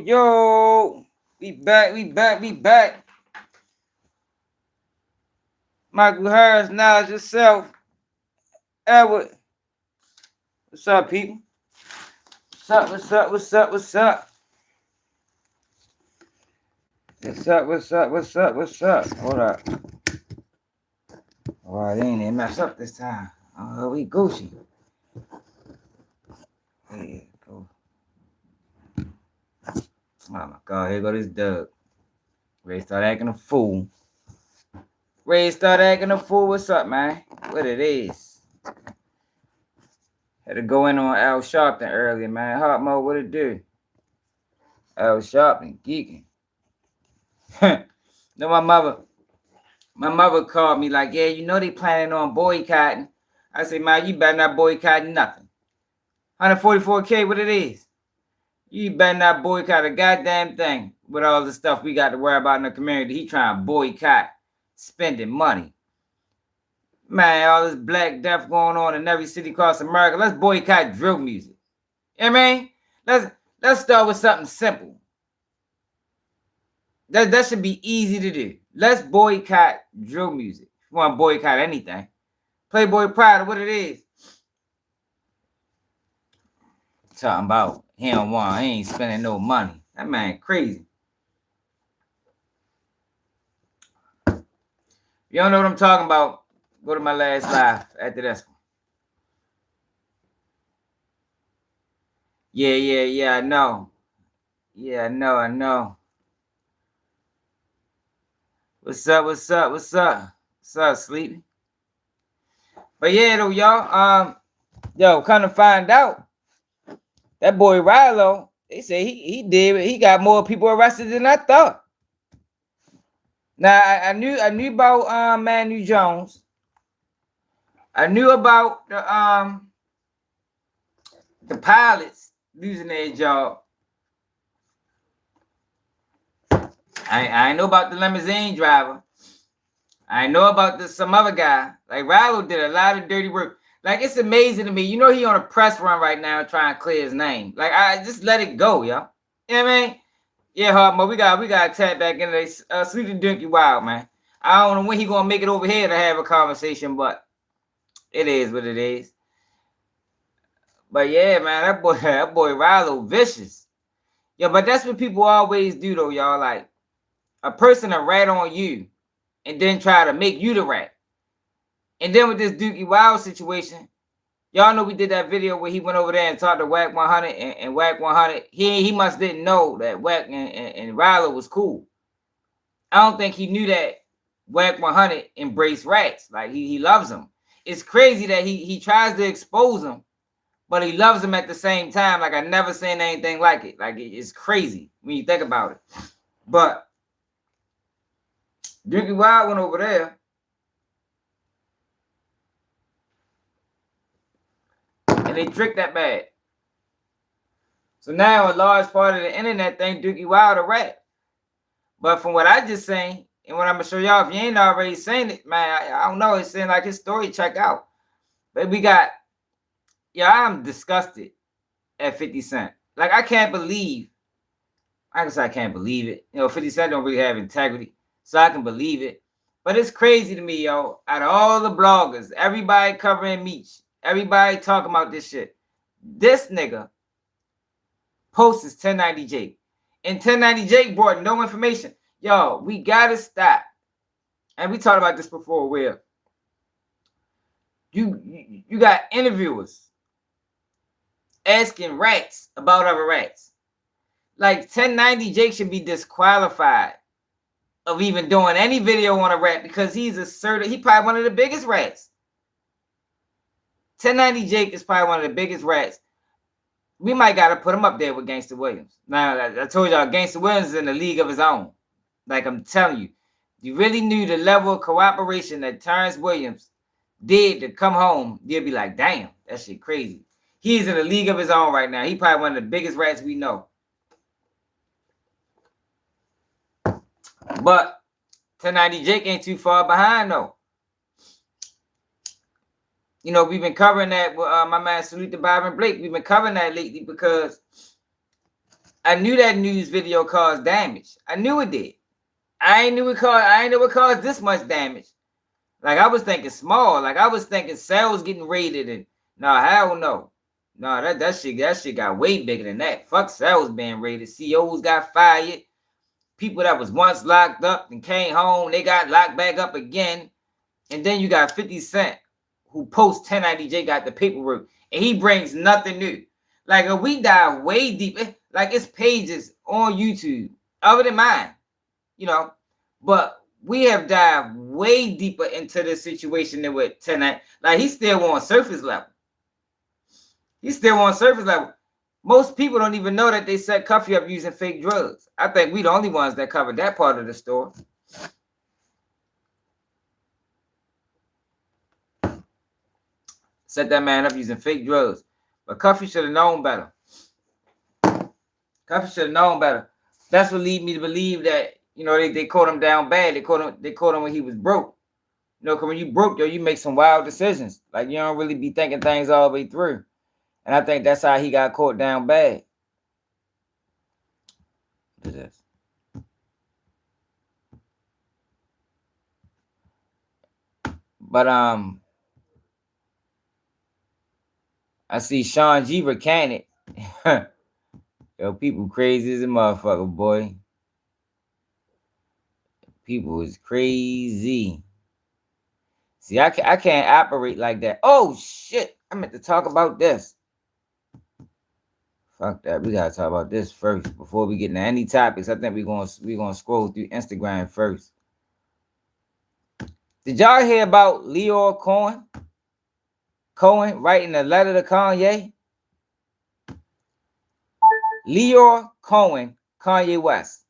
Yo. We back. Michael Harris, now yourself. Edward. What's up, people? What's up? What's up? Hold up. All right, they ain't even messed up this time. We Gucci. Yeah, go. Oh my God, here go this Doug. Ray start acting a fool. What's up, man? What it is? Had to go in on Al Sharpton earlier, man. Hot mode, what it do? Al Sharpton, geeking. No, my mother called me like, yeah, you know they planning on boycotting. I said, man, you better not boycott nothing. 144K, what it is? You better not boycott a goddamn thing with all the stuff we got to worry about in the community. He trying to boycott spending money. Man, all this Black Death going on in every city across America. Let's boycott drill music. You know what I mean? Let's start with something simple. That should be easy to do. Let's boycott drill music. If you want to boycott anything. Playboy Pride, what it is. Talking about he ain't spending no money. That man crazy. You don't know what I'm talking about? Go to my last live after this one. Yeah, I know. Yeah, I know. What's up, Sleepy? But yeah, though, y'all. Come to find out, that boy Ralo, they say he got more people arrested than I thought. Now I knew about Manu Jones. I knew about the pilots losing their job. I know about the limousine driver. I know about some other guy. Like Ralo did a lot of dirty work. Like, it's amazing to me. You know he on a press run right now trying to clear his name. Like, I just let it go, y'all. You know what I mean? Yeah, Hardmo, we got to tap back into this. Sleepy Dinky Wild, man. I don't know when he gonna make it over here to have a conversation, but it is what it is. But yeah, man, that boy Ralo vicious. Yeah, but that's what people always do though, y'all. Like, a person to rat on you and then try to make you the rat. And then with this Dookie Wild situation, y'all know we did that video where he went over there and talked to Wack 100 and Wack 100. He must didn't know that Wack and Ralo was cool. I don't think he knew that Wack 100 embraced rats. Like, he loves them. It's crazy that he tries to expose them, but he loves them at the same time. Like, I never seen anything like it. Like, it's crazy when you think about it. But Dookie Wild went over there. And they tricked that bad. So now a large part of the internet think Dookie Wild a rat. But from what I just seen, and what I'm going to show y'all, if you ain't already seen it, man, I don't know. It seemed like his story check out. But we got, I'm disgusted at 50 Cent. Like, I can't believe, I guess I can't believe it. 50 Cent don't really have integrity, so I can believe it. But it's crazy to me, yo. Out of all the bloggers, everybody covering Meech, everybody talking about this shit, this nigga posts 1090 Jake. And 1090 Jake brought no information. Yo, we gotta stop. And we talked about this before, where you got interviewers asking rats about other rats. Like, 1090 Jake should be disqualified of even doing any video on a rat because he's he probably one of the biggest rats. 1090 Jake is probably one of the biggest rats. We might got to put him up there with Gangsta Williams. Now, I told y'all, Gangsta Williams is in a league of his own. Like, I'm telling you, you really knew the level of cooperation that Terrence Williams did to come home, you'd be like, damn, that shit crazy. He's in a league of his own right now. He probably one of the biggest rats we know. But 1090 Jake ain't too far behind, though. We've been covering that with my man Salute to Byron Blake. We've been covering that lately because I knew that news video caused damage. I knew it did. I ain't knew it caused this much damage. Like I was thinking small. Like I was thinking sales getting raided and no, hell no. No, that shit got way bigger than that. Fuck sales being raided. CEOs got fired. People that was once locked up and came home, they got locked back up again. And then you got 50 Cent, who post 1090J got the paperwork, and he brings nothing new. Like if we dive way deep, like it's pages on YouTube, other than mine, you know. But we have dived way deeper into this situation than with 1090. Like he's still on surface level. He's still on surface level. Most people don't even know that they set Cuffy up using fake drugs. I think we the only ones that covered that part of the story. Set that man up using fake drugs. But Cuffy should have known better. Cuffy should have known better. That's what lead me to believe that, you know, they caught him down bad. They caught him when he was broke. You know, because when you broke, yo, you make some wild decisions. Like you don't really be thinking things all the way through. And I think that's how he got caught down bad. Look at this. But I see Sean G recanted. Yo, people crazy as a motherfucker, boy. People is crazy. See, I can't operate like that. Oh shit! I meant to talk about this. Fuck that. We gotta talk about this first before we get into any topics. I think we're gonna scroll through Instagram first. Did y'all hear about Lyor Cohen writing a letter to Kanye? Lyor Cohen, Kanye West.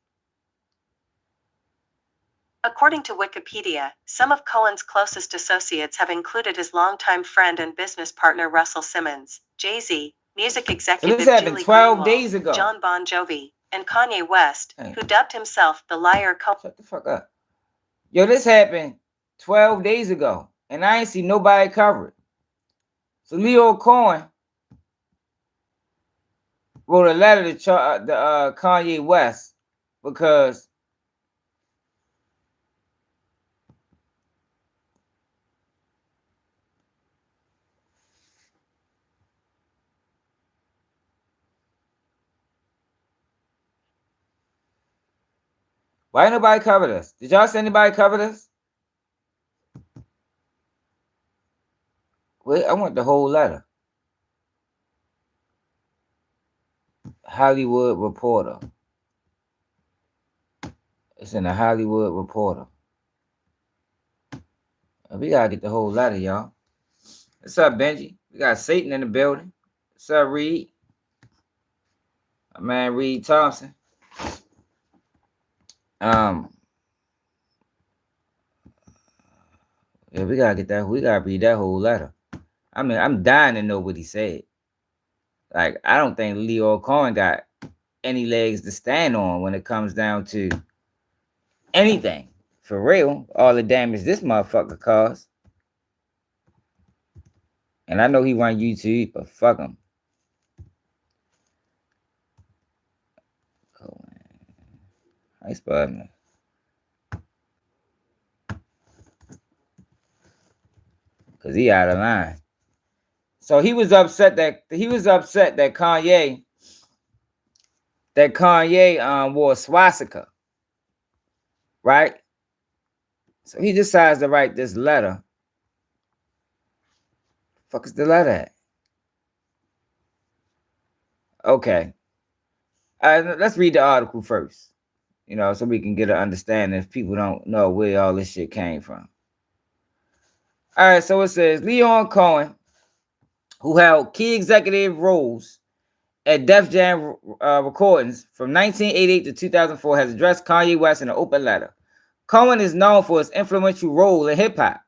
According to Wikipedia, some of Cohen's closest associates have included his longtime friend and business partner Russell Simmons, Jay-Z, music executive So this happened Julie 12 Greenwald, days ago. John Bon Jovi, and Kanye West, who dubbed himself the Lyor Cohen. Shut the fuck up. Yo, this happened 12 days ago, and I ain't see nobody cover it. So Lyor Cohen wrote a letter to Kanye West because why ain't nobody cover this? Did y'all see anybody cover this? Wait, I want the whole letter. Hollywood Reporter. It's in the Hollywood Reporter. We gotta get the whole letter, y'all. What's up, Benji? We got Satan in the building. What's up, Reed? My man, Reed Thompson. Yeah, we gotta get that. We gotta read that whole letter. I mean, I'm dying to know what he said. Like, I don't think Lyor Cohen got any legs to stand on when it comes down to anything. For real, all the damage this motherfucker caused. And I know he run YouTube, but fuck him. Cohen. I spell him. Cause he out of line. So he was upset that Kanye wore swastika, right? So he decides to write this letter. Fuck is the letter at? Okay. Let's read the article first. You know, so we can get an understanding if people don't know where all this shit came from. All right, so it says Lyor Cohen, who held key executive roles at Def Jam Recordings from 1988 to 2004, has addressed Kanye West in an open letter. Cohen is known for his influential role in hip-hop.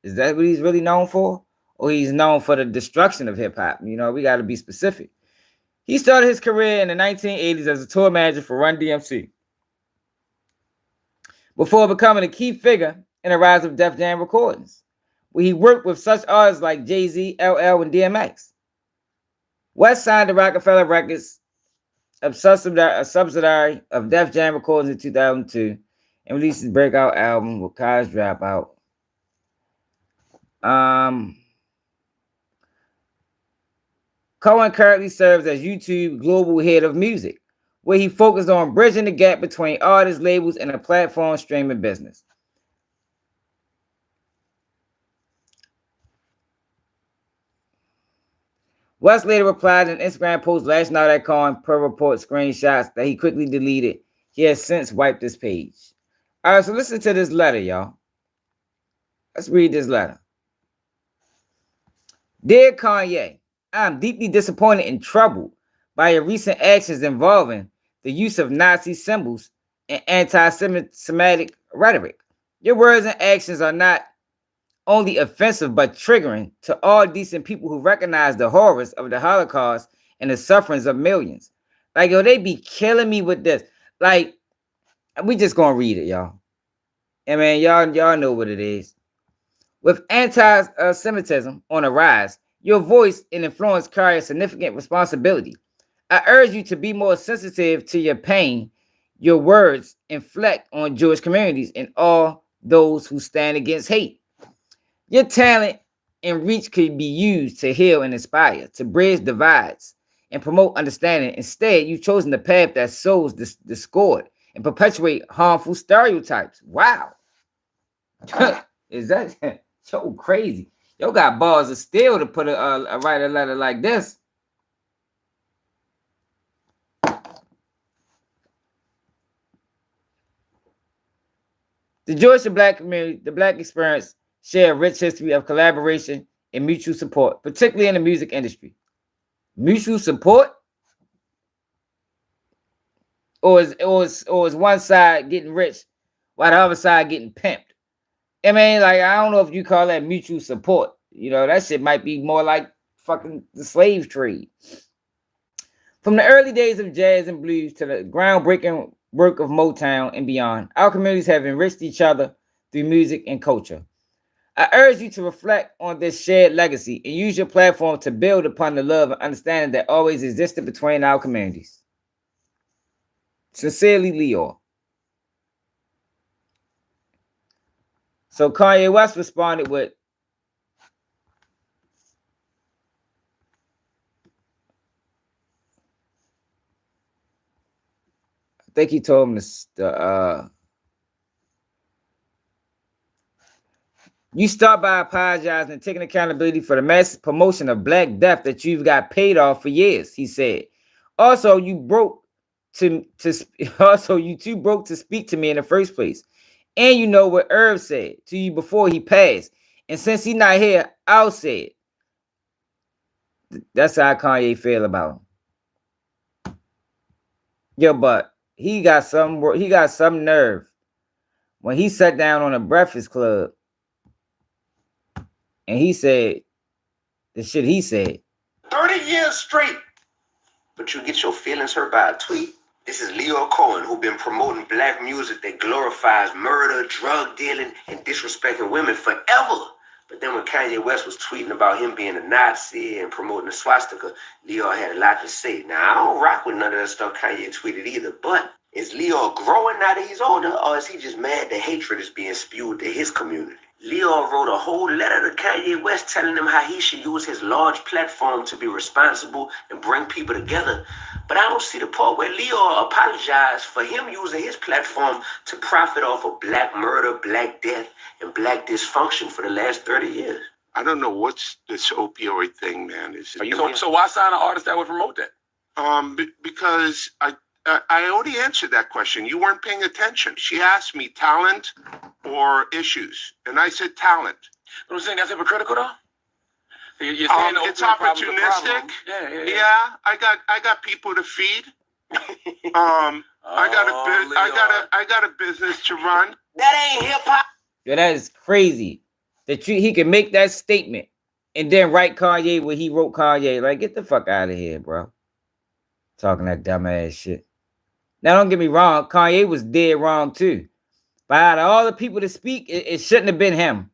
Is that what he's really known for? Or he's known for the destruction of hip-hop? You know, we got to be specific. He started his career in the 1980s as a tour manager for Run DMC, before becoming a key figure in the rise of Def Jam Recordings, where he worked with such artists like Jay-Z, LL, and DMX. West signed to Rockefeller Records a subsidiary of Def Jam Recordings in 2002, and released his breakout album with College Dropout. Cohen currently serves as YouTube Global Head of Music, where he focused on bridging the gap between artists, labels, and the platform streaming business. West later replied in an Instagram post lashing out at Cohen per report screenshots that he quickly deleted. He has since wiped his page. All right, so listen to this letter, y'all. Let's read this letter. Dear Kanye, I am deeply disappointed and troubled by your recent actions involving the use of Nazi symbols and anti-Semitic rhetoric. Your words and actions are not only offensive but triggering to all decent people who recognize the horrors of the Holocaust and the sufferings of millions. Like, yo, they be killing me with this. Like, we just gonna read it, y'all. I mean, y'all know what it is. With anti-Semitism on the rise, your voice and influence carry a significant responsibility. I urge you to be more sensitive to your pain. Your words inflect on Jewish communities and all those who stand against hate. Your talent and reach could be used to heal and inspire, to bridge divides and promote understanding. Instead, you've chosen the path that sows discord and perpetuate harmful stereotypes. Wow. Is that so crazy? Yo got balls of steel to put write a letter like this. The Jewish and Black community, the Black experience, share a rich history of collaboration and mutual support, particularly in the music industry. Mutual support? Or is one side getting rich while the other side getting pimped? I mean, like, I don't know if you call that mutual support. You know, that shit might be more like fucking the slave trade. From the early days of jazz and blues to the groundbreaking work of Motown and beyond, our communities have enriched each other through music and culture. I urge you to reflect on this shared legacy and use your platform to build upon the love and understanding that always existed between our communities. Sincerely, Lyor. So Kanye West responded with, I think he told him you start by apologizing and taking accountability for the massive promotion of Black death that you've got paid off for years, he said. Also, you too broke to speak to me in the first place. And you know what Irv said to you before he passed. And since he's not here, I'll say it. That's how Kanye feel about him. Yo, but he got some nerve when he sat down on a Breakfast Club and he said the shit he said. 30 years straight. But you get your feelings hurt by a tweet. This is Lyor Cohen, who been promoting Black music that glorifies murder, drug dealing, and disrespecting women forever. But then when Kanye West was tweeting about him being a Nazi and promoting the swastika, Lyor had a lot to say. Now, I don't rock with none of that stuff Kanye tweeted either, but is Lyor growing now that he's older, or is he just mad that hatred is being spewed to his community? Lyor wrote a whole letter to Kanye West telling him how he should use his large platform to be responsible and bring people together. But I don't see the part where Lyor apologized for him using his platform to profit off of Black murder, Black death, and Black dysfunction for the last 30 years. I don't know what's this opioid thing, man. So why sign an artist that would promote that? Because I already answered that question. You weren't paying attention. She asked me talent or issues, and I said talent. But I'm saying that's hypocritical, though. You're saying it's opportunistic. Yeah. I got people to feed. I got a business to run. That ain't hip hop. Yo, that is crazy. That he can make that statement and then write Kanye what he wrote Kanye. Like, get the fuck out of here, bro. Talking that dumbass shit. Now, don't get me wrong. Kanye was dead wrong, too. But out of all the people to speak, it shouldn't have been him.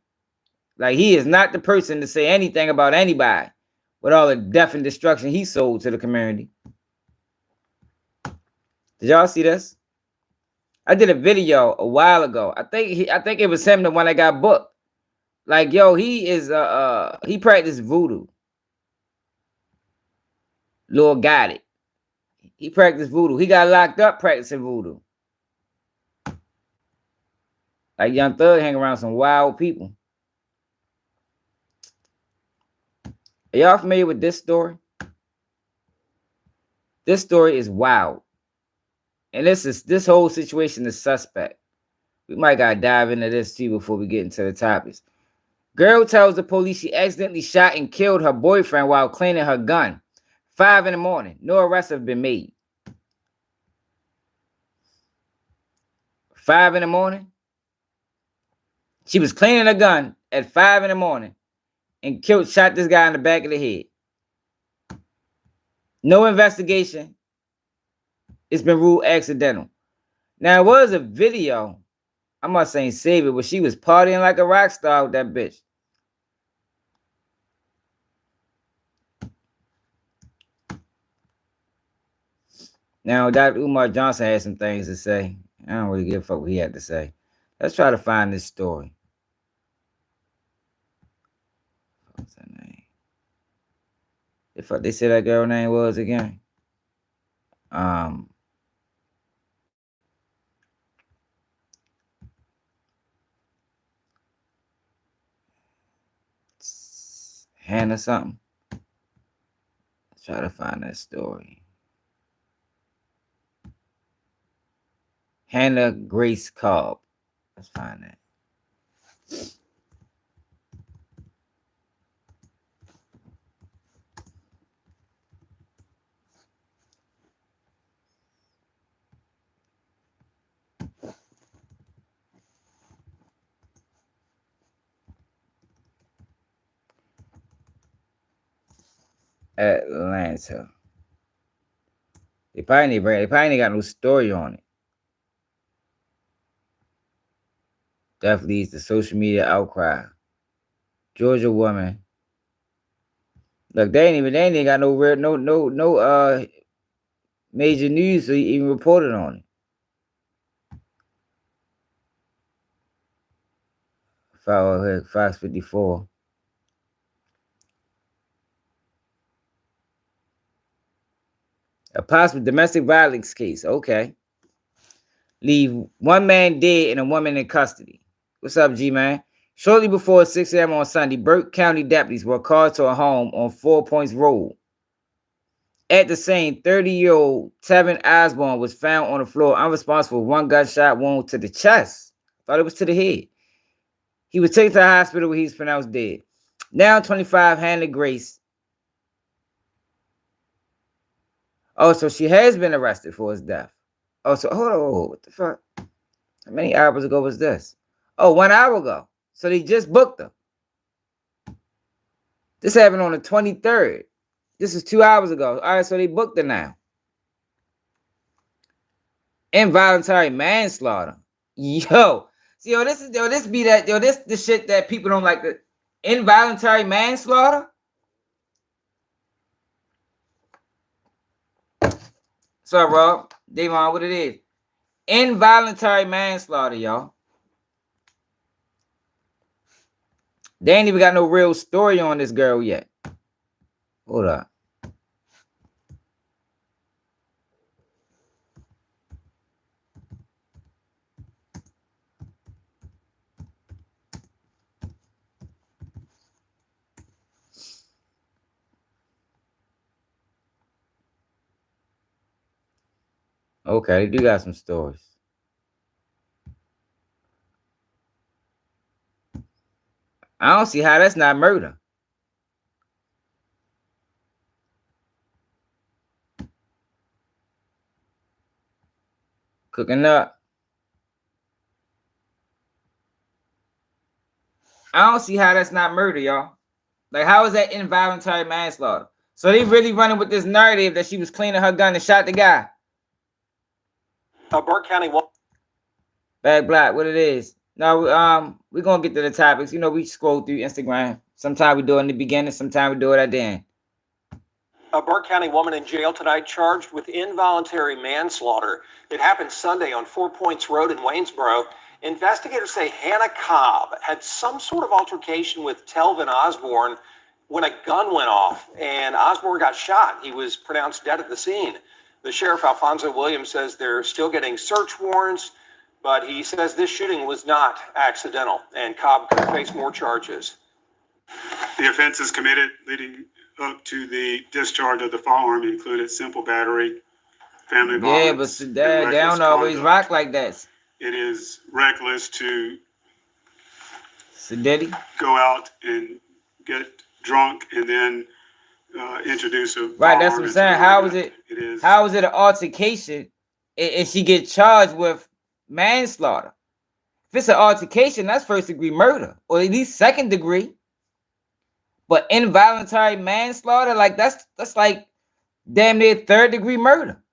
Like, he is not the person to say anything about anybody with all the death and destruction he sold to the community. Did y'all see this? I did a video a while ago. I think it was him, the one that got booked. Like, yo, he practiced voodoo. Lord got it. He practiced voodoo. He got locked up practicing voodoo. Like Young Thug hang around some wild people. Are y'all familiar with this story? This story is wild. And this whole situation is suspect. We might gotta dive into this too before we get into the topics. Girl tells the police she accidentally shot and killed her boyfriend while cleaning her gun. 5 in the morning. No arrests have been made. 5 in the morning. She was cleaning her gun at 5 in the morning and shot this guy in the back of the head. No investigation. It's been ruled accidental. Now, it was a video. I'm not saying save it, but she was partying like a rock star with that bitch. Now, Dr. Umar Johnson had some things to say. I don't really give a fuck what he had to say. Let's try to find this story. What's her name? The fuck they say that girl name was again? Hannah something. Let's try to find that story. Hannah Grace Cobb. Let's find that. Atlanta. They probably ain't got no story on it. Death leads to social media outcry. Georgia woman. Look, they ain't even got no major news to even reported on it. Fox 54. A possible domestic violence case. Okay. Leave one man dead and a woman in custody. What's up, G-Man? Shortly before 6 a.m. on Sunday, Burke County deputies were called to a home on 4 Points Road. At the scene, 30-year-old Tevin Osborne was found on the floor unresponsible with one gunshot wound to the chest. Thought it was to the head. He was taken to the hospital where he was pronounced dead. Now 25, Hannah Grace. Oh, so she has been arrested for his death. Oh, so hold on. What the fuck? How many hours ago was this? Oh, 1 hour ago. So they just booked her. This happened on the 23rd. This is 2 hours ago. All right, so they booked her now. Involuntary manslaughter. Yo. See, this the shit that people don't like. The involuntary manslaughter. So, Rob, Davon, what it is? Involuntary manslaughter, y'all. They ain't even got no real story on this girl yet. Hold up. Okay, they do got some stories. I don't see how that's not murder. Cooking up. I don't see how that's not murder, y'all. Like, how is that involuntary manslaughter? So they really running with this narrative that she was cleaning her gun and shot the guy. Burke County. Bad Black, what it is. Now, we're going to get to the topics. You know, we scroll through Instagram. Sometimes we do it in the beginning. Sometimes we do it at the end. A Burke County woman in jail tonight charged with involuntary manslaughter. It happened Sunday on 4 Points Road in Waynesboro. Investigators say Hannah Cobb had some sort of altercation with Telvin Osborne when a gun went off, and Osborne got shot. He was pronounced dead at the scene. The sheriff, Alfonso Williams, says they're still getting search warrants, but he says this shooting was not accidental, and Cobb could face more charges. The offenses committed leading up to the discharge of the firearm included simple battery, family violence. Yeah, but they don't always rock like that. It is reckless to Diddy go out and get drunk and then introduce a right. That's what I'm saying. How is it? How is it an altercation and she get charged with manslaughter? If it's an altercation, that's first degree murder or at least second degree. But involuntary manslaughter, like that's like damn near third degree murder.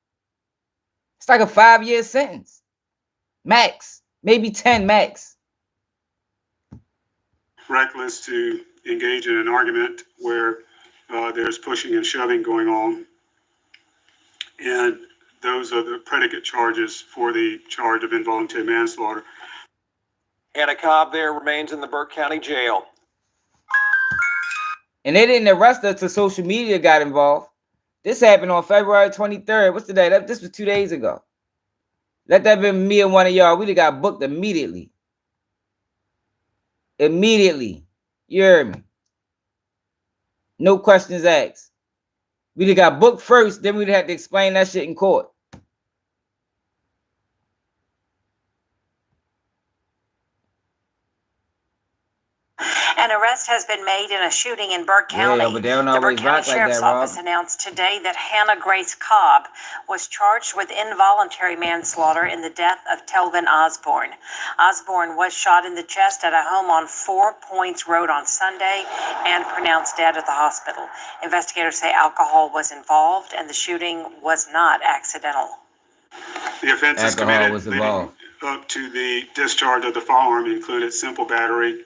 It's like a 5-year sentence. Max, maybe 10 max. Reckless to engage in an argument where there's pushing and shoving going on. And those are the predicate charges for the charge of involuntary manslaughter. Hannah Cobb there remains in the Burke County Jail. And they didn't arrest her till social media got involved. This happened on February 23rd. What's the day? This was 2 days ago. Let that be me and one of y'all. We'd have got booked immediately. Immediately. You heard me? No questions asked. We'd have got booked first, then we'd have to explain that shit in court. An arrest has been made in a shooting in Burke County. Yeah, but they don't the Burke always County rock like Sheriff's that, Rob. Office announced today that Hannah Grace Cobb was charged with involuntary manslaughter in the death of Telvin Osborne. Osborne was shot in the chest at a home on 4 Points Road on Sunday and pronounced dead at the hospital. Investigators say alcohol was involved and the shooting was not accidental. The offenses Alcohol committed was leading involved. up to the discharge of the firearm included simple battery,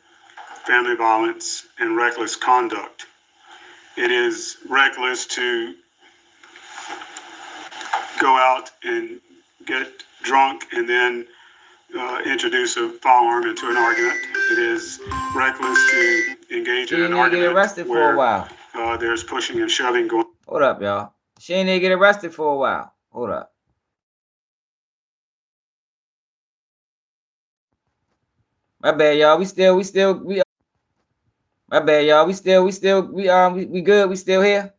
family violence, and reckless conduct. It is reckless to go out and get drunk and then introduce a firearm into an argument. It is reckless to engage in an argument get arrested for a while. There's pushing and shoving going. Hold up, y'all. She ain't get arrested for a while. Hold up. My bad, y'all. We my bad, y'all. We good. We still here.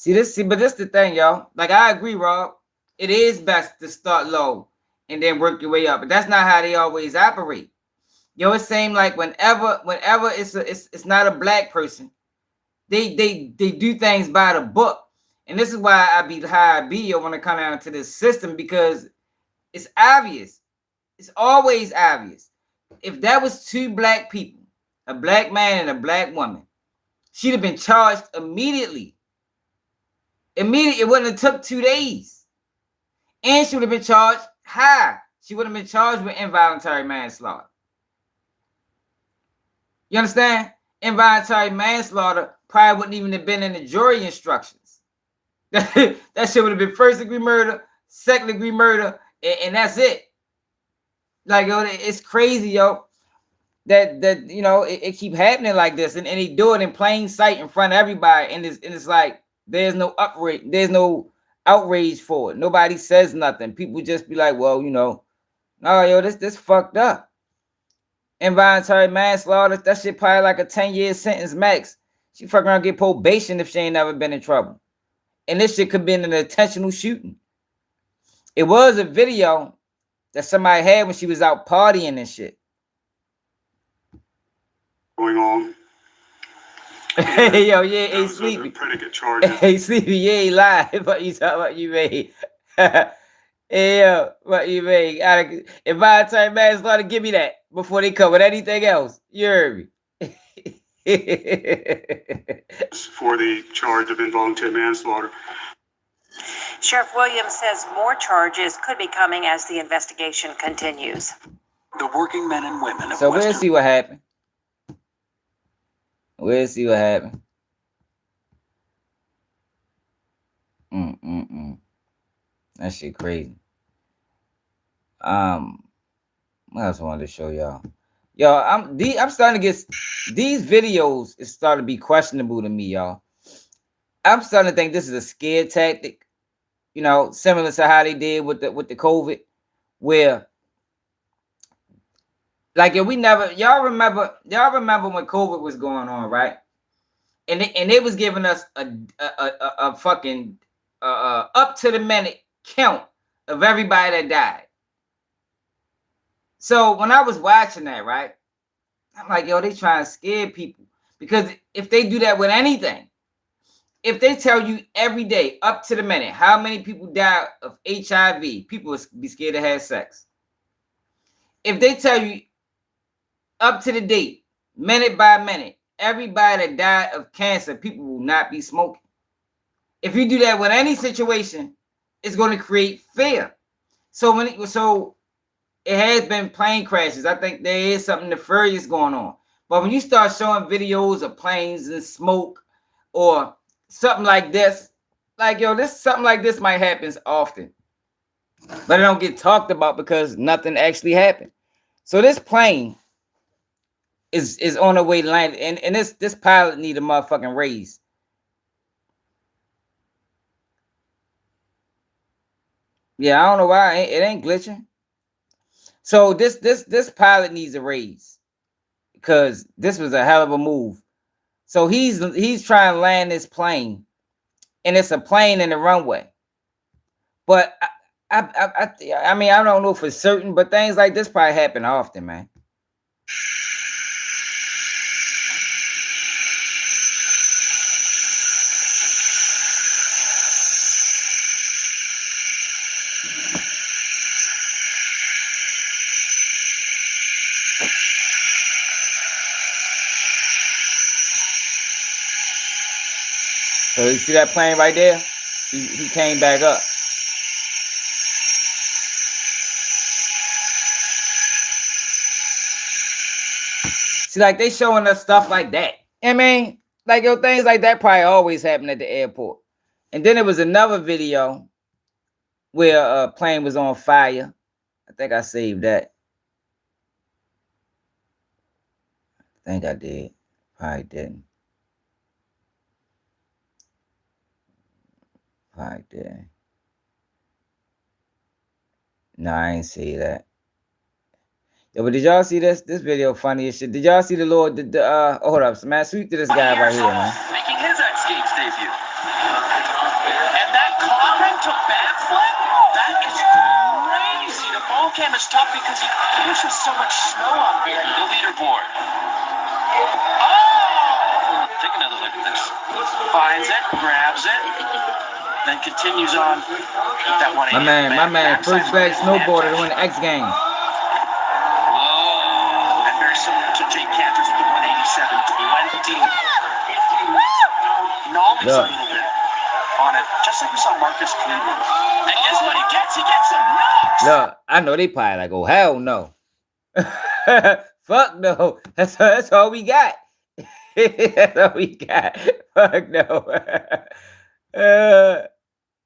But this the thing, y'all. Like, I agree, Rob. It is best to start low and then work your way up. But that's not how they always operate. Yo, it seems like whenever it's not a black person, they do things by the book. And this is why I be how I be when I come down to this system, because it's obvious. It's always obvious. If that was two black people, a black man and a black woman, she'd have been charged immediately. It wouldn't have took 2 days. And she would have been charged high. She would have been charged with involuntary manslaughter. You understand? Involuntary manslaughter probably wouldn't even have been in the jury instructions. That shit would have been first degree murder, second degree murder, and that's it. Like, yo, it's crazy, yo, that you know, it keep happening like this, and they do it in plain sight in front of everybody, and it's like there's no outrage for it. Nobody says nothing. People just be like, well, you know, no, yo, this fucked up. Involuntary manslaughter, that shit probably like a 10-year sentence max. She fucking around get probation if she ain't never been in trouble. And this shit could be an intentional shooting. It was a video that somebody had when she was out partying and shit. Going on. Hey, yo, yeah, ain't sleepy. Predicate charges. Hey, sleepy, you ain't lying. What you talking about? You made. Hey, yo, what you made? Involuntary manslaughter, give me that before they come with anything else. You heard me. For the charge of involuntary manslaughter. Sheriff Williams says more charges could be coming as the investigation continues. The working men and women of So Western... we'll see what happens. We'll see what happens. That shit crazy. What else I wanted to show y'all? Yo, I'm starting to get these videos is starting to be questionable to me, y'all. I'm starting to think this is a scare tactic, you know, similar to how they did with the COVID, where like if we never y'all remember when COVID was going on, right? And they was giving us a fucking up to the minute count of everybody that died. So when I was watching that, right, I'm like, yo, they trying to scare people. Because if they do that with anything, if they tell you every day, up to the minute, how many people die of HIV, people will be scared to have sex. If they tell you up to the date, minute by minute, everybody that died of cancer, people will not be smoking. If you do that with any situation, it's going to create fear. So it has been plane crashes. I think there is something nefarious going on. But when you start showing videos of planes and smoke or something like this, like, yo, something like this might happen often. But it don't get talked about because nothing actually happened. So this plane is on the way to land. And this pilot need a motherfucking raise. Yeah, I don't know why it ain't glitching. So this pilot needs a raise because this was a hell of a move. So he's trying to land this plane, and it's a plane in the runway. But I mean, I don't know for certain, but things like this probably happen often, man. So you see that plane right there? He came back up. See, like they showing us stuff like that. I mean, like, yo, things like that probably always happen at the airport. And then there was another video where a plane was on fire. I think I saved that. I think I did. Probably didn't. Probably did. No, I ain't see that. Yo, but did y'all see this? This video funny as shit. Did y'all see the Lord? Hold up, man. Sweep to this guy right here, man. Making his X Games debut. And that coffin to backflip? That is crazy. The ball cam is tough because he pushes so much snow on the leaderboard. Oh! Take another look at this. Finds it, grabs it, then continues on with that 180. My man, first bag snowboarder to win the X Games. Similar to Jake Cantor's 187.20. Nollies a little bit on it, just like we saw Marcus Cleveland. And guess what he gets? He gets some knocks. Look, I know they probably like, oh, hell no. Fuck no. That's all we got. That's all we got. Fuck no. I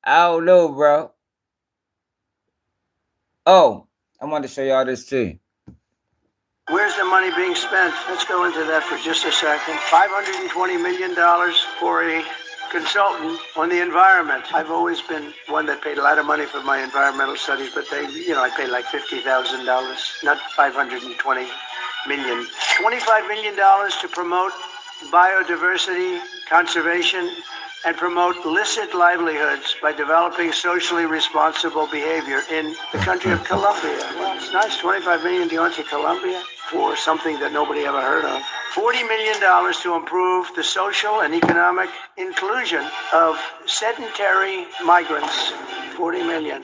don't know, bro. Oh, I wanted to show y'all this too. Where's the money being spent? Let's go into that for just a second. $520 million for a consultant on the environment. I've always been one that paid a lot of money for my environmental studies, but I paid like $50,000, not $520 million. $25 million to promote biodiversity, conservation, and promote licit livelihoods by developing socially responsible behavior in the country of Colombia. Well, it's nice, $25 million going to Colombia for something that nobody ever heard of. $40 million to improve the social and economic inclusion of sedentary migrants. $40 million.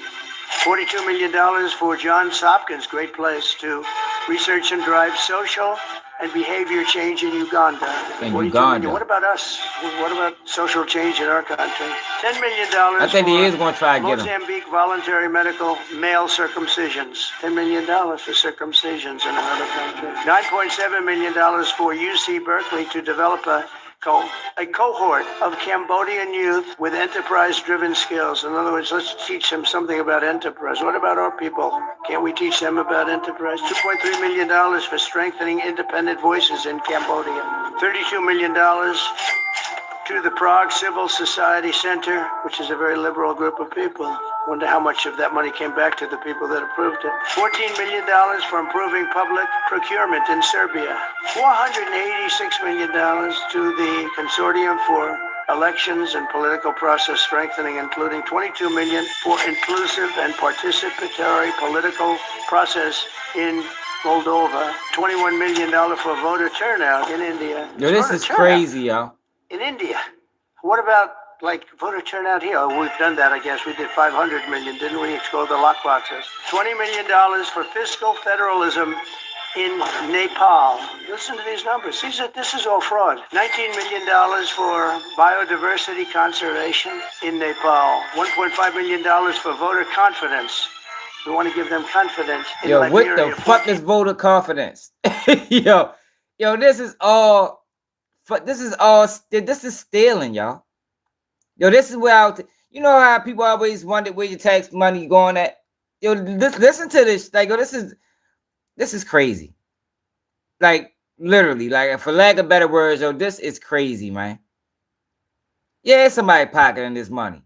$42 million for Johns Hopkins, great place to research and drive social and behavior change in Uganda. Million. What about us? What about social change in our country? $10 million. I think he is going to try to get him. Mozambique voluntary medical male circumcisions. $10 million for circumcisions in another country. $9.7 million for UC Berkeley to develop a a cohort of Cambodian youth with enterprise-driven skills. In other words, let's teach them something about enterprise. What about our people? Can't we teach them about enterprise? $2.3 million for strengthening independent voices in Cambodia. $32 million to the Prague Civil Society Center, which is a very liberal group of people. Wonder how much of that money came back to the people that approved it. $14 million for improving public procurement in Serbia. $486 million to the Consortium for Elections and Political Process Strengthening, including $22 million for inclusive and participatory political process in Moldova. $21 million for voter turnout in India. Yo, this is crazy, yo. In India. What about like voter turnout here? Oh, we've done that, I guess. We did 500 million, didn't we? It's called the lockboxes. $20 million for fiscal federalism in Nepal. Listen to these numbers. This is all fraud. $19 million for biodiversity conservation in Nepal. $1.5 million for voter confidence. We want to give them confidence. In Yo, Liberia, what the fuck is voter confidence? yo, this is all. This is stealing, y'all. Yo, this is where you know how people always wondered where your tax money going at. Yo, listen to this. Like, yo, this is crazy. Like, literally, like, for lack of better words, yo, this is crazy, man. Yeah, somebody pocketing this money.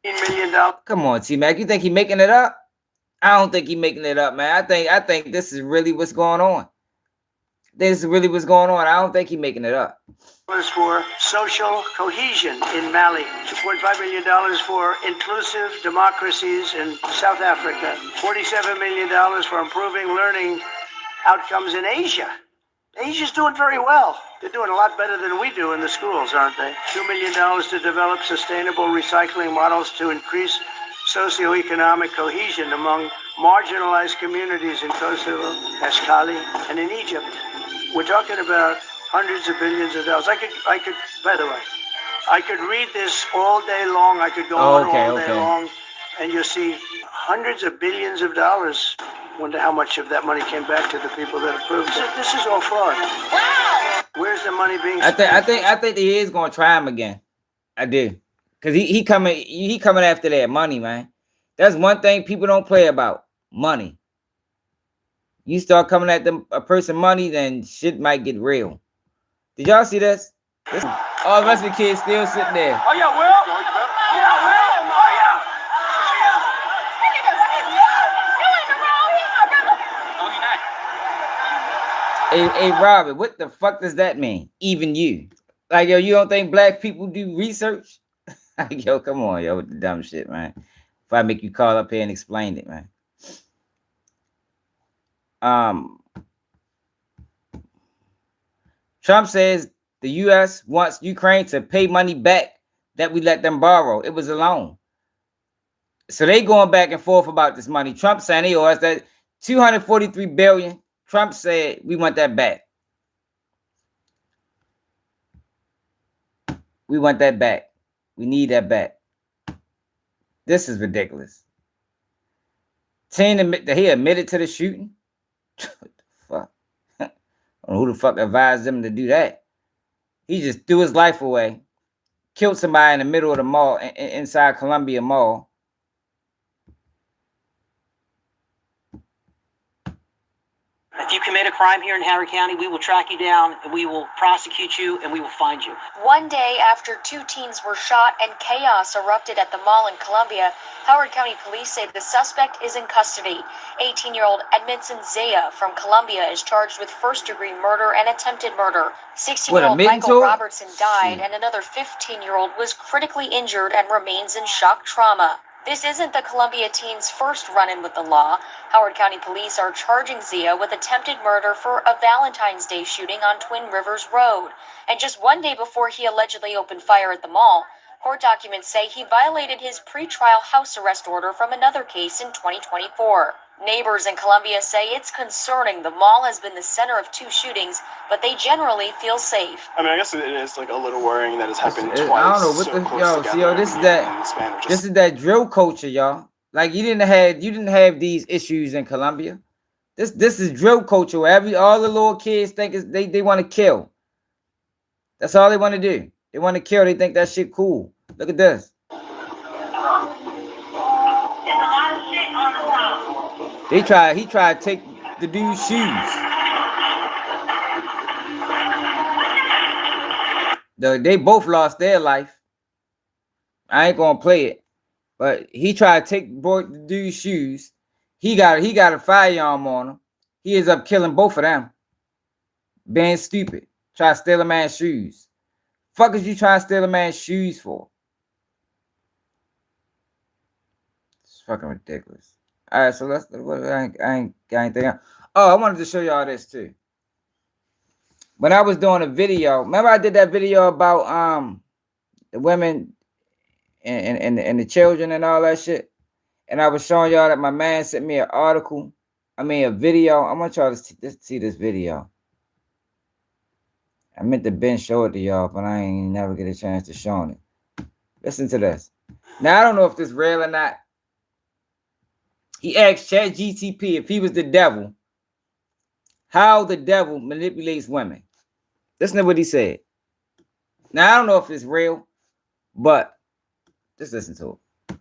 $1 million. Come on, T-Mac. You think he making it up? I don't think he making it up, man. I think this is really what's going on. This is really what's going on. I don't think he's making it up. For social cohesion in Mali. $2.5 million for inclusive democracies in South Africa. $47 million for improving learning outcomes in Asia. Asia's doing very well. They're doing a lot better than we do in the schools, aren't they? $2 million to develop sustainable recycling models to increase socioeconomic cohesion among marginalized communities in Kosovo, Ascali, and in Egypt. We're talking about hundreds of billions of dollars. I could, by the way, I could read this all day long. I could go on all day long, and you'll see hundreds of billions of dollars. Wonder how much of that money came back to the people that approved it. This is all fraud. Where's the money being spent? I think he is gonna try him again. I do, cause he coming after that money, man. That's one thing people don't play about: money. You start coming at a person money, then shit might get real. Did y'all see this? All the rest of the kids still sitting there. Oh, yeah, Will? Yeah, Will? Oh, yeah. Hey, Robert, what the fuck does that mean? Even you. Like, yo, you don't think black people do research? Like, yo, come on, yo, with the dumb shit, man. If I make you call up here and explain it, man. Trump says the U.S. wants Ukraine to pay money back that we let them borrow. It was a loan. So they going back and forth about this money. Trump saying he owes that $243 billion. Trump said we want that back. We want that back. We need that back. This is ridiculous. He admitted to the shooting. What the fuck? I don't know who the fuck advised them to do that. He just threw his life away, killed somebody in the middle of the mall, inside Columbia Mall. If you commit a crime here in Howard County, we will track you down, and we will prosecute you, and we will find you. One day after 2 teens were shot and chaos erupted at the mall in Columbia, Howard County police say the suspect is in custody. 18-year-old Edmondson Zaya from Columbia is charged with first-degree murder and attempted murder. 16-year-old Michael Robertson died, and another 15-year-old was critically injured and remains in shock trauma. This isn't the Columbia teen's first run-in with the law. Howard County police are charging Zia with attempted murder for a Valentine's Day shooting on Twin Rivers Road. And just one day before he allegedly opened fire at the mall, court documents say he violated his pretrial house arrest order from another case in 2024. Neighbors in Columbia say it's concerning. The mall has been the center of 2 shootings, but they generally feel safe. I mean, I guess it is like a little worrying that it's happened twice. I don't know what this is that drill culture, y'all. Like you didn't have these issues in Columbia. This is drill culture. Where all the little kids think is they want to kill. That's all they want to do. They want to kill. They think that shit cool. Look at this. He tried to take the dude's shoes. They both lost their life. I ain't gonna play it, but he tried to take the dude's shoes. He got a firearm on him. He ends up killing both of them. Being stupid. Try to steal a man's shoes. Fuck is you trying to steal a man's shoes for? It's fucking ridiculous. All right, so let's. I ain't got anything else. Oh, I wanted to show y'all this too. When I was doing a video, remember I did that video about the women and the children and all that shit, and I was showing y'all that my man sent me an article. I mean a video. I want y'all to see this video. I meant to show it to y'all, but I ain't never get a chance to show it. Listen to this. Now I don't know if this is real or not. He asked ChatGPT if he was the devil, how the devil manipulates women. Listen to what he said. Now I don't know if it's real, but just listen to it.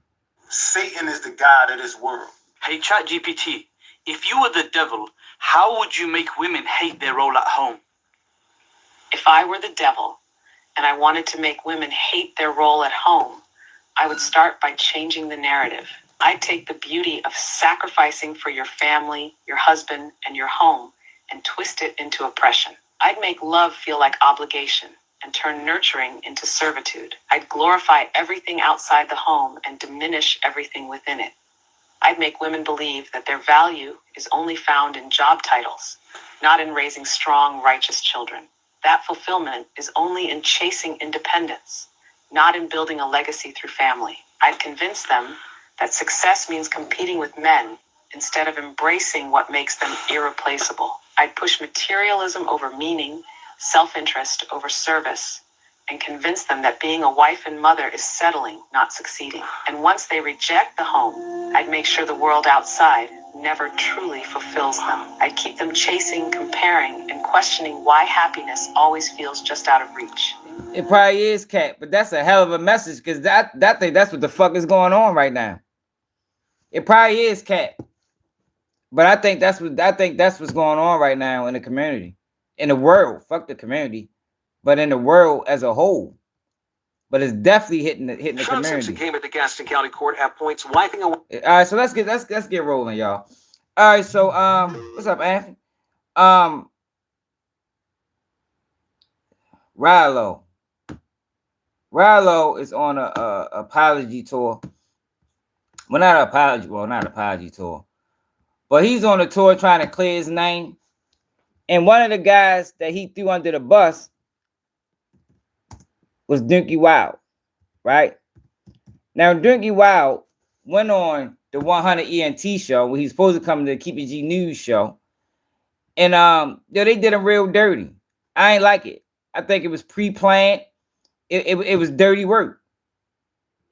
Satan is the god of this world. Hey, ChatGPT, if you were the devil, how would you make women hate their role at home? If I were the devil and I wanted to make women hate their role at home, I would start by changing the narrative. I'd take the beauty of sacrificing for your family, your husband, and your home and twist it into oppression. I'd make love feel like obligation and turn nurturing into servitude. I'd glorify everything outside the home and diminish everything within it. I'd make women believe that their value is only found in job titles, not in raising strong, righteous children. That fulfillment is only in chasing independence, not in building a legacy through family. I'd convince them that success means competing with men instead of embracing what makes them irreplaceable. I'd push materialism over meaning, self-interest over service, and convince them that being a wife and mother is settling, not succeeding. And once they reject the home, I'd make sure the world outside never truly fulfills them. I'd keep them chasing, comparing, and questioning why happiness always feels just out of reach. It probably is, Cat, but that's a hell of a message because that's what the fuck is going on right now. It probably is, Cat, but I think that's what's going on right now in the community, in the world. Fuck the community, but in the world as a whole. But it's definitely hitting the community. Simpson came at the Gaston County Court have points wiping away. All right, so let's get rolling, y'all. All right, so what's up, Anthony? Ralo is on a apology tour. Well, not apology tour, but he's on a tour trying to clear his name. And one of the guys that he threw under the bus was Dinky Wild, right? Now, Dinky Wild went on the 100 ENT show where he's supposed to come to the Keep It G News show. And they did him real dirty. I ain't like it. I think it was pre-planned. It was dirty work.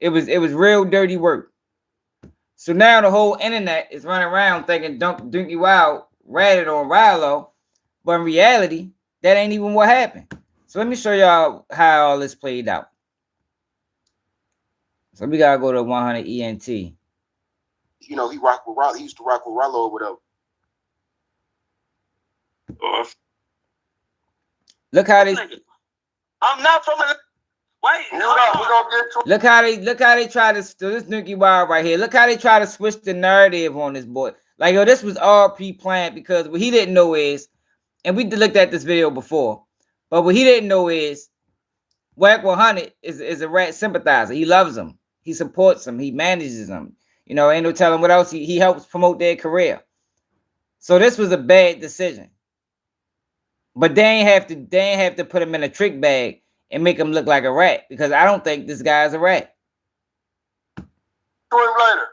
It was real dirty work. So now the whole internet is running around thinking Dinky Wild ratted on Ralo, but in reality, that ain't even what happened. So let me show y'all how all this played out. So we gotta go to 100 ENT. You know, he rocked with Ralo. He used to rock with Ralo or whatever. Look how they. I'm not from a. Wait, Look how they try to this Dinky Wild right here. Look how they try to switch the narrative on this boy. Like, yo, this was all pre-planned because what he didn't know is, and we looked at this video before, but what he didn't know is Wack 100 is a rat sympathizer. He loves them. He supports them. He manages them. You know, ain't no telling what else. He helps promote their career. So this was a bad decision. But they ain't have to put him in a trick bag and make him look like a rat, because I don't think this guy's a rat. Later.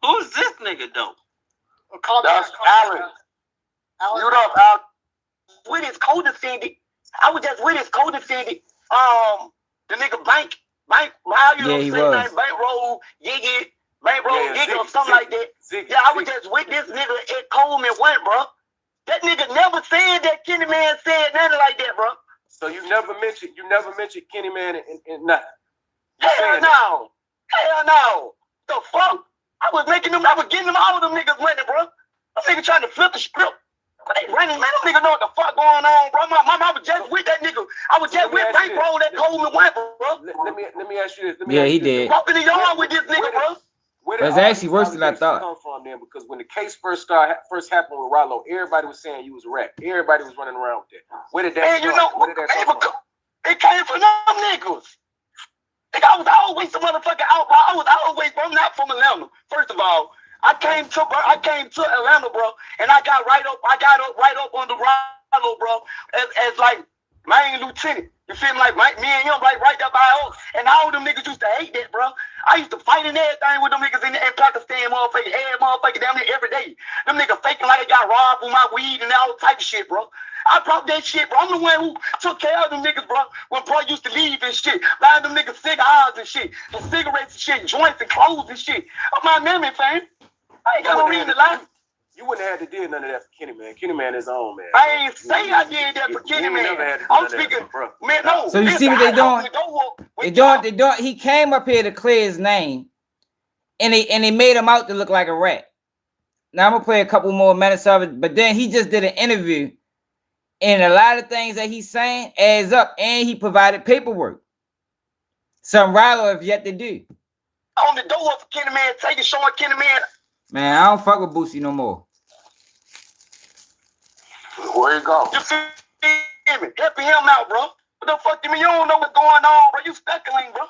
Who's this nigga though? That's Alan. Mute up, Alan. With his co-defendant. I was just with his co-defendant. The nigga Bank, how you Yeah, he was. Bankroll, Yiggy, Man, bro, nigga, or something like that. I was just with this nigga at Coleman went, bro. That nigga never said that Kenny Man said nothing like that, bro. So you never mentioned Kenny Man in nothing. Hell no. Hell no. The fuck? I was getting them all of them niggas money, bro. That nigga trying to flip the script. They running, man. Them niggas know what the fuck going on, bro. I was just with that nigga. I was just with Bankroll that Coleman went, bro. Let me ask you this. Yeah, he did. Walking the yard with this nigga, bro. It's actually worse than I thought. Come from then, because when the case first happened with Ralo, everybody was saying you was a wreck. Everybody was running around with that. Where did that start? Where did that come from? It came from them niggas. Nigga, I was always a motherfucking outlaw. I was always, bro. I'm not from Atlanta. First of all, I came to Atlanta, bro, and I got right up on the Ralo, bro, as like main lieutenant. You feel me? Like me and him, like right there by us. And all them niggas used to hate that, bro. I used to fight in everything with them niggas in Pakistan, motherfucking damn near every day. Them niggas faking like they got robbed with my weed and all type of shit, bro. I brought that shit, bro. I'm the one who took care of them niggas, bro. When bro used to leave and shit, buying them niggas cigars and shit, and cigarettes and shit, joints and clothes and shit. I'm my memory, fam. I ain't got no reason to lie. You wouldn't have had to do none of that for Kenny Man. Kenny Man is on, man. I ain't say I did that for Kenny Man. I'm speaking, man. No. So you see what they doing? He came up here to clear his name, and they made him out to look like a rat. Now I'm gonna play a couple more minutes of it, but then he just did an interview, and a lot of things that he's saying adds up, and he provided paperwork. Some Ralo have yet to do. On the door for Kenny Man, showing Kenny Man. Man, I don't fuck with Boosie no more. Where you go? You feel me? Helping him out, bro. What the fuck you mean? You don't know what's going on, bro. You speculating, bro.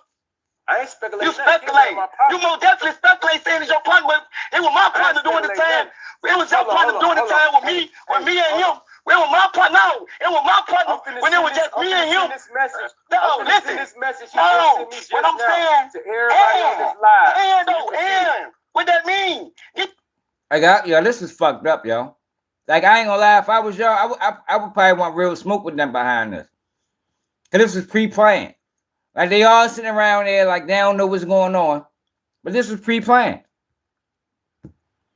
I ain't speculating. You speculating. You most definitely speculate saying it's your partner, but it was my partner doing the time. It was your partner doing the time with me and him. It was my partner. No, it was my partner when it was just me and him. No, listen. This message what I'm saying to everybody on this live. And what that mean? This is fucked up, yo. Like, I ain't gonna lie, if I was y'all, I would probably want real smoke with them behind us. Cause this was pre-planned. Like, they all sitting around there like they don't know what's going on. But this was pre-planned.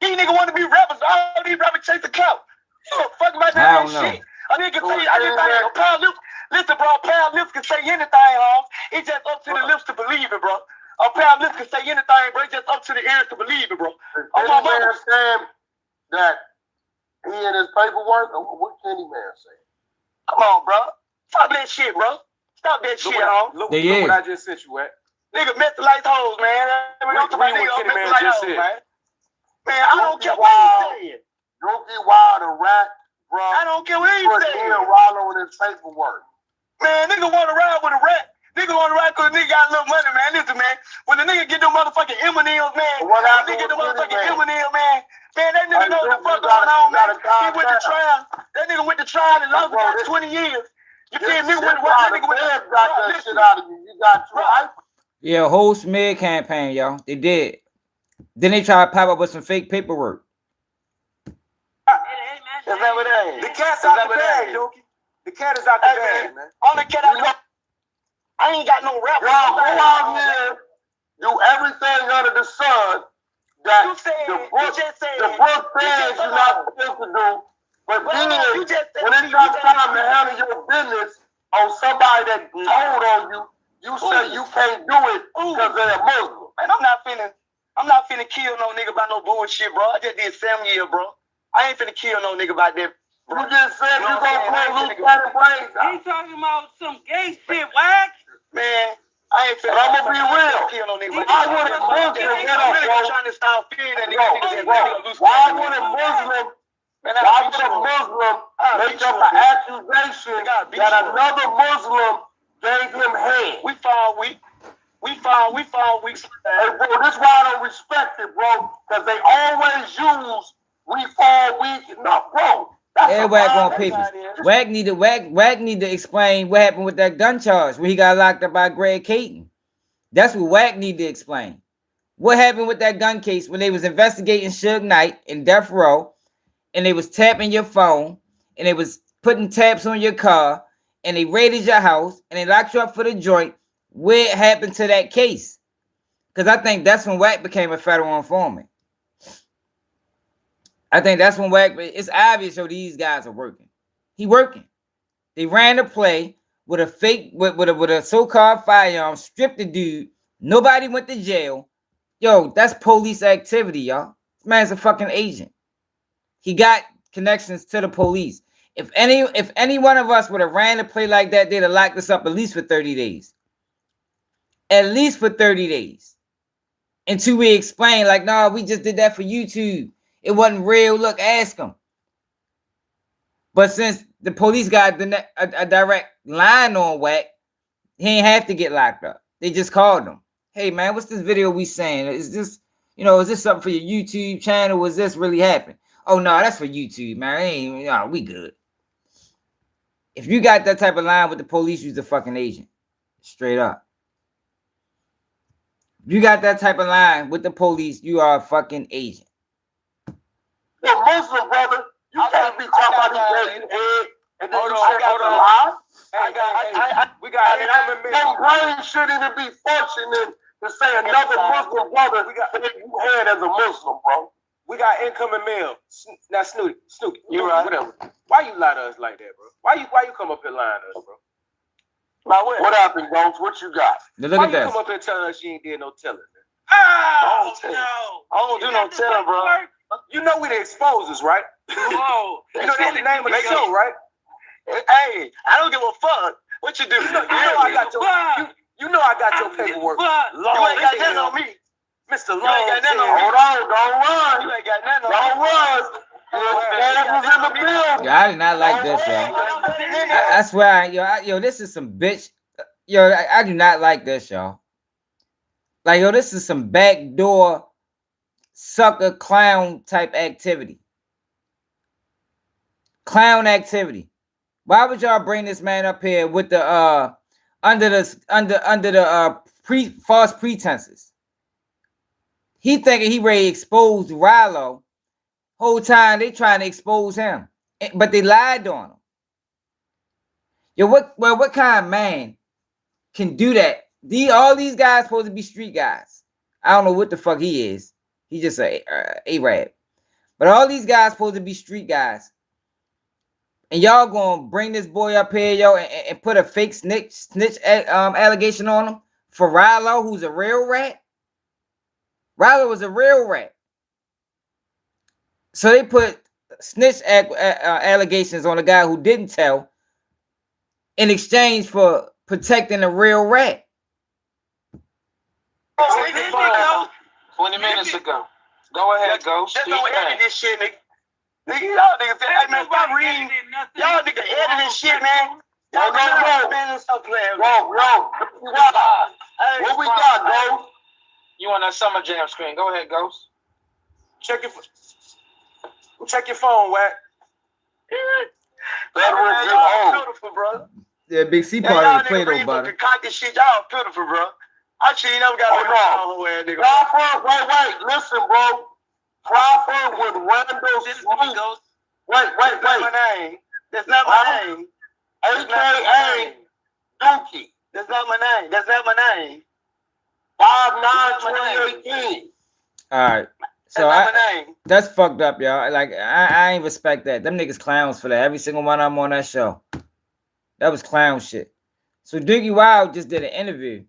These niggas want to be rappers. All these rappers chase the clout. You don't fuck about that shit. A nigga can say, listen, bro, a pair of lips can say anything, Holmes. It's just up to the lips to believe it, bro. A pair of lips can say anything, bro. It's just up to the ears to believe it, bro. Kenny Man saying that he in his paperwork, or what Kenny Man say? Come on, bro. Stop that shit, bro. Stop that shit, Holmes. Look what I just sent you at. Nigga, Mr. Light hoes, man. Kenny Man just said. Man, I don't care what he said. Don't get wild and rat, bro. I don't care what he said. Put Ralo in his paperwork. Man, nigga want to ride with a rat. Nigga want to ride because nigga got a little money, man. Listen, man. When the nigga get them motherfucking M&Ms, man. When the nigga get them motherfucking M&Ms, man. Man, that nigga know what the fuck going on, man. He went to trial. That nigga went to trial and lost about 20 years. You feel me? Nigga went to got that shit out of you. You got trial. Yeah, whole smear campaign, y'all. They did. Then they try to pop up with some fake paperwork. Is that what that is? The cat's out the bag, Dookie. The cat is out the bag, man. On the cat out I ain't got no rap. Y'all go out here, do everything under the sun that the book says you're not supposed to do. But then, when it comes time to handle your business on somebody that told on you, you say you can't do it because they're a Muslim. Man, I'm not finna kill no nigga by no bullshit, bro. I just did 7 years, bro. I ain't finna kill no nigga about that. Bro. You just said you gonna play loose battle brains out. He talking about some gay shit, whack. Man, I ain't finna. I'm gonna be real. Kill no nigga. Why would a Muslim get up, bro? Trying to stop fearing that Why would a Muslim make up an accusation that another Muslim gave him head? We fall weak. Hey, bro, this is why I don't respect it, bro. Because they always use we fall weak. No, bro. Yeah, Wack on papers. Wack need to explain what happened with that gun charge when he got locked up by Greg Caton. That's what Wack need to explain. What happened with that gun case when they was investigating Suge Knight in death row, and they was tapping your phone, and they was putting taps on your car, and they raided your house, and they locked you up for the joint. What happened to that case? Because I think that's when Wack became a federal informant. I think that's when Wack, it's obvious, yo, these guys are working. He working. They ran a play with a fake, with a so-called firearm, stripped the dude. Nobody went to jail. Yo, that's police activity, y'all. This man's a fucking agent. He got connections to the police. If any one of us would have ran a play like that, they'd have locked us up at least for 30 days. At least for 30 days. Until we explain, like, no, we just did that for YouTube. It wasn't real. Look, ask them. But since the police got a direct line on Wack, he ain't have to get locked up. They just called him. Hey, man, what's this video we saying? Is this, is this something for your YouTube channel? Was this really happen? Oh, no, that's for YouTube, man. We good. If you got that type of line with the police, you's a fucking agent. Straight up. If you got that type of line with the police, you are a fucking agent. Well, Muslim brother, you can't be talking about these days and then you say that's a lie. We got your brain shouldn't even be functioning to say another Muslim brother that you had as a Muslim, bro. We got incoming mail. Now, Snooty, You right. whatever. Why you lie to us like that, bro? Why you come up here lying to us, bro? What happened, Ghost? What you got? Look Why at you this. come up here telling us you ain't did no telling, man? I don't do no telling, bro. You know we the exposers, right? Whoa. You know that's the name of the show, right? Hey, I don't give a fuck. What you do? You know I got your you know I got your paperwork. You ain't got nothing on me. Mr. Long. You ain't got nothing on me. Hold on, don't run. You ain't got nothing on Don't me. run. Was in the building. Yo, I did not like this, yo. I swear, this is some bitch. Yo, I do not like this, y'all. Like, yo, this is some backdoor sucker clown type activity. Clown activity. Why would y'all bring this man up here with the under the false pretenses? He thinking he ready to expose Ralo. Whole time they trying to expose him, but they lied on him. Yo, what kind of man can do that? All these guys supposed to be street guys. I don't know what the fuck he is. He just a Arab. But all these guys supposed to be street guys. And y'all gonna bring this boy up here, yo, and put a fake snitch allegation on him for Ralo, who's a real rat. Ralo was a real rat. So they put snitch allegations on a guy who didn't tell in exchange for protecting a real rat. 20 minutes ago. Go ahead, Ghost. Just don't edit this shit, nigga. Nigga, y'all niggas say, hey, man, stop reading. Y'all niggas edit this shit, man. Y'all man, stop playing. Whoa. What we got, Ghost? You on that Summer Jam screen. Go ahead, Ghost. Check your phone, Wack. Y'all beautiful, bro. Yeah, Big C part of the play though, brother. Cocky shit, y'all beautiful, bro. I actually never got all the way, nigga. Wait. Listen, bro. Crawford with Randall Smith. Wait. That's not my name. That's not my name. AKA Dookie. That's not my name. That's not my name. 5/9/2018. All right. So that's fucked up, y'all. Like, I ain't respect that. Them niggas clowns for that. Every single one of them on that show. That was clown shit. So Dookie Wild just did an interview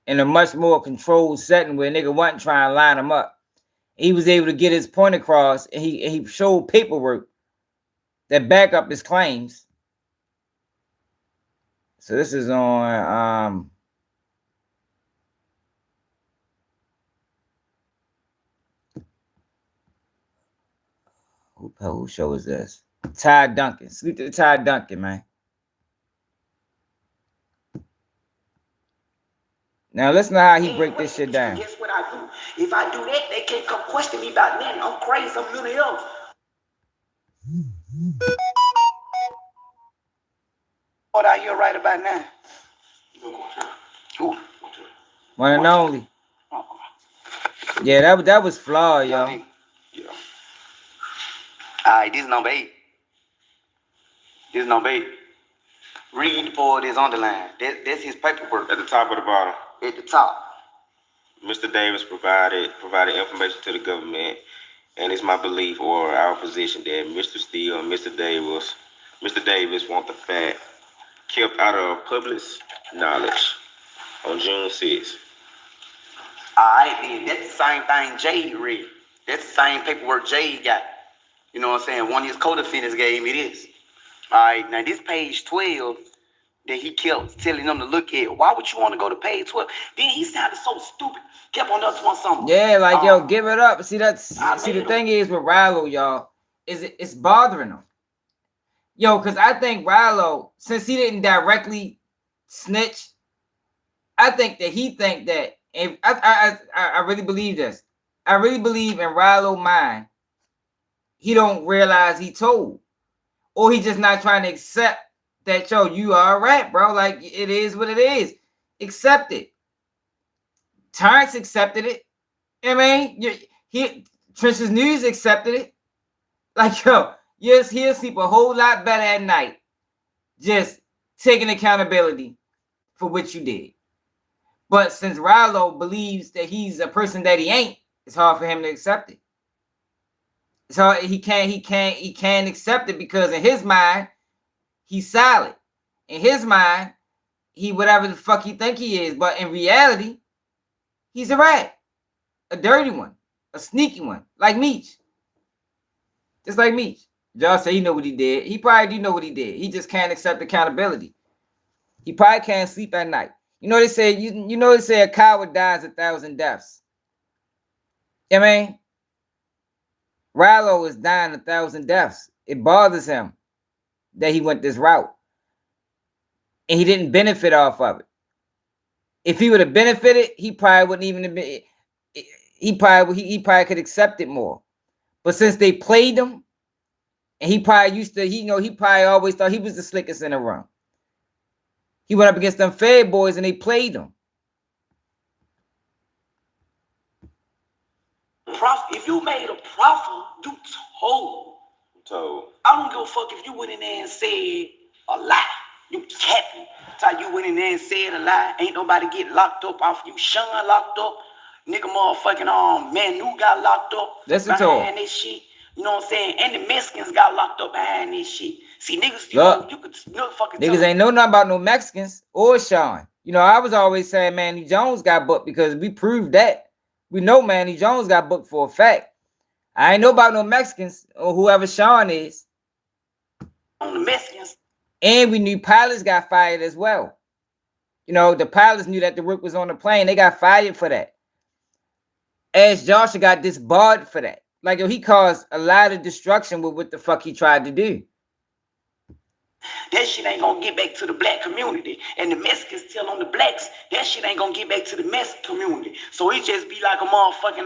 in a much more controlled setting where nigga wasn't trying to line him up. He was able to get his point across, and he showed paperwork that back up his claims. So this is on who show is this? Ty Duncan. Salute to Ty Duncan, man. Now listen to how he break this shit down. Guess what I do? If I do that, they can't come question me about nothing. I'm crazy. I'm mental health. What are you right about now? One and only. Yeah, that was flawed, y'all. Yeah. Alright, this is number 8. This is number 8. Read for this underline. That's his paperwork. At the top of the bottom. at the top. Mr. Davis provided information to the government, and it's my belief or our position that Mr. Steele and Mr. Davis want the fact kept out of public knowledge on June 6th. Alright, then that's the same thing Jay read. That's the same paperwork Jay got. You know what I'm saying? One of his co-defendants gave me this. Alright, now this page 12 that he kept telling them to look at. Why would you want to go to page 12? Then he sounded so stupid. Kept on up to something. Yeah, like yo, give it up. See, the thing is with Ralo, y'all, it's bothering him. Yo, because I think Ralo, since he didn't directly snitch, I think that he think that, and I really believe this. I really believe in Ralo's mind. He don't realize he told, or he just not trying to accept that, yo, you are a rat, bro. Like, it is what it is. Accept it. Terrence accepted it. I mean, Trench's News accepted it. Like, yo, yes, he'll sleep a whole lot better at night. Just taking accountability for what you did. But since Ralo believes that he's a person that he ain't, it's hard for him to accept it. So he can't accept it because in his mind, he's solid. In his mind, he whatever the fuck he think he is. But in reality, he's a rat. A dirty one. A sneaky one. Like Meech. Just like Meech. Y'all say he know what he did. He probably do know what he did. He just can't accept accountability. He probably can't sleep at night. You know they say they say a coward dies 1,000 deaths. I mean, Ralo is dying 1,000 deaths. It bothers him that he went this route. And he didn't benefit off of it. If he would have benefited, he probably wouldn't even have been, he probably could accept it more. But since they played him, and he probably always thought he was the slickest in the room. He went up against them Fed boys and they played him. Profit. If you made a profit, you told. I don't give a fuck if you went in there and said a lie. You capping. So you went in there and said a lie. Ain't nobody get locked up off you. Sean locked up. Nigga motherfucking Manu got locked up. Listen to him. This shit. You know what I'm saying? And the Mexicans got locked up behind this shit. See, niggas, you could fucking niggas ain't know nothing about no Mexicans or Sean. You know, I was always saying Manny Jones got booked because we proved that. We know Manny Jones got booked for a fact. I ain't know about no Mexicans or whoever Sean is. On the Mexicans. And we knew pilots got fired as well. You know, the pilots knew that the work was on the plane. They got fired for that. As Joshua got disbarred for that. Like, he caused a lot of destruction with what the fuck he tried to do. That shit ain't gonna get back to the black community. And the Mexicans tell on the blacks, that shit ain't gonna get back to the Mexican community. So it just be like a motherfucking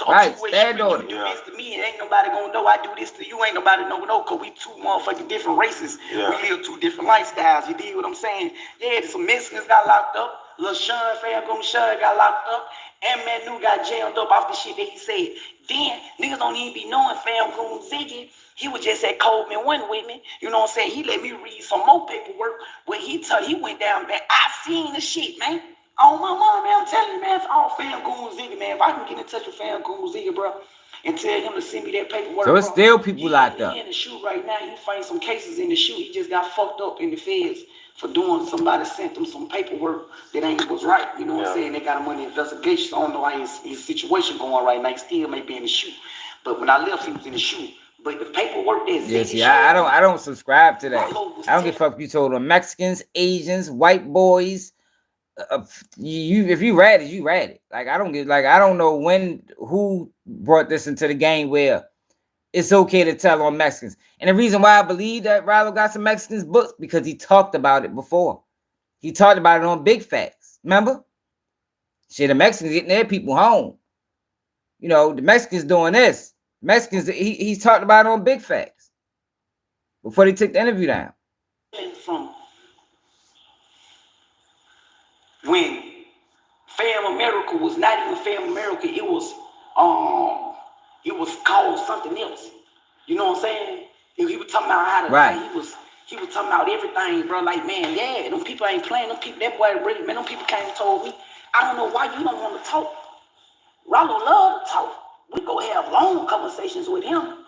right, stand on it. You do this to me, ain't nobody gonna know I do this to you. Ain't nobody know, cause we two motherfucking different races. Yeah. We live two different lifestyles. You dig what I'm saying? Yeah, some Mexicans got locked up. Lil Sean Sean got locked up. And Manu got jailed up off the shit that he said. Then niggas don't even be knowing Falcon Ziggy. He was just at Coleman went with me. You know what I'm saying? He let me read some more paperwork where he went down there. I seen the shit, man. On my mom, man. I'm telling you, man, it's all Falcon Ziggy, man. If I can get in touch with Falcon Ziggy, bro, and tell him to send me that paperwork. So it's still people locked up. He in the shoe right now. He find some cases in the shoe. He just got fucked up in the feds for doing, somebody sent him some paperwork that was right. You know what I'm saying? They got him on the investigation. So I don't know how his situation going right now. He still may be in the shoe. But when I left, he was in the shoe. But the paperwork is I don't subscribe to that. I don't give a fuck if you told them Mexicans, Asians, white boys. If you read it, you read it. Like, I don't know who brought this into the game where it's okay to tell on Mexicans. And the reason why I believe that Ralo got some Mexicans books, because he talked about it before. He talked about it on Big Facts. Remember? Shit, the Mexicans getting their people home. You know, the Mexicans doing this. Mexicans, he's talked about it on Big Facts before they took the interview down. From when Fam America was not even Fam America, it was called something else. You know what I'm saying? He was talking about how He was talking about everything, bro. Like, man, yeah, them people ain't playing. Them people, that boy really, man, them people came and told me, I don't know why you don't want to talk. Ralo love to talk. We go have long conversations with him.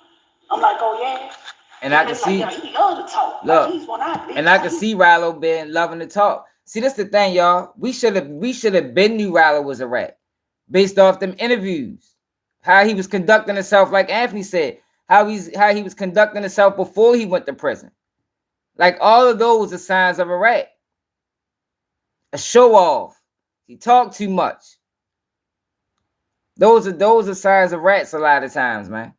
I'm like, oh yeah. And I can see, like, yeah, he love to talk. Look, like, he's one out there. And I can see Ralo been loving to talk. See, that's the thing, y'all. We should have been knew Ralo was a rat based off them interviews. How he was conducting himself, like Anthony said, how he was conducting himself before he went to prison. Like all of those are signs of a rat. A show off. He talked too much. Those are signs of rats a lot of times, man.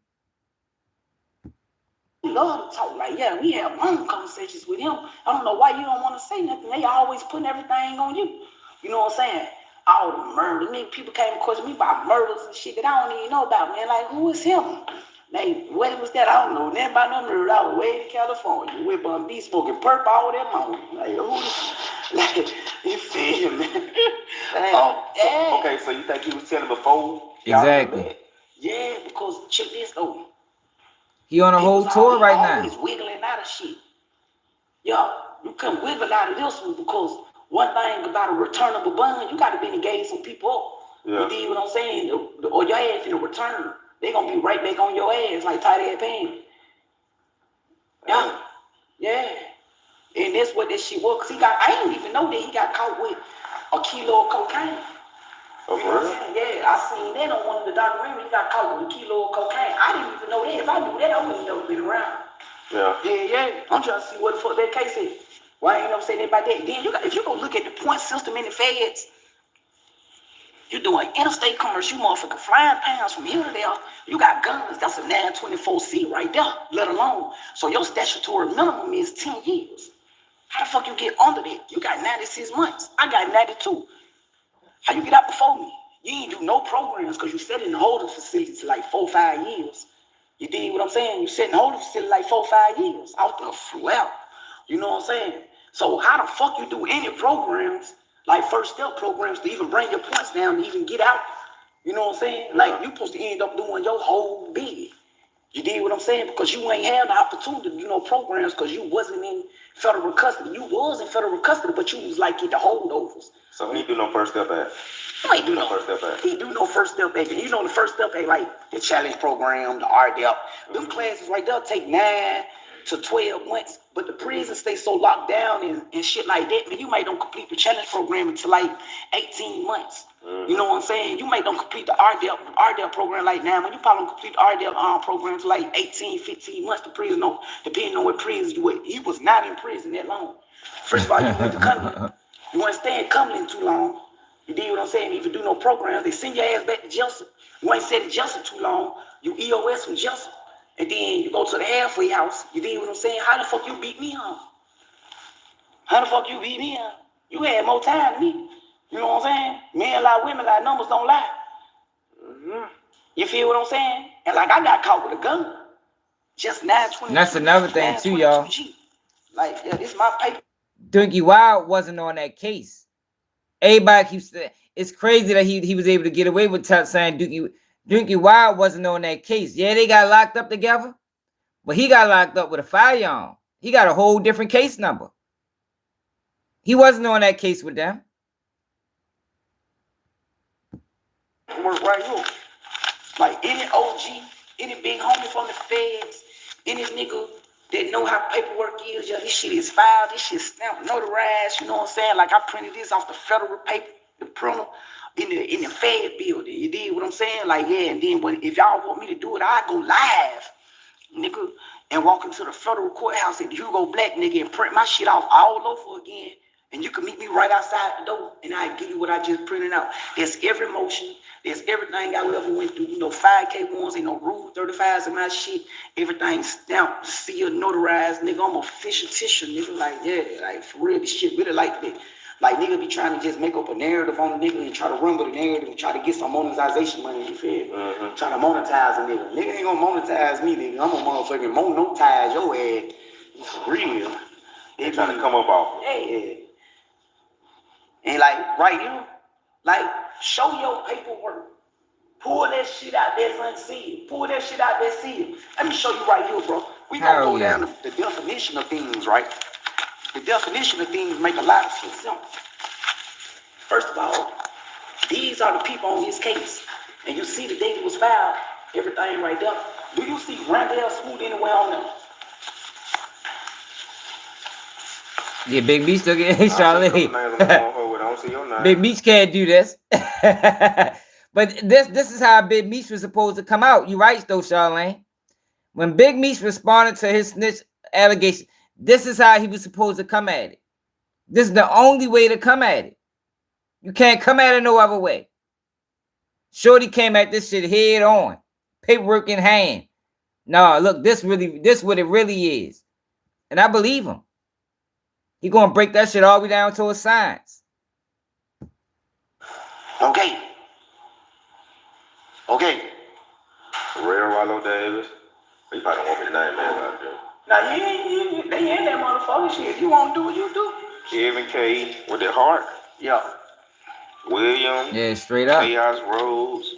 He love to talk. Like, yeah, we have long conversations with him. I don't know why you don't want to say nothing. They always putting everything on you. You know what I'm saying? All the murder. People came and question me about murders and shit that I don't even know about, man. Like, who is him? Like, what was that? I don't know nothing about no murder. I was way in California with B smoking purple all that morning. Like, who? Like, you feel me? Okay, so you think he was telling before? Exactly. Yeah, because check this though. He on a whole tour right now. He's wiggling out of shit. Yo, you couldn't wiggle out of this one because one thing about a returnable bond, you got to be engaged some people up. Yeah. You dig what I'm saying? Or your ass in a return. They gonna be right back on your ass like tight ass pan. Yeah. Yeah. And that's what this shit was. Cause I didn't even know that he got caught with a kilo of cocaine. Oh, you know what I'm saying? Yeah, I seen that on one of the documentaries. He got caught with a kilo of cocaine. I didn't even know that. If I knew that, I wouldn't have been around. Yeah. Yeah. I'm trying to see what the fuck that case is. Why ain't never say that about that? Then if you go look at the point system in the feds, you doing interstate commerce, you motherfucking flying pounds from here to there. You got guns. That's a 924C right there, let alone. So your statutory minimum is 10 years. How the fuck you get under that? You got 96 months. I got 92. How you get out before me? You ain't do no programs because you sat in the holding facility like 4 or 5 years. You dig what I'm saying? You sat in the holding facility like 4 or 5 years. Out there flap. You know what I'm saying? So how the fuck you do any programs, like first step programs, to even bring your points down, to even get out? You know what I'm saying? Like, you supposed to end up doing your whole bid. You dig what I'm saying? Because you ain't had the opportunity to do no programs because you wasn't in federal custody. You was in federal custody, but you was like in the holdovers. So he ain't do no first step back. You ain't do no first step back. He do no first step back. And you know the first step back, like the challenge program, the RDEP. Them classes right there take 9 to 12 months, but the prison stay so locked down and shit like that, man, you might don't complete the challenge program until like 18 months. You know what I'm saying? You might don't complete the RDEP program like now, man. You probably don't complete the RDEP program to like 18, 15 months. The prison, no, depending on what prison you were. He was not in prison that long. First of all, you went to Cumberland. You want to stay in Cumberland too long. You dig what I'm saying? If you do no programs, they send your ass back to Jelson. You ain't stayed in Jelson too long. You EOS from Jelson. And then you go to the halfway house. You dig what I'm saying? How the fuck you beat me on? How the fuck you beat me on? You had more time than me. You know what I'm saying? Men lie, women lie, numbers don't lie. You feel what I'm saying? And like, I got caught with a gun. Just 922. And that's another thing too, y'all. Like, yeah, this is my paper. Dinky Wild wasn't on that case. Everybody keeps saying it's crazy that he was able to get away with saying Dinky Wild wasn't on that case. Yeah, they got locked up together, but he got locked up with a firearm. He got a whole different case number. He wasn't on that case with them. Work right here. Like any OG, any big homie from the feds, any nigga that know how paperwork is, yeah, this shit is filed, this shit stamped, notarized, you know what I'm saying? Like I printed this off the federal paper, the printer, in the Fed building. You dig what I'm saying? Like, yeah, and then if y'all want me to do it, I go live, nigga, and walk into the federal courthouse and Hugo Black, nigga, and print my shit off all over again. And you can meet me right outside the door, and I give you what I just printed out. There's every motion. There's everything I ever went through. You know, 5K1s, ain't no Rule 35s in my shit. Everything stamped, sealed, notarized, nigga. I'm official tissue, nigga. Like, yeah, like, for real, this shit really like that. Like, nigga be trying to just make up a narrative on a nigga and try to run with a narrative and try to get some monetization money, you feel? Try to monetize a nigga. Nigga ain't gonna monetize me, nigga. I'm gonna motherfucking monetize your ass. For real. They trying to come up off. Yeah. And like, right here, like, show your paperwork. Pull that shit out there unsealed. Pull that shit out there sealed. Let me show you right here, bro. We gonna Hell go yeah. down the definition of things, right? The definition of things make a lot of shit simple. First of all, these are the people on his case. And you see the date it was filed, everything right there. Do you see Randall Smoot anywhere on them? Yeah, Big Meech still getting Charlotte. Big Meech can't do this. But this is how Big Meech was supposed to come out. You right though, Charlene. When Big Meech responded to his snitch allegation, this is how he was supposed to come at it. This is the only way to come at it. You can't come at it no other way. Shorty came at this shit head on, paperwork in hand. No, look, this what it really is. And I believe him. He gonna break that shit all the way down to a science. Okay. Okay. Real Ralo Davis. You probably don't want me to name that out there. Now they ain't that motherfucker shit. You won't do what you do. Kevin K with the heart. Yeah. William. Yeah, straight up. Chaos Rose.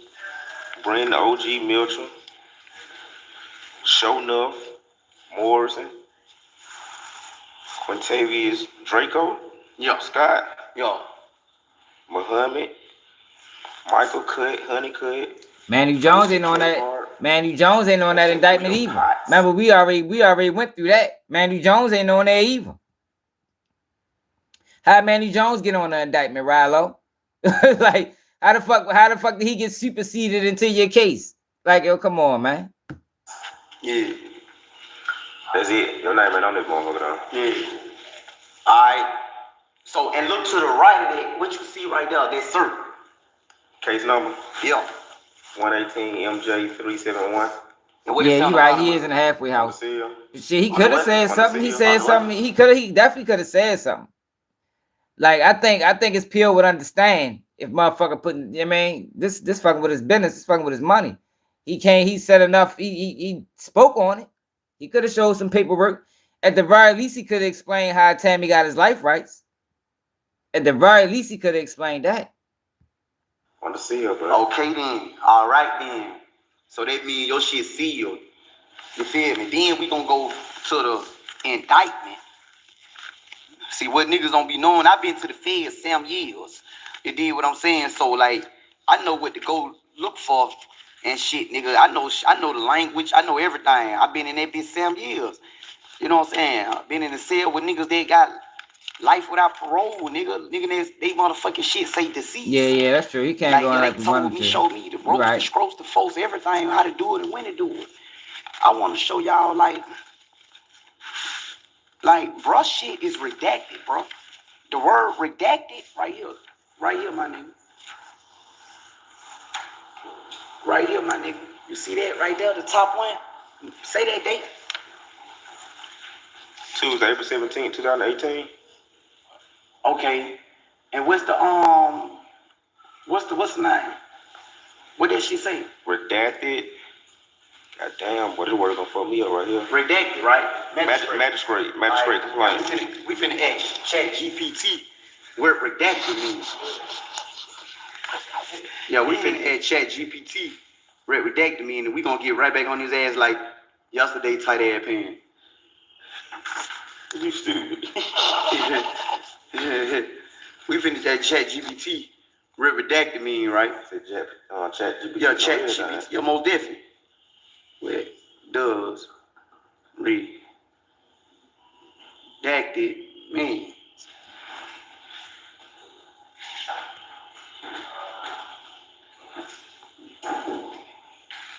Brandon OG Milton. Shownuff. Morrison. Quintavious Draco. Yeah. Scott. Yeah. Muhammad. Michael Cut. Honey Cut. Manu Jones ain't on that. Manu Jones ain't on that indictment either. Remember, we already went through that. Manu Jones ain't on there either. How Manu Jones get on the indictment, Ralo? Like, how the fuck did he get superseded into your case? Like, yo, come on, man. Yeah. That's it. Your name ain't on this motherfucker though. Yeah. Alright. So, and look to the right of it. What you see right there, that circle. Case number? Yeah. 118 MJ 371. Yeah, you right. He is in the halfway house. Shit, he could have said something. He said something. He definitely could have said something. Like, I think his PO would understand if motherfucker putting, I mean, this fucking with his business, this fucking with his money. He said enough, he spoke on it. He could have showed some paperwork. At the very least, he could have explained how Tammy got his life rights. At the very least, he could have explained that. Want to see her, bro. Okay then. All right then. So that means your shit sealed. You feel me? Then we gonna go to the indictment. See what niggas don't be knowing. I've been to the feds 7 years. You did what I'm saying? So like, I know what to go look for and shit, nigga. I know the language. I know everything. I've been in that bitch 7 years. You know what I'm saying? I've been in the cell with niggas that got life without parole, nigga. They motherfucking shit say deceased. Yeah, that's true. You can't go on like told me, showed me the ropes, the scrolls, the folks, everything, how to do it and when to do it. I want to show y'all like bruh shit is redacted, bro. The word redacted right here, my nigga. Right here, my nigga. You see that right there, the top one? Say that date. Tuesday, April 17, 2018. Okay. And what's the name? What did she say? Redacted. God damn, what is the word gonna fuck me up right here? Redacted, right? Magistrate complaint. We finna ask Chat GPT what redacted means. Yeah, we finna add Chat GPT what redacted means, and we gonna get right back on his ass like yesterday tight ass pen. You stupid. We finished that Chat GPT. Redacted mean, right? Chat GPT. Yeah, Chat GPT. Yeah, most definitely. What does redacted mean?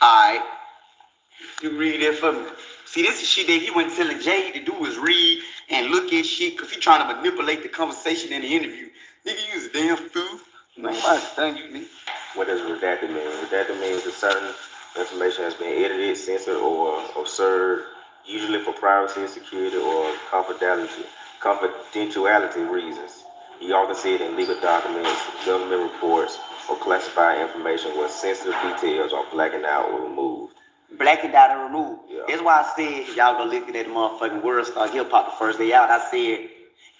Alright. You read that for me. See, this is shit that he went telling Jay to do is read and look at shit because he trying to manipulate the conversation in the interview. Nigga, use a damn fool. Man, what does redacted mean? Redacted means that certain information has been edited, censored, or absurd, usually for privacy and security or confidentiality reasons. You often see it in legal documents, government reports, or classified information where sensitive details are blackened out or removed. Blackened out and removed. Yeah. That's why I said, y'all gonna look at that motherfucking World Star Hip Hop the first day out. I said,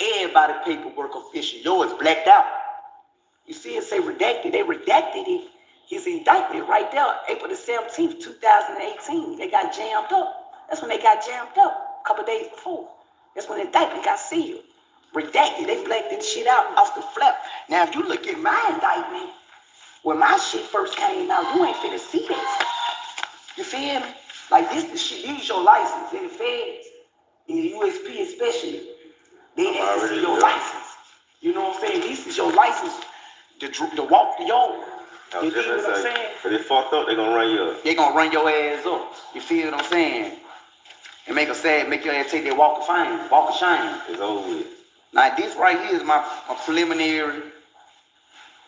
everybody paperwork official, yours blacked out. You see it say redacted, they redacted it. His indictment right there, April the 17th, 2018. They got jammed up. That's when they got jammed up a couple of days before. That's when the indictment got sealed. Redacted. They blacked that shit out off the flap. Now, if you look at my indictment, when my shit first came out, you ain't finna see that. You feel me? Like this the shit, these your license in the feds, in the USP especially. They ask to see your license. You know what I'm saying? This is your license to walk the yard. You feel what I'm saying? If they fucked up, they gonna run you up. They gonna run your ass up. You feel what I'm saying? And make your ass take that walk of fame, walk of shame. It's over with. Now this right here is my preliminary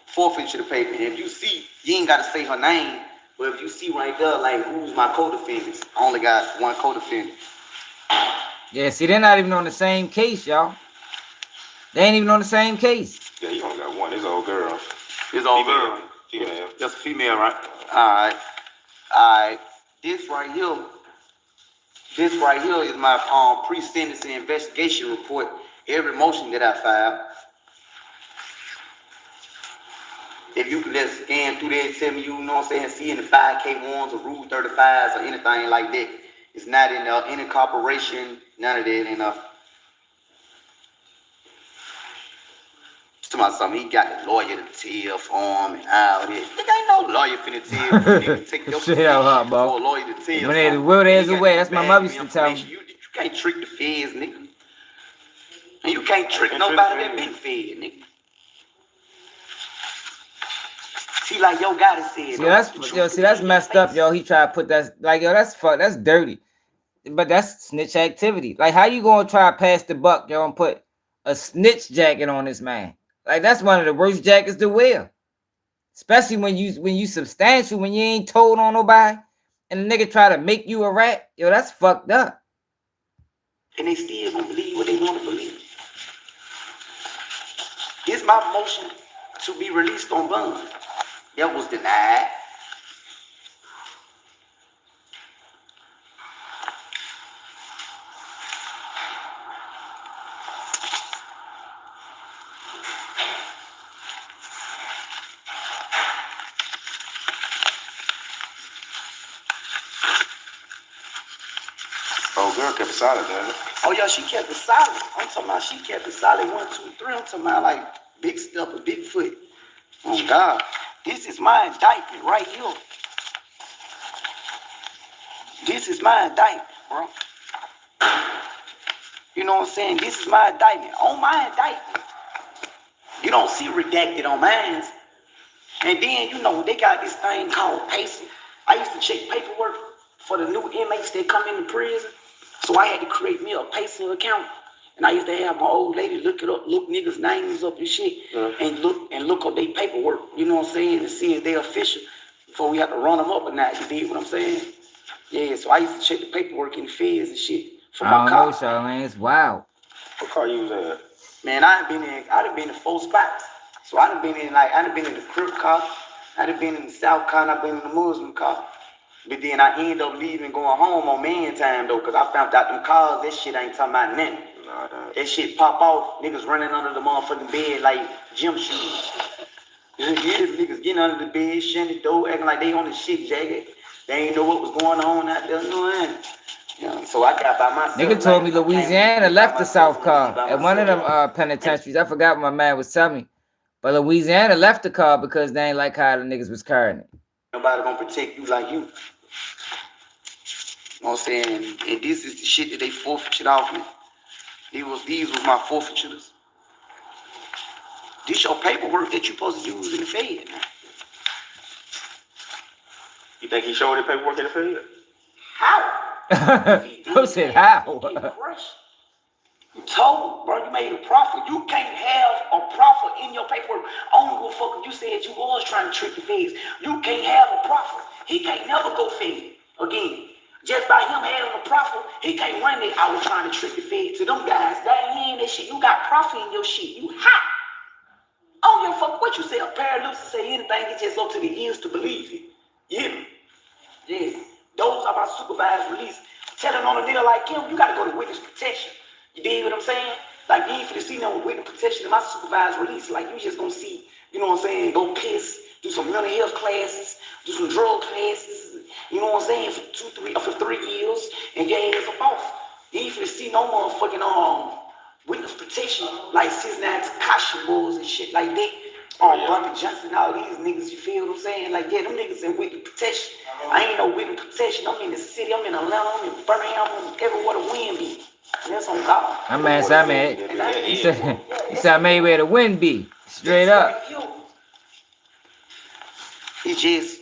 forfeiture paper. And if you see, you ain't gotta say her name, but if you see right there, like who's my co-defendants, I only got one co-defendant. Yeah, see, they're not even on the same case, y'all. They ain't even on the same case. Yeah, you only got one. It's old girl. It's old girl. Female. That's a female, right? All right. This right here is my pre-sentencing investigation report. Every motion that I filed. If you can just scan through there and tell me, you know what I'm saying, see any 5K1s or Rule 35s or anything like that. It's not in any corporation, none of that enough. It's talking about something, he got the lawyer to tell for him and all that. Nigga ain't no lawyer finna tell you. Take your Shit out, bro. for a lawyer to tell When they the world is away, that's my mother used to tell me. You can't trick the feds, nigga. And you can't trick nobody that been fed, nigga. See, like yo gotta say it. See, that's messed up, yo. He tried to put that, like, yo, that's dirty. But that's snitch activity. Like, how you gonna try to pass the buck, yo, and put a snitch jacket on this man? Like, that's one of the worst jackets to wear. Especially when you substantial, when you ain't told on nobody, and the nigga try to make you a rat. Yo, that's fucked up. And they still gonna believe what they want to believe. Here's my motion to be released on bond. That was denied. Oh, girl kept it solid, man. Oh, yeah, she kept it solid. I'm talking about she kept it solid 1, 2, 3. I'm talking about like big stuff, a big foot. Oh, God. This is my indictment right here. This is my indictment, bro. You know what I'm saying? This is my indictment. On my indictment. You don't see redacted on mine. And then, you know, they got this thing called pacing. I used to check paperwork for the new inmates that come into prison. So I had to create me a pacing account. And I used to have my old lady look it up, look niggas' names up and shit, and look up their paperwork, you know what I'm saying, and see if they official before we have to run them up or not. You dig what I'm saying? Yeah, so I used to check the paperwork in the feds and shit for my car. I don't know, Charlene, it's wild. What car you was at? Man, I done been in 4 spots. So I done been in the Crip car, I done been in the South car, and I been in the Muslim car. But then I end up leaving, going home on man time though, cause I found out them cars, that shit ain't talking about nothing. That shit pop off, niggas running under the motherfucking bed like gym shoes. Niggas getting under the bed, shutting the door, acting like they on the shit jacket. They ain't know what was going on out there, you know what I mean? Yeah, so I got by myself. Nigga told me Louisiana left the South car at one of them penitentiaries. I forgot what my man was telling me. But Louisiana left the car because they ain't like how the niggas was carrying it. Nobody gonna protect you like you. You know what I'm saying? And this is the shit that they forfeited off me. These was my forfeitures. This your paperwork that you supposed to use in the Fed. You think he showed the paperwork in the Fed? How? Who said how? You told, bro, you made a profit. You can't have a profit in your paperwork. I don't give a fuck if you said you was trying to trick the feds. You can't have a profit. He can't never go fed again. Just by him having a profit, he can't run it. I was trying to trick the feds to them guys. That ain't that shit. You got profit in your shit. You hot. I don't give a fuck what you say. A pair of lips to say anything. It's just up to the ears to believe it. Yeah. Yeah. Those are my supervised release. Telling on a nigga like him, you gotta go to witness protection. You dig what I'm saying? Like, you ain't finna see no witness protection in my supervised release. Like, you just gonna see, you know what I'm saying, go piss, do some mental health classes, do some drug classes, You know what I'm saying? For 3 years, and your ass up off. You ain't finna see no motherfucking witness protection like 6ix9ine Tekashi boys and shit like that. Bumpy Johnson, all these niggas, you feel what I'm saying? Like, yeah, them niggas in witness protection. I ain't no witness protection. I'm in the city, I'm in Atlanta, I'm in Birmingham, I'm everywhere the wind be. And that's on God. My man said, he said, I made where the wind be. Straight up. It's just,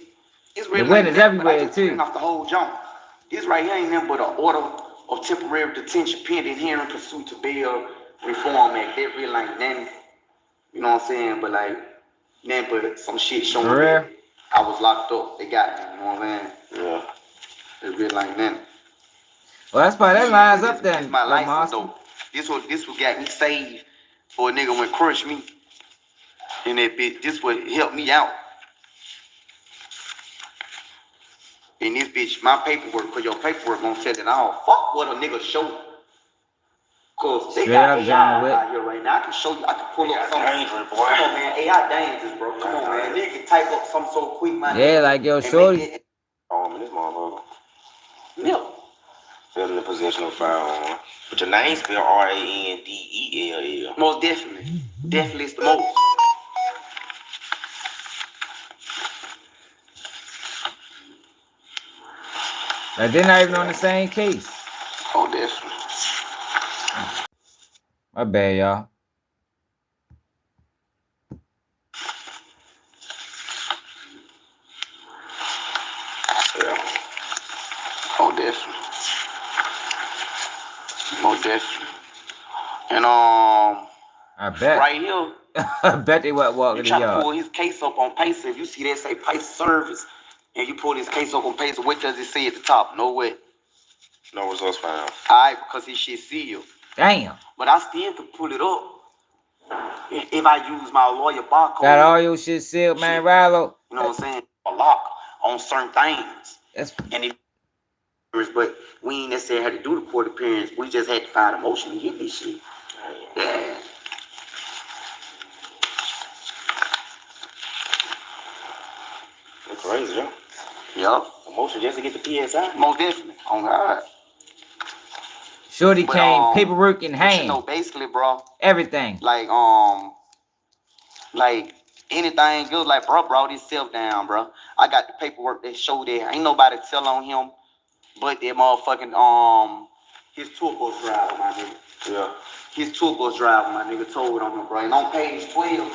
it's really The wind like is that, everywhere, but I just too. ran off the whole jump. This right here ain't nothing but an order of temporary detention pending hearing pursuit to bail reform act. That really ain't nothing, you know what I'm saying? But like, nothing but some shit showing For real? that I was locked up. They got me, you know what I'm saying? Yeah. It really ain't nothing. Well, that's why that lines up then. This my license though. This what got me saved for a nigga when crushed me. And that bitch, this what helped me out. And this bitch, my paperwork, cause your paperwork gonna tell it all. Fuck what a nigga show. Cause they got AI out here right now. I can show you, I can pull up something. Dangerous, boy. Come on, man. AI dangerous, bro. Come on, man. Nigga can type up something so quick, man. Yeah, like yo, shorty. In this motherfucker. Milk. Felon in possession of firearm. But your name spelled Randell. Most definitely. Definitely it's the most. Like they're not even on the same case. Oh, definitely. My bad, y'all. Yeah. Oh, definitely. Most definitely. And I bet. right here, I bet they went walking you the try to yard. pull his case up on Pacer. If you see that say Pacer Service, and you pull his case up on Pacer, what does it say at the top? No way. No results found. Alright, because his shit sealed. Damn. But I still could pull it up if I use my lawyer barcode. Got all your shit sealed, man, Ralo. You know what I'm saying? A lock on certain things. That's and it, but we ain't necessarily had to do the court appearance. We just had to file a motion to get this shit. Yeah. That's crazy, yo. Yup. A motion just to get the PSI? Most definitely. On God. Shorty came paperwork in hand. You know, basically, bro. Everything. Like anything good. Like, bro, brought himself down, bro. I got the paperwork that showed that ain't nobody tell on him, but that motherfucking his tour bus driver, my nigga. Yeah. His tour bus driver, my nigga, told on him, bro. And on page 12,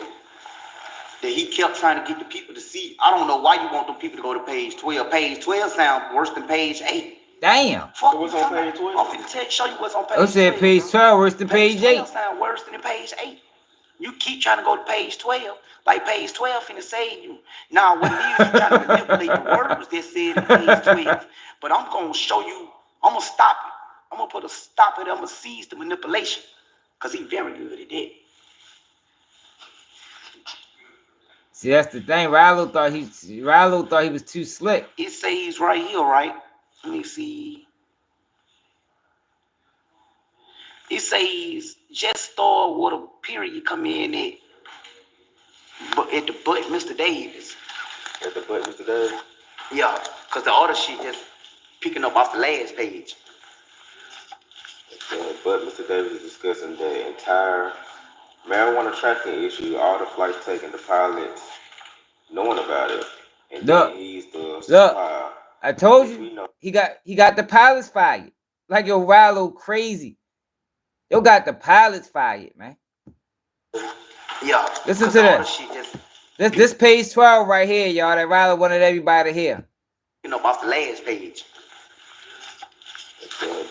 that he kept trying to get the people to see. I don't know why you want them people to go to page 12. Page 12 sounds worse than page 8. Damn. Fuck, what's on page 12? I'm finna show you what's on page 12. I said page 12 worse than page 8. Page 12 sound worse than page 8. You keep trying to go to page 12. Like page 12 finna save you. Now what it is, you trying to manipulate the words that said in page 12. But I'm gonna show you, I'm gonna stop it. I'm gonna put a stop it, I'm gonna seize the manipulation. Cause he very good at that. See, that's the thing. Ralo thought he was too slick. It says right here, right? Let me see. It says just start with a period come in at, but at the butt, Mr. Davis. At the butt, Mr. Davis? Yeah, because the other shit just picking up off the last page. But Mr. Davis is discussing the entire marijuana trafficking issue, all the flights taken, the pilots knowing about it, and then he's the supplier. I told you he got the pilots fired. Like yo, Ralo crazy. Yo got the pilots fired, man. Yeah. Listen to this. This page 12 right here, y'all. That Ralo wanted everybody to hear. You know, off the last page.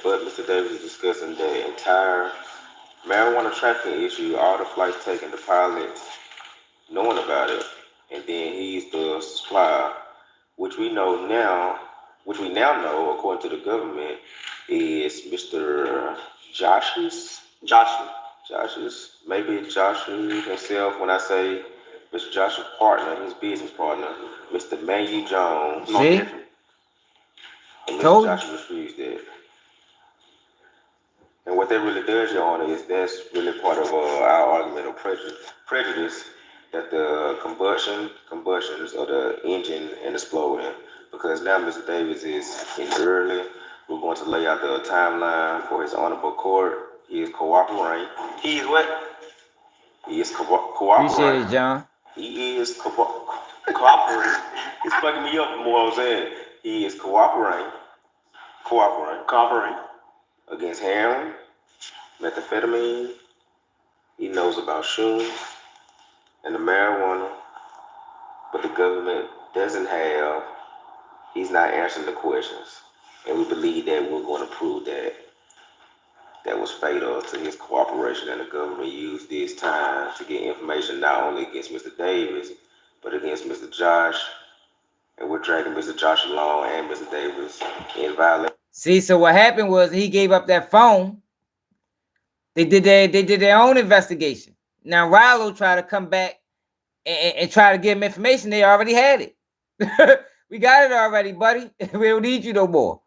But Mr. Davis is discussing the entire marijuana trafficking issue, all the flights taken, the pilots knowing about it, and then he's the supplier, which we now know, according to the government, is Mr. Joshua, maybe Joshua himself. When I say Mr. Joshua's partner, his business partner, Mr. Manu Jones. See? And Mr. Joshua refused that. And what that really does, Your Honor, is that's really part of our argument of prejudice that the combustions of the engine and exploding because now Mr. Davis is in early. We're going to lay out the timeline for his honorable court. He is cooperating. He is what? He is cooperating. Appreciate it, John. He is cooperating. It's fucking me up more. I'm saying he is cooperating against heroin, methamphetamine. He knows about shrooms and the marijuana, but the government doesn't have. He's not answering the questions, and we believe that we're going to prove that that was fatal to his cooperation, and the government used this time to get information not only against Mr. Davis, but against Mr. Josh, and we're dragging Mr. Josh along and Mr. Davis in violation. See, so what happened was he gave up that phone. They did their own investigation. Now Ralo tried to come back and try to give him information. They already had it. We got it already, buddy. We don't need you no more.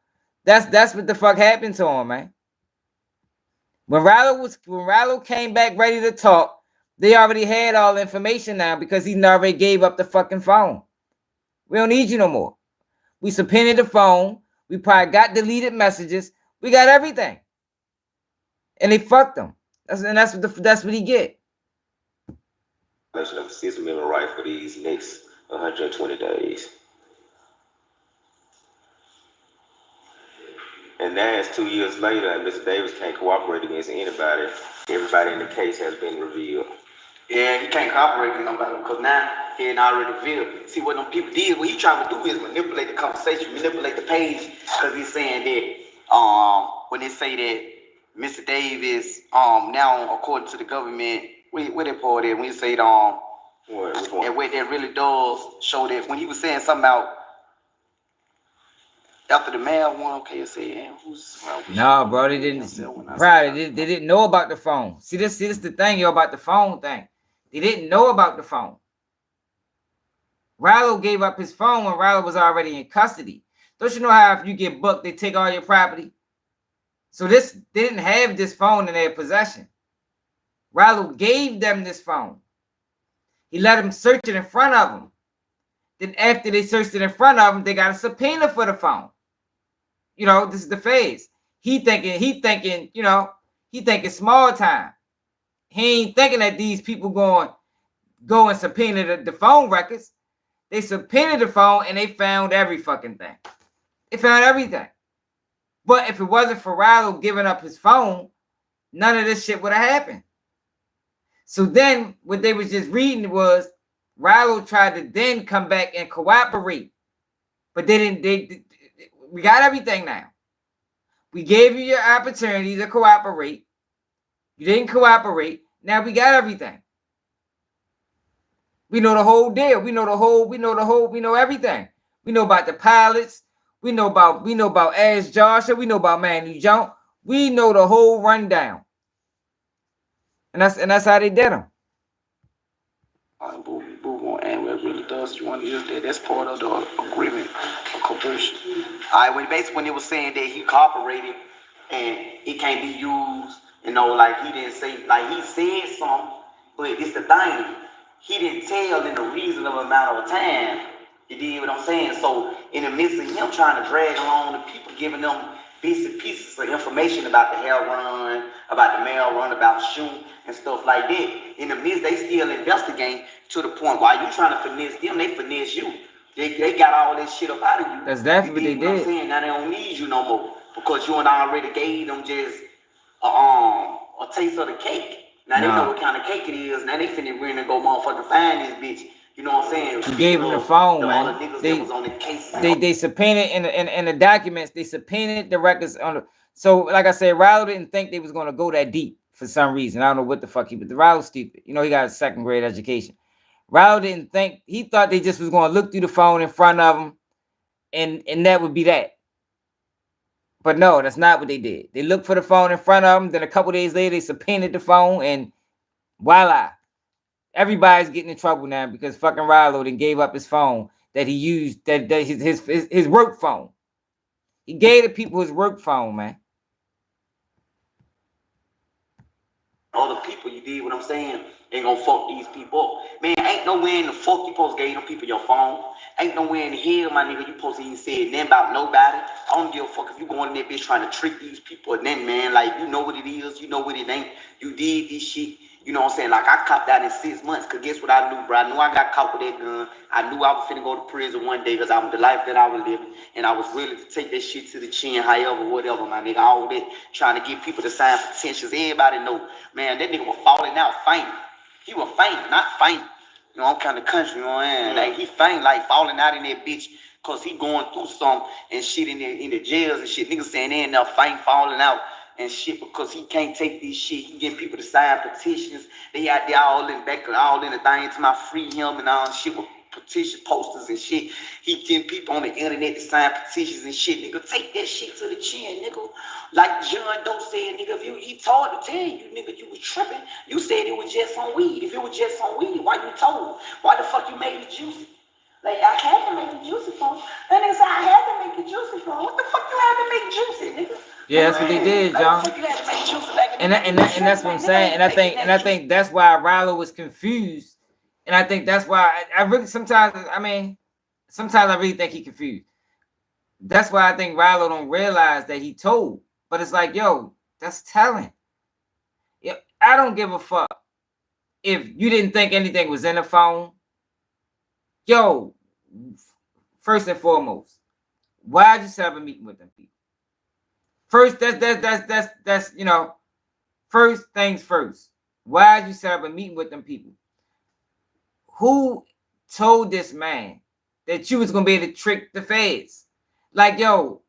That's what the fuck happened to him, man. When Ralo came back ready to talk, they already had all the information now because he already gave up the fucking phone. We don't need you no more. We subpoenaed the phone. We probably got deleted messages. We got everything. And they fucked him. That's what he get. Of a Sixth Amendment right for these next 120 days. And now it's 2 years later, and Mr. Davis can't cooperate against anybody. Everybody in the case has been revealed. Yeah, he can't cooperate with nobody because now he ain't already revealed. See what them people did? What he trying to do is manipulate the conversation, manipulate the page, because he's saying that when they say that Mr. Davis now according to the government, where they pulled it when you say and what that really does show that when he was saying something about after the mail one, okay, you say, no, bro, they didn't. They didn't know about the phone. See, this the thing, yo, about the phone thing. They didn't know about the phone. Ralo gave up his phone when Ralo was already in custody. Don't you know how if you get booked, they take all your property? So they didn't have this phone in their possession. Ralo gave them this phone. He let them search it in front of them. Then after they searched it in front of them, they got a subpoena for the phone. You know, this is the phase. He thinking small time. He ain't thinking that these people go and subpoena the phone records. They subpoenaed the phone and they found every fucking thing. They found everything. But if it wasn't for Ralo giving up his phone, none of this shit would have happened. So then what they was just reading was Ralo tried to then come back and cooperate. But they didn't. We got everything now. We gave you your opportunity to cooperate. You didn't cooperate. Now we got everything. We know the whole deal. We know everything. We know about the pilots. We know about Ash Joshua. We know about Manu Jones. We know the whole rundown. And that's how they did them. And what it really does, you want to use that. That's part of the agreement of coercion. All right, when it was saying that he cooperated and it can't be used, like he didn't say, like he said something, but it's the thing, he didn't tell in a reasonable amount of time. You did what I'm saying? So in the midst of him trying to drag along the people, giving them bits and pieces of information about the hell run, about the mail run, about shoot and stuff like that. In the midst, they still investigate to the point while you trying to finesse them, they finesse you. They got all this shit up out of you. That's definitely what they did. I'm saying? Now they don't need you no more because you and I already gave them just a taste of the cake. Now they know what kind of cake it is. Now they finna run and go motherfucking find this bitch. You know what I'm saying? You gave them the phone, man. They subpoenaed in the documents. They subpoenaed the records on the. So, like I said, Ralo didn't think they was gonna go that deep for some reason. I don't know what the fuck but the Ralo's stupid. You know, he got a second grade education. Ralo didn't think. He thought they just was gonna look through the phone in front of him, and that would be that. But no, that's not what they did. They looked for the phone in front of them. Then a couple days later, they subpoenaed the phone, and voila. Everybody's getting in trouble now because fucking Ralo then gave up his phone that he used, that his work phone. He gave the people his work phone, man. All the people, you did what I'm saying, ain't gonna fuck these people up. Man, ain't nowhere in the fuck you supposed to give them people your phone. Ain't nowhere in the hell, my nigga, you supposed to even say nothing about nobody. I don't give a fuck if you going in that bitch trying to trick these people and then, man, like, you know what it is, you know what it ain't. You did this shit. You know what I'm saying? Like, I copped out in 6 months, because guess what I knew, bro? I knew I got caught with that gun. I knew I was finna go to prison one day because I was the life that I was living. And I was willing to take that shit to the chin, however, whatever, my nigga. All that, trying to get people to sign petitions. Everybody know, man, that nigga was falling out, fainting. He was fainting, not fainting. You know, I'm kind of country, you know what I mean? Like, he fainting, like, falling out in that bitch because he going through some and shit in the jails and shit. Niggas saying they ain't enough faint, falling out and shit because he can't take this shit. He getting people to sign petitions. They out there all in back, all in the thing to my free him and all shit with petition posters and shit. He getting people on the internet to sign petitions and shit. Nigga, take that shit to the chin, nigga. Like John Doe said, nigga, if he told to tell you, nigga, you was tripping. You said it was just on weed. If it was just on weed, why you told? Why the fuck you made it juicy? Like, I had to make it juicy for him. That nigga said I had to make it juicy for him. What the fuck you had to make juicy, nigga? Yeah, that's what they did, John. And that's what I'm saying. And I think that's why Ralo was confused. And I think that's why I really sometimes I really think he confused. That's why I think Ralo don't realize that he told. But it's like, yo, that's telling. Yeah, I don't give a fuck if you didn't think anything was in the phone. Yo, first and foremost, why'd you set up a meeting with them people? First, that's you know, first things first. Why'd you set up a meeting with them people? Who told this man that you was gonna be able to trick the feds? Like, yo,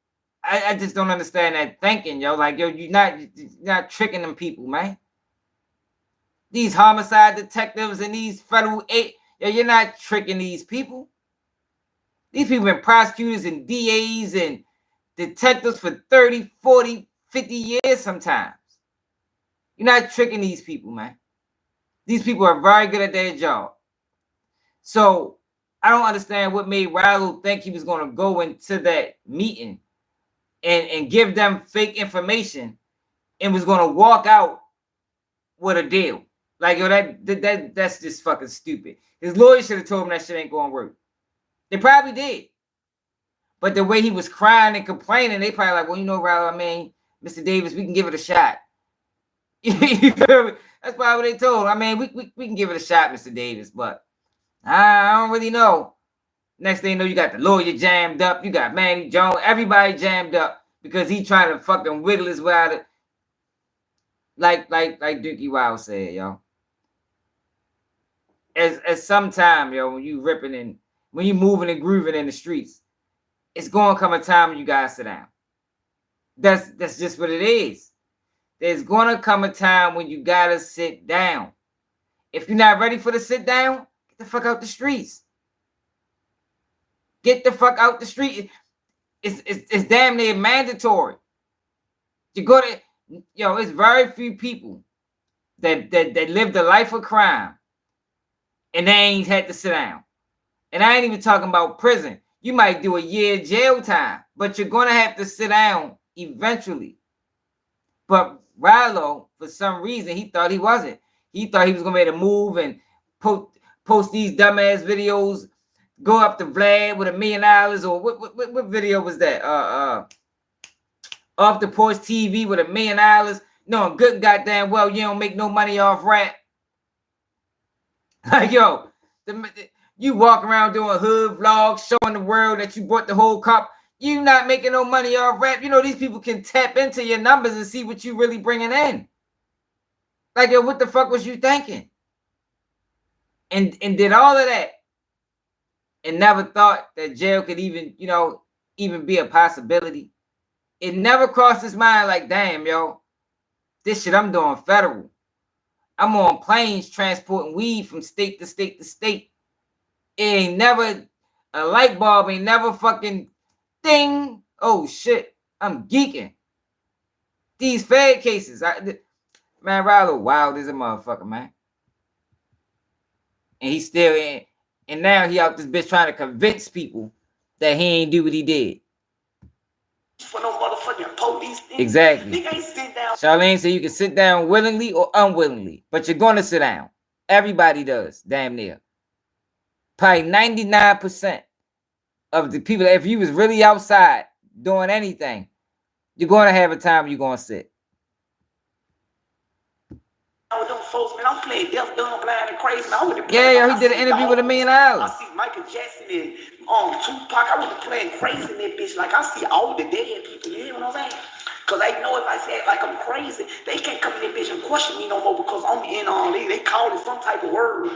I just don't understand that thinking, yo. Like, yo, you're not tricking them people, man. These homicide detectives and these federal yo, you're not tricking these people. These people been prosecutors and DAs and detectives for 30, 40, 50 years sometimes. You're not tricking these people, man. These people are very good at their job. So I don't understand what made Ralo think he was going to go into that meeting and give them fake information and was going to walk out with a deal. Like, yo, that's just fucking stupid. His lawyer should have told him that shit ain't going to work. They probably did. But the way he was crying and complaining, they probably like, well, you know, Ralo, I mean, Mr. Davis, we can give it a shot. You feel me? That's probably what they told him. I mean, we can give it a shot, Mr. Davis, but I don't really know. Next thing you know, you got the lawyer jammed up. You got Manny Jones. Everybody jammed up because he trying to fucking wiggle his way out of it. Like Dookie Wild said, yo. As sometime, yo, when you ripping and when you moving and grooving in the streets, it's going to come a time when you guys sit down. That's just what it is. There's going to come a time when you got to sit down. If you're not ready for the sit down, get the fuck out the streets. Get the fuck out the street. It's damn near mandatory. You go to, yo, it's very few people that live the life of crime and they ain't had to sit down. And I ain't even talking about prison. You might do a year jail time, but you're going to have to sit down eventually. But Ralo, for some reason, he thought he wasn't. He thought he was going to be able to move and post these dumbass videos, go up to Vlad with $1 million, or what video was that? Off the porch TV with $1 million. No, good goddamn well, you don't make no money off rap. Like, yo, you walk around doing hood vlogs, showing the world that you bought the whole cup. You not making no money off rap. You know, these people can tap into your numbers and see what you really bringing in. Like, yo, what the fuck was you thinking? And did all of that and never thought that jail could even, you know, even be a possibility. It never crossed his mind like, damn, yo, this shit I'm doing federal. I'm on planes transporting weed from state to state to state. It ain't never, a light bulb ain't never fucking ding. Oh, shit, I'm geeking. These Fed cases, man, Ralo wild as a motherfucker, man. And he still in, and now he out this bitch trying to convince people that he ain't do what he did. For no motherfucking police thing. Exactly. Nigga ain't sit down. Charlene said you can sit down willingly or unwillingly, but you're going to sit down. Everybody does, damn near. Probably 99% of the people, if you was really outside doing anything, you're going to have a time you're going to sit. With them folks, man, I'm playing deaf, dumb, blind, and crazy. Man, I would Yeah, yo, he did an interview with $1 million. I see Michael Jackson and Tupac. I was playing crazy in that bitch. Like, I see all the dead people. You hear what I'm saying? Because they know if I say it like I'm crazy, they can't come in that bitch and question me no more because I'm in on they call it some type of word.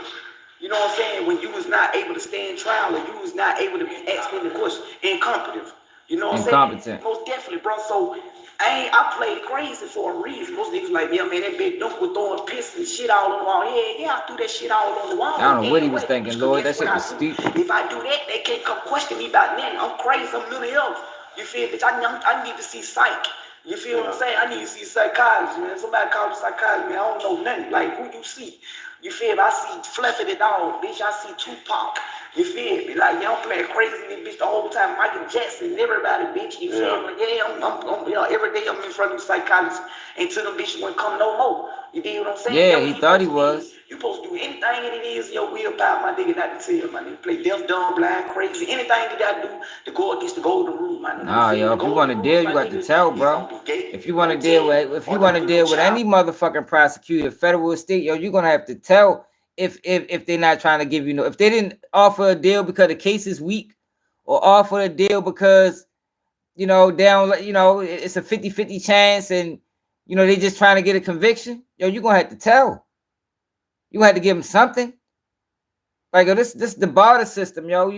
You know what I'm saying? When you was not able to stand trial or you was not able to ask me the question, incompetent. You know what I'm saying? Most definitely, bro. So I played crazy for a reason. Most niggas like, yeah, man, that big dump was throwing piss and shit all on the wall. Yeah, I threw that shit all on the wall. I don't know what he was thinking, Lord. That shit was stupid. If I do that, they can't come question me about nothing. I'm crazy. I'm mental health. You feel, bitch? I need to see psych. You feel what I'm saying? I need to see psychology, man. Somebody call me psychology, man. I don't know nothing. Like, who you see? You feel me? I see Fluffy the dog, bitch. I see Tupac. You feel me? Like, yeah, I'm playing crazy in this bitch the whole time. Michael Jackson, everybody, bitch. You feel me? Yeah, I'm you know, every day I'm in front of the psychologist until them bitches won't come no more. You dig what I'm saying? Yeah, he thought he was. You supposed to do anything that it is in your willpower, my nigga, not to tell you, my nigga. Play deaf, dumb, blind, crazy. Anything you gotta do to go against the golden rule, my nigga. Nah, yo, if you want to deal, you got to tell, bro. If you want to deal with, any motherfucking prosecutor, federal or state, yo, you're gonna have to tell if they're not trying to give you no, if they didn't offer a deal because the case is weak, or offer a deal because you know it's a 50-50 chance and you know they just trying to get a conviction, yo, you're gonna have to tell. You had to give them something. Like, yo, this the barter system, yo.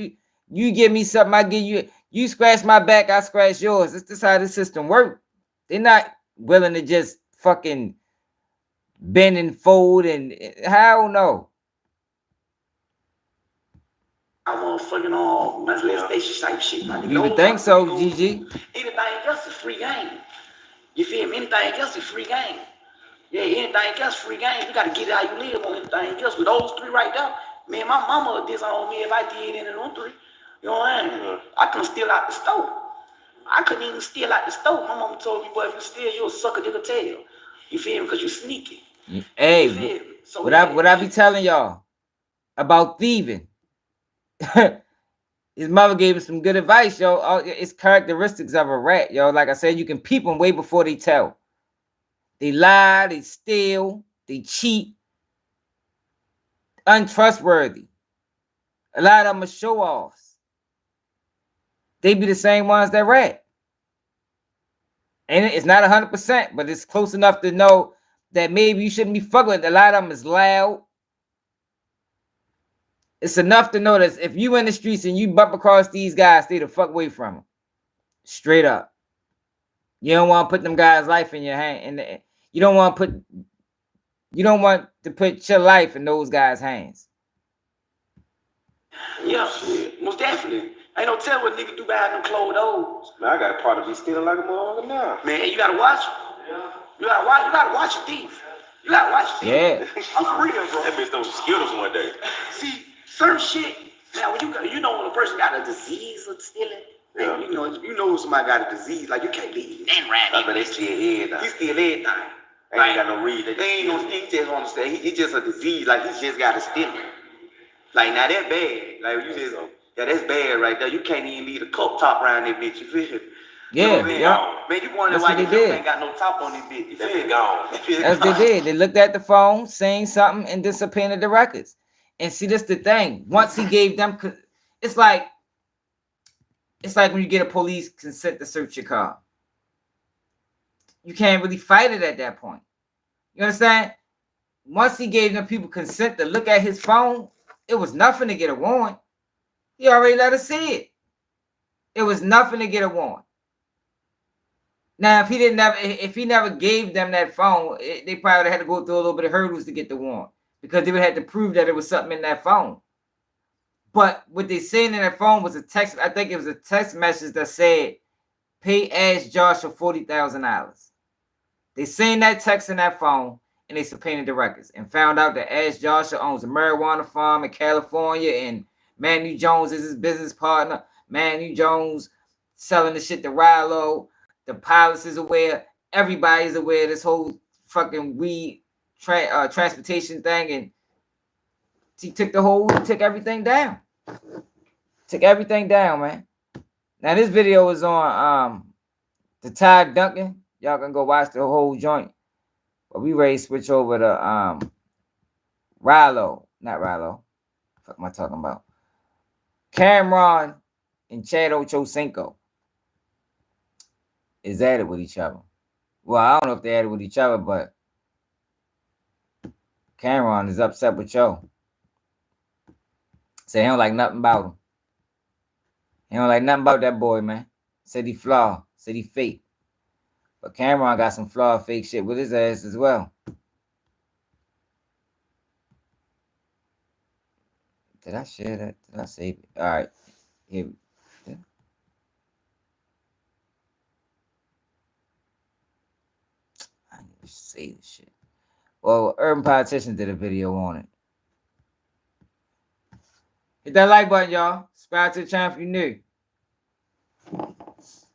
You give me something, I give you. You scratch my back, I scratch yours. This how this system works. They're not willing to just fucking bend and fold and hell no. I motherfucking my station type shit. You would think so, GG. Anything else is free game. You feel me? Anything else is free game. Yeah, anything else free game. You gotta get it how you live on anything else. With those three right there, man, my mama would disown me if I did any of them three. You know what I mean? I couldn't steal out the store. I couldn't even steal out the store. My mama told me, boy, if you steal, you'll suck a nigga tail. You feel me? Because you sneaky. Hey, so what I be telling y'all about thieving? His mother gave him some good advice, yo. It's characteristics of a rat, yo. Like I said, you can peep them way before they tell. They lie, they steal, they cheat, untrustworthy. A lot of them are show-offs. They be the same ones that rat. And it's not 100%, but it's close enough to know that maybe you shouldn't be fucking with. A lot of them is loud. It's enough to know that if you in the streets and you bump across these guys, stay the fuck away from them. Straight up. You don't want to put them guys' life in your hand. And you don't want to put your life in those guys' hands. Yeah, most definitely. Ain't no tell what nigga do behind them closed doors. Man, I got a part of me stealing like a motherfucker now. Man, you gotta watch it. You gotta watch a thief. You gotta watch a thief. Yeah. I'm for real, bro. That bitch those Skittles one day. See, certain shit. Now, when you know when a person got a disease of stealing, yeah. you know when somebody got a disease, like you can't leave nothing right. I bet they steal everything. He steal everything. They ain't got no read. They ain't no steal. He just understand. He just a disease. Like he just got a steal. Like now that bad. Like you just that's bad right there. You can't even leave a cup top around that bitch. You feel? Yeah, Man, you wonder why you ain't got no top on this bitch. You feel gone. That's what they did. They looked at the phone, saying something, and then subpoenaed the records. And see, that's the thing. Once he gave them, it's like when you get a police consent to search your car. You can't really fight it at that point. You understand? Once he gave them people consent to look at his phone, it was nothing to get a warrant. He already let us see it. It was nothing to get a warrant. Now, if he never gave them that phone, they probably had to go through a little bit of hurdles to get the warrant because they would have to prove that there was something in that phone. But what they saying in that phone was a text. I think it was a text message that said, "Pay Ash Joshua $40,000." They seen that text in that phone and they subpoenaed the records and found out that Ash Joshua owns a marijuana farm in California and Manu Jones is his business partner. Manu Jones selling the shit to Ralo. The pilots is aware. Everybody's aware of this whole fucking weed transportation thing. And he took everything down. Took everything down, man. Now this video is on the Ty Duncan. Y'all can go watch the whole joint. But we ready to switch over to Ralo. Not Ralo. What am I talking about? Cameron and Chad Ochocinco is at it with each other. Well, I don't know if they're at it with each other, but Cameron is upset with Joe. Say he don't like nothing about him. He don't like nothing about that boy, man. Said he flawed. Said he fake. But Cameron got some flawed fake shit with his ass as well. Did I share that? Did I save it? All right. Here. I need to save this shit. Well, Urban Politician did a video on it. Hit that like button, y'all. Subscribe to the channel if you're new. Let's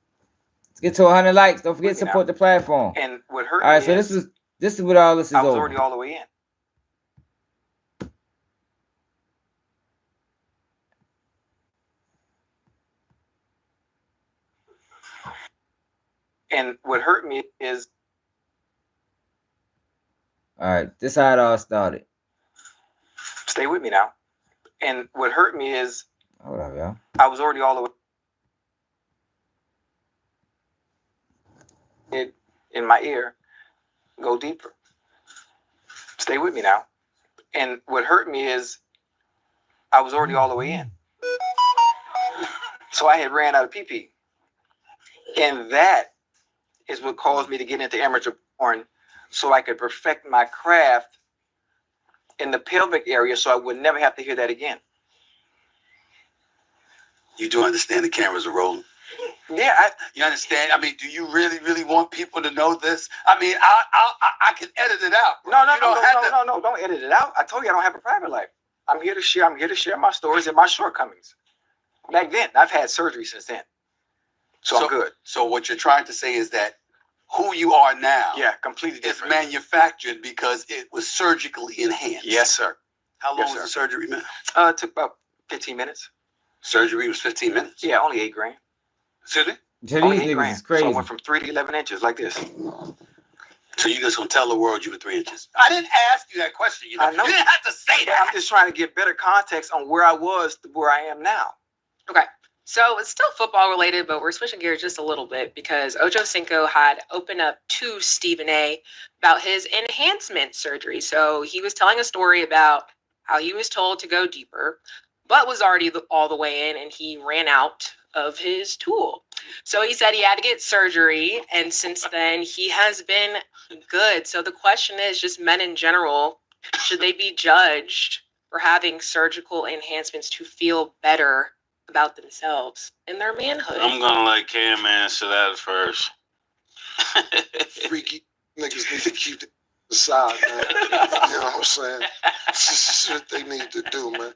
get to 100 likes. Don't forget to support the platform. And what hurt all right, me so this is what all this is I was over. already all the way in. And what hurt me is... All right, this is how it all started. Stay with me now. And what hurt me is... Hold up, y'all. I was already all the way in my ear. Go deeper. Stay with me now. And what hurt me is I was already all the way in. So I had ran out of pee-pee. And that is what caused me to get into amateur porn, so I could perfect my craft in the pelvic area so I would never have to hear that again. You do understand the cameras are rolling? Yeah, you understand? I mean, do you really, really want people to know this? I mean, I can edit it out. Bro. No, don't edit it out. I told you I don't have a private life. I'm here to share my stories and my shortcomings. Back then, I've had surgery since then. So I'm good. So what you're trying to say is that who you are now, completely different, is manufactured because it was surgically enhanced. Yes, sir. How long was the surgery, man? It took about 15 minutes. Surgery was 15 minutes? Yeah, only $8,000. Excuse me? Only These niggas $8,000. is crazy. So I went from 3 to 11 inches like this. So you just gonna tell the world you were 3 inches? I didn't ask you that question. You know? You didn't have to say that. I'm just trying to get better context on where I was to where I am now. Okay. So it's still football related, but we're switching gears just a little bit because Ochocinco had opened up to Stephen A. about his enhancement surgery. So he was telling a story about how he was told to go deeper, but was already all the way in, and he ran out of his tool. So he said he had to get surgery, and since then he has been good. So the question is, just men in general, should they be judged for having surgical enhancements to feel better about themselves and their manhood? I'm gonna let Cam answer that first. Freaky niggas need to keep it aside, man. You know what I'm saying? This is shit they need to do, man.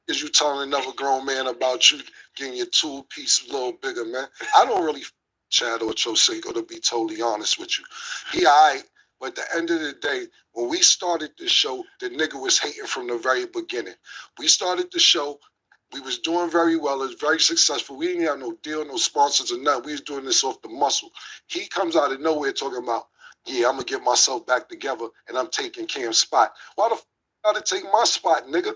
Is you telling another grown man about you getting your tool piece a little bigger, man? I don't really Chad Ochocinco, to be totally honest with you. He all right, but at the end of the day, when we started this show, the nigga was hating from the very beginning. We started the show. We was doing very well. It was very successful. We didn't have no deal, no sponsors or nothing. We was doing this off the muscle. He comes out of nowhere talking about, yeah, I'm going to get myself back together and I'm taking Cam's spot. Why the f*** I gotta take my spot, nigga?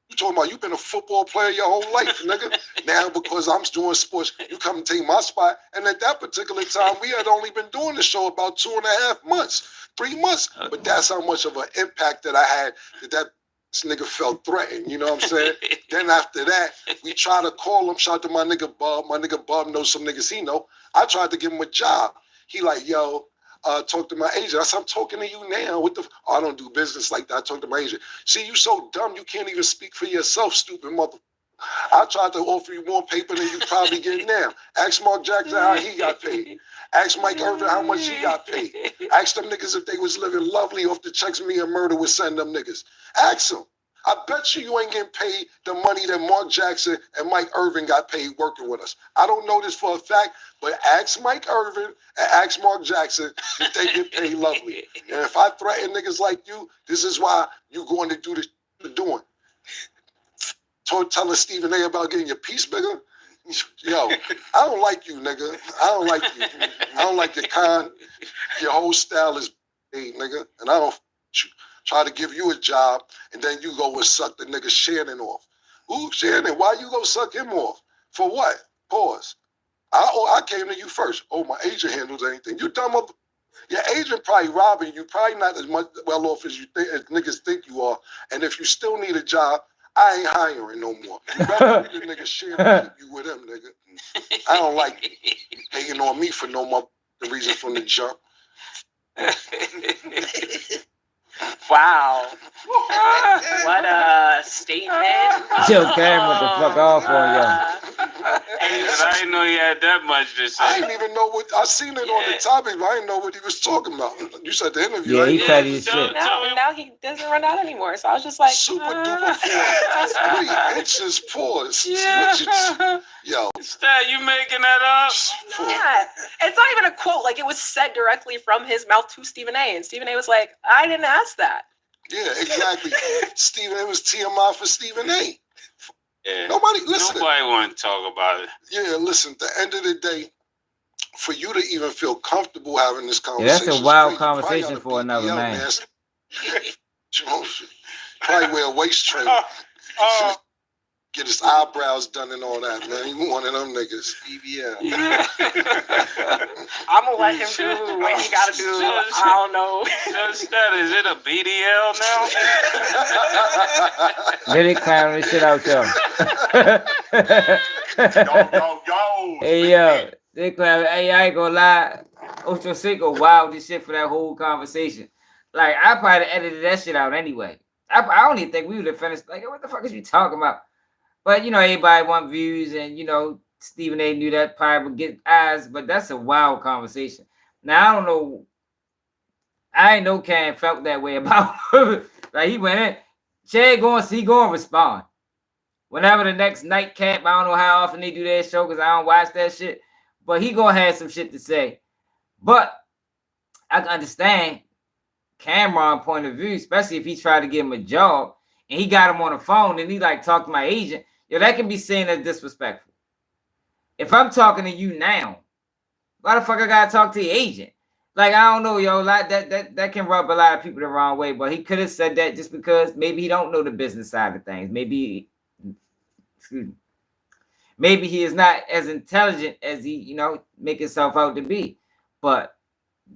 You talking about you been a football player your whole life, nigga. Now because I'm doing sports, you come and take my spot. And at that particular time, we had only been doing the show about 2.5 months, 3 months. But that's how much of an impact that I had that this nigga felt threatened, you know what I'm saying? Then after that, we tried to call him. Shout out to my nigga Bob. My nigga Bob knows some niggas he know. I tried to give him a job. He like, yo, talk to my agent. I said, I'm talking to you now. What the? I don't do business like that. I talk to my agent. See, you so dumb, you can't even speak for yourself, stupid mother. I tried to offer you more paper than you probably get now. Ask Mark Jackson how he got paid. Ask Mike Irvin how much he got paid. Ask them niggas if they was living lovely off the checks me and Murder would send them niggas. Ask them. I bet you ain't getting paid the money that Mark Jackson and Mike Irvin got paid working with us. I don't know this for a fact, but ask Mike Irvin and ask Mark Jackson if they get paid lovely. And if I threaten niggas like you, this is why you going to do the doing? Telling Stephen A about getting your piece bigger? Yo, I don't like you, nigga. I don't like you. I don't like your kind. Your whole style is nigga. And I don't you. Try to give you a job, and then you go and suck the nigga Shannon off. Ooh, Shannon, why you go suck him off? For what? Pause. I came to you first. Oh, my agent handles anything. You dumb up. Your agent probably robbing you. Probably not as much well off as you think, as niggas think you are. And if you still need a job, I ain't hiring no more. You better be the nigga Shannon keep you with him, nigga. I don't like you hating on me for no more the reason from the jump. Wow. What a statement. Yo, Karen, what the fuck off on y'all? I didn't know he had that much to say. I didn't even know what I seen it on the topic, but I didn't know what he was talking about. You said the interview. Yeah, he petty as shit. Now he doesn't run out anymore. So I was just like, super duper pause. 3 inches pause. Yeah. Yo. Stat, you making that up? Yeah. It's not even a quote. Like, it was said directly from his mouth to Stephen A. And Stephen A was like, I didn't ask that. Yeah, exactly. Stephen, it was TMI for Stephen A. Yeah. Nobody want to talk about it. Yeah, listen, at the end of the day, for you to even feel comfortable having this Yeah, conversation. that's a wild conversation for another man. Probably wear a waist trainer. Get his eyebrows done and all that, man. He one of them niggas. I'm gonna let him do what he gotta do. I don't know. Just that, is it a BDL now? Diddy clowning the shit out y'all. Hey, yo. Diddy clowning. Hey, I ain't gonna lie. Ocho Cinco wild this shit for that whole conversation. Like, I probably edited that shit out anyway. I don't even think we would have finished. Like, what the fuck is you talking about? But, you know, everybody want views, and, you know, Stephen A knew that probably would get eyes, but that's a wild conversation. Now, I don't know. I ain't know Cam felt that way about him. Like, he went in. Chad going to respond. Whenever the next nightcap, I don't know how often they do that show because I don't watch that shit, but he going to have some shit to say. But I can understand Cameron's point of view, especially if he tried to give him a job and he got him on the phone and he like talked to my agent. Yo, that can be seen as disrespectful. If I'm talking to you now, why the fuck I gotta talk to your agent? Like, I don't know, yo, like that can rub a lot of people the wrong way, but he could have said that just because maybe he don't know the business side of things. Maybe he is not as intelligent as he, you know, make himself out to be. But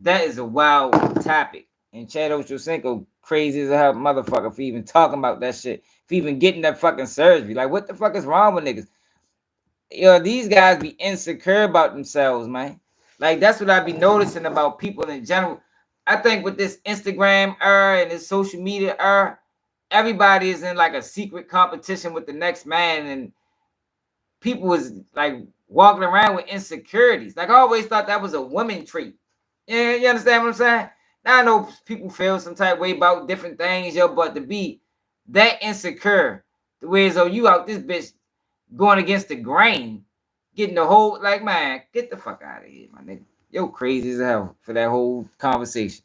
that is a wild topic. And Chad Ochocinco crazy as a hell motherfucker for even talking about that shit. For even getting that fucking surgery. Like, what the fuck is wrong with niggas? Yo, these guys be insecure about themselves, man. Like, that's what I be noticing about people in general. I think with this Instagram era and this social media era, everybody is in like a secret competition with the next man, and people is like walking around with insecurities. Like, I always thought that was a woman trait. Yeah, you understand what I'm saying? Now I know people feel some type of way about different things, yo, but to be that insecure, the way as though you out this bitch going against the grain, getting the whole, like, man, get the fuck out of here, my nigga. Yo, crazy as hell for that whole conversation.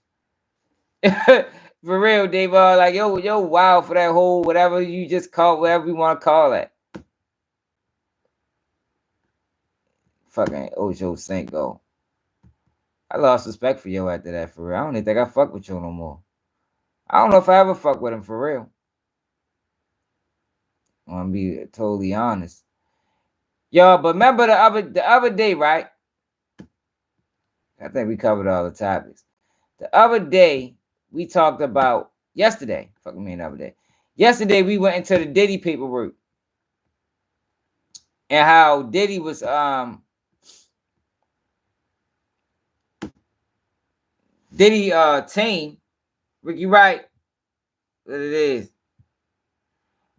For real, Dave, like, yo, wow for that whole, whatever you just call, whatever you want to call it. Fucking Ocho Cinco. I lost respect for yo after that, for real. I don't even think I fuck with you no more. I don't know if I ever fuck with him, for real. I want to be totally honest. Yo, but remember the other day, right? I think we covered all the topics. The other day, we talked about, yesterday, fuck me another day. Yesterday, we went into the Diddy paperwork. And how Diddy was, Diddy team, Ricky Wright, what it is.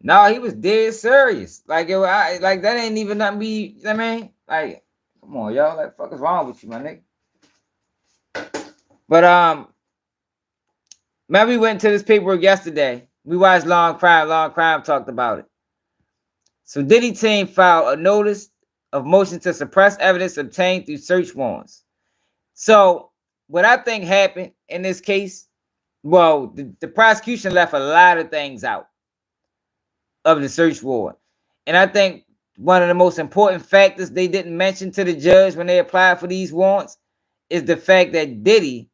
No, he was dead serious. Like, yo, like that ain't even nothing be, you know what I mean? Like, come on, y'all, what the fuck is wrong with you, my nigga? But man, we went to this paperwork yesterday. We watched Long Crime talked about it. So Diddy team filed a notice of motion to suppress evidence obtained through search warrants. So what I think happened in this case, well, the prosecution left a lot of things out. of the search warrant. And I think one of the most important factors they didn't mention to the judge when they applied for these warrants is the fact that Diddy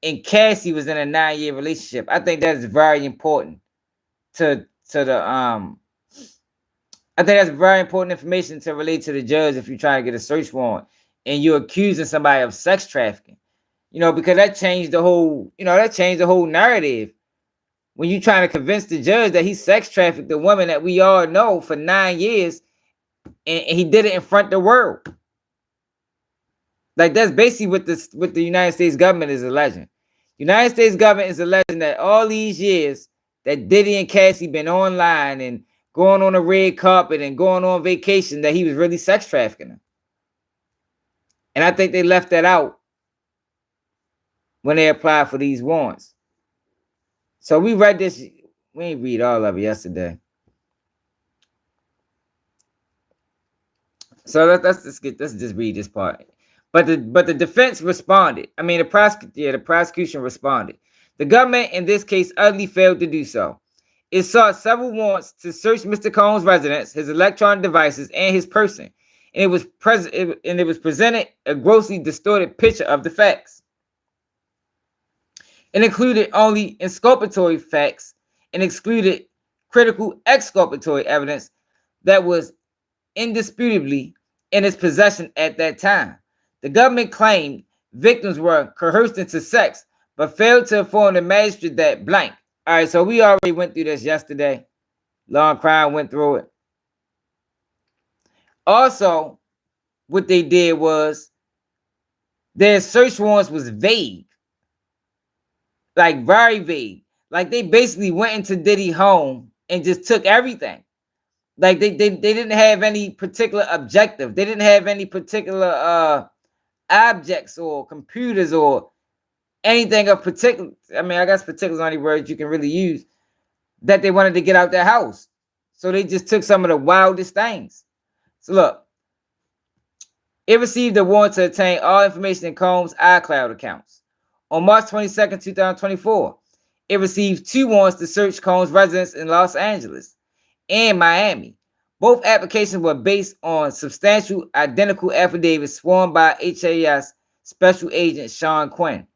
and Cassie was in a 9-year relationship. I think that is very important to the I think that's very important information to relate to the judge if you try to get a search warrant and you're accusing somebody of sex trafficking. Because that changed the whole, narrative. When you're trying to convince the judge that he sex trafficked the woman that we all know for 9 years, and he did it in front of the world. Like, that's basically what the United States government is alleging. United States government is alleging that all these years that Diddy and Cassie been online and going on a red carpet and going on vacation, that he was really sex trafficking them. And I think they left that out when they applied for these warrants. So we read this. We didn't read all of it yesterday. So let's just read this part. But the defense responded. I mean, the prosecution responded. The government in this case utterly failed to do so. It sought several warrants to search Mr. Combs' residence, his electronic devices, and his person, and it was presented a grossly distorted picture of the facts. It included only exculpatory facts and excluded critical exculpatory evidence that was indisputably in its possession at that time. The government claimed victims were coerced into sex, but failed to inform the magistrate that blank. All right, so we already went through this yesterday. Law and Crime went through it. Also, what they did was their search warrants was vague. Like, very vague. Like, they basically went into Diddy's home and just took everything. Like, they didn't have any particular objective. They didn't have any particular objects or computers or anything of particular. I mean, I guess particular is the only word you can really use, that they wanted to get out their house. So they just took some of the wildest things. So look, it received a warrant to obtain all information in Combs' iCloud accounts. On March 22nd, 2024, it received 2 warrants to search Combs' residence in Los Angeles and Miami. Both applications were based on substantial identical affidavits sworn by HAS Special Agent Sean Quinn.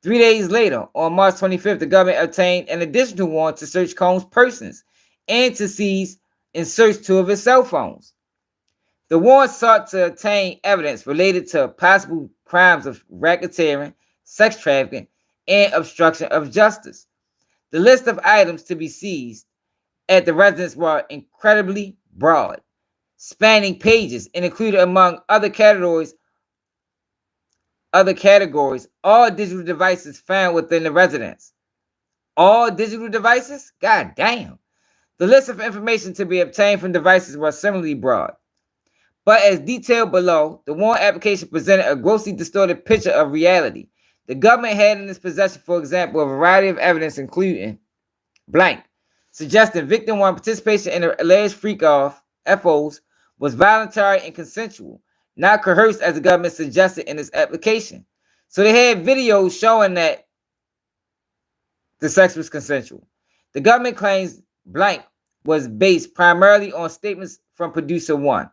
3 days later, on March 25th, the government obtained an additional warrant to search Combs' persons and to seize and search 2 of his cell phones. The warrant sought to obtain evidence related to possible crimes of racketeering, sex trafficking, and obstruction of justice. The list of items to be seized at the residence were incredibly broad, spanning pages, and included among other categories, all digital devices found within the residence. All digital devices? God damn. The list of information to be obtained from devices was similarly broad. But as detailed below, the warrant application presented a grossly distorted picture of reality. The government had in its possession, for example, a variety of evidence, including blank, suggesting victim 1 participation in the alleged freak-off, FOs, was voluntary and consensual, not coerced as the government suggested in its application. So they had videos showing that the sex was consensual. The government claims blank was based primarily on statements from producer 1,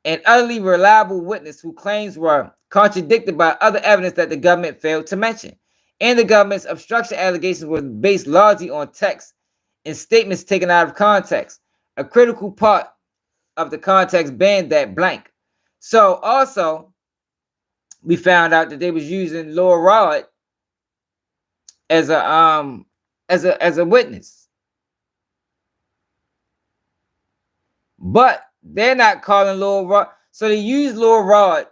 an utterly reliable witness whose claims were contradicted by other evidence that the government failed to mention. And the government's obstruction allegations were based largely on text and statements taken out of context, a critical part of the context being that blank. So also, we found out that they was using Lyor Rod as a witness. But they're not calling Lyor Rod. So they use Lyor Rod